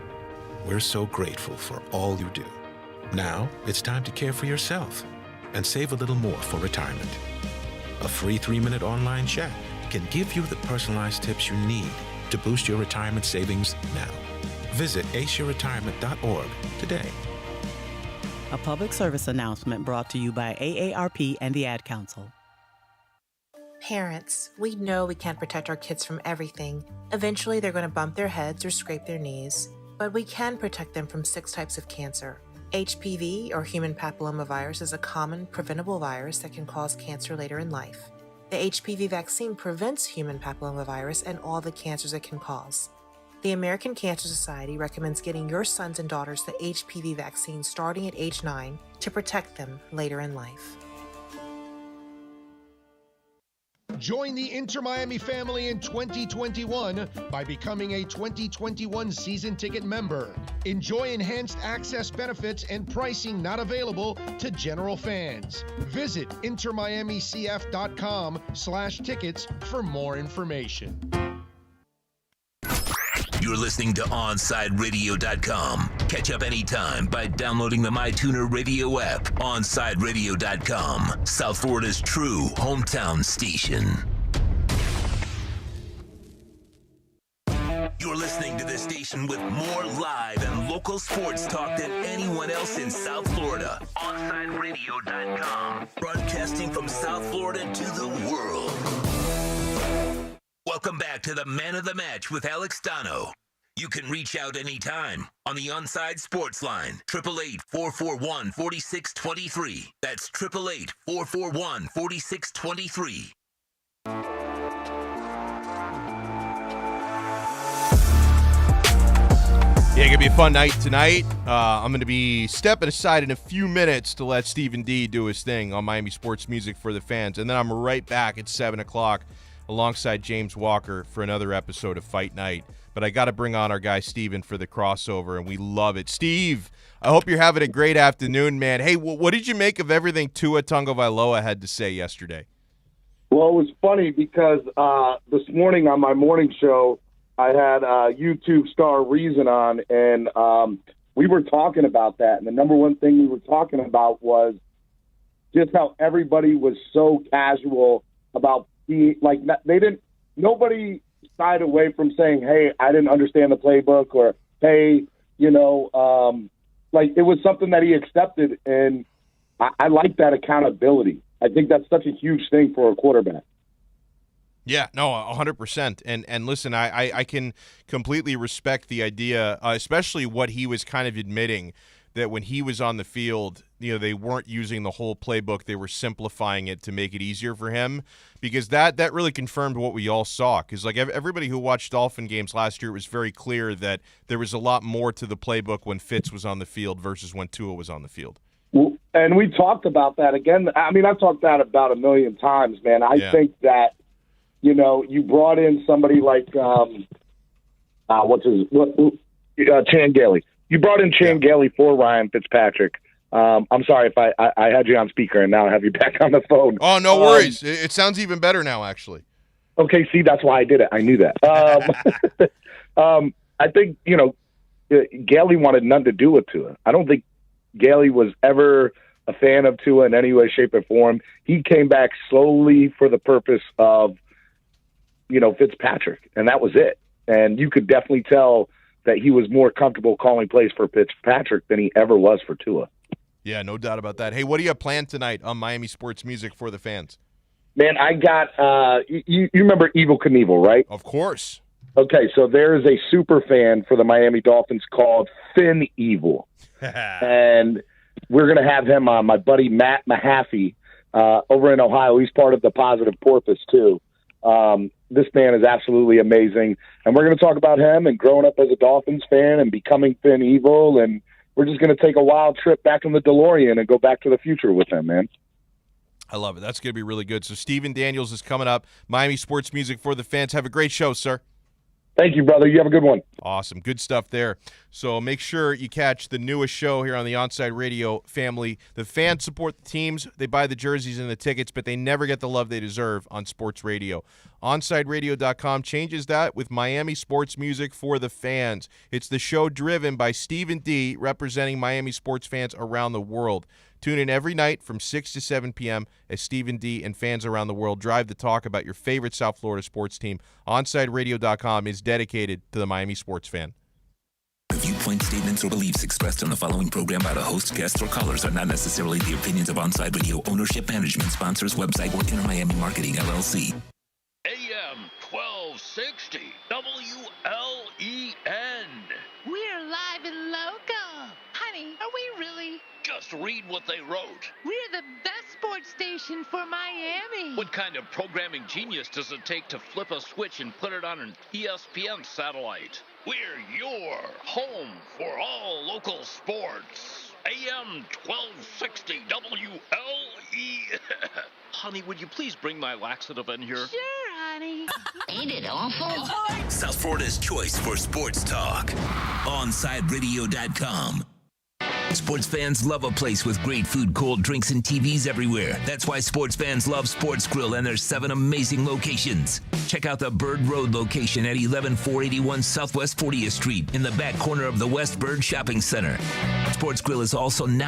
We're so grateful for all you do. Now it's time to care for yourself and save a little more for retirement. A free 3-minute online chat can give you the personalized tips you need to boost your retirement savings now. Visit aceyourretirement.org today. A public service announcement brought to you by AARP and the Ad Council. Parents, we know we can't protect our kids from everything. Eventually, they're going to bump their heads or scrape their knees. But we can protect them from 6 types of cancer. HPV, or human papillomavirus, is a common preventable virus that can cause cancer later in life. The HPV vaccine prevents human papillomavirus and all the cancers it can cause. The American Cancer Society recommends getting your sons and daughters the HPV vaccine starting at age 9 to protect them later in life. Join the Inter Miami family in 2021 by becoming a 2021 season ticket member. Enjoy enhanced access benefits and pricing not available to general fans. Visit intermiamicf.com/tickets for more information. You're listening to OnsideRadio.com. Catch up anytime by downloading the MyTuner Radio app. OnsideRadio.com, South Florida's true hometown station. You're listening to this station with more live and local sports talk than anyone else in South Florida. OnsideRadio.com, broadcasting from South Florida to the world. Welcome back to the Man of the Match with Alex Donno. You can reach out anytime on the Onside Sports Line, 888-441-4623. That's 888-441-4623. Yeah, going to be a fun night tonight. I'm going to be stepping aside in a few minutes to let Stephen D do his thing on Miami Sports Music for the Fans. And then I'm right back at 7 o'clock alongside James Walker for another episode of Fight Night. But I got to bring on our guy Steven for the crossover, and we love it. Steve, I hope you're having a great afternoon, man. Hey, what did you make of everything Tua Tagovailoa had to say yesterday? Well, it was funny because this morning on my morning show, I had YouTube star Reason on, and we were talking about that. And the number one thing we were talking about was just how everybody was so casual about being like nobody shied away from saying, "Hey, I didn't understand the playbook," or "Hey, like it was something that he accepted." And I like that accountability. I think that's such a huge thing for a quarterback. Yeah, no, 100%. And listen, I can completely respect the idea, especially what he was kind of admitting, that when he was on the field, they weren't using the whole playbook. They were simplifying it to make it easier for him, because that really confirmed what we all saw. Because like everybody who watched Dolphin games last year, it was very clear that there was a lot more to the playbook when Fitz was on the field versus when Tua was on the field. Well, and we talked about that again. I mean, I've talked that about a million times, man. I think that, you brought in somebody like Chan Gailey. You brought in Chan Gailey for Ryan Fitzpatrick. I'm sorry if I had you on speaker and now I have you back on the phone. Oh, no worries. It sounds even better now, actually. Okay, see, that's why I did it. I knew that. I think, Gailey wanted nothing to do with Tua. I don't think Gailey was ever a fan of Tua in any way, shape, or form. He came back slowly for the purpose of, Fitzpatrick, and that was it. And you could definitely tell that he was more comfortable calling plays for Fitzpatrick than he ever was for Tua. Yeah, no doubt about that. Hey, what do you have planned tonight on Miami Sports Music for the Fans? Man, I got you remember Evel Knievel, right? Of course. Okay, so there is a super fan for the Miami Dolphins called Finn Evil. And we're going to have him on, my buddy Matt Mahaffey over in Ohio. He's part of the Positive Porpoise, too. This man is absolutely amazing. And we're going to talk about him and growing up as a Dolphins fan and becoming Finn Evil. And we're just going to take a wild trip back in the DeLorean and go back to the future with him, man. I love it. That's going to be really good. So Stephen Daniels is coming up. Miami Sports Music for the Fans. Have a great show, sir. Thank you, brother. You have a good one. Awesome. Good stuff there. So make sure you catch the newest show here on the Onside Radio family. The fans support the teams. They buy the jerseys and the tickets, but they never get the love they deserve on sports radio. OnsideRadio.com changes that with Miami Sports Music for the Fans. It's the show driven by Stephen D, representing Miami sports fans around the world. Tune in every night from 6 to 7 p.m. as Stephen D and fans around the world drive the talk about your favorite South Florida sports team. OnsideRadio.com is dedicated to the Miami sports fan. The viewpoints, statements, or beliefs expressed on the following program by the host, guests, or callers are not necessarily the opinions of Onside Radio ownership, management, sponsors, website, or Inner Miami Marketing, LLC. AM 1260 WLEN. We're live and local. Honey, are we really? Just read what they wrote. We're the best sports station for Miami. What kind of programming genius does it take to flip a switch and put it on an ESPN satellite? We're your home for all local sports. AM 1260 WLE. Honey, would you please bring my laxative in here? Sure, honey. Ain't it awful? South Florida's choice for sports talk. OnSideRadio.com. Sports fans love a place with great food, cold drinks, and TVs everywhere. That's why sports fans love Sports Grill, and there's 7 amazing locations. Check out the Bird Road location at 11481 Southwest 40th Street in the back corner of the West Bird Shopping Center. Sports Grill is also now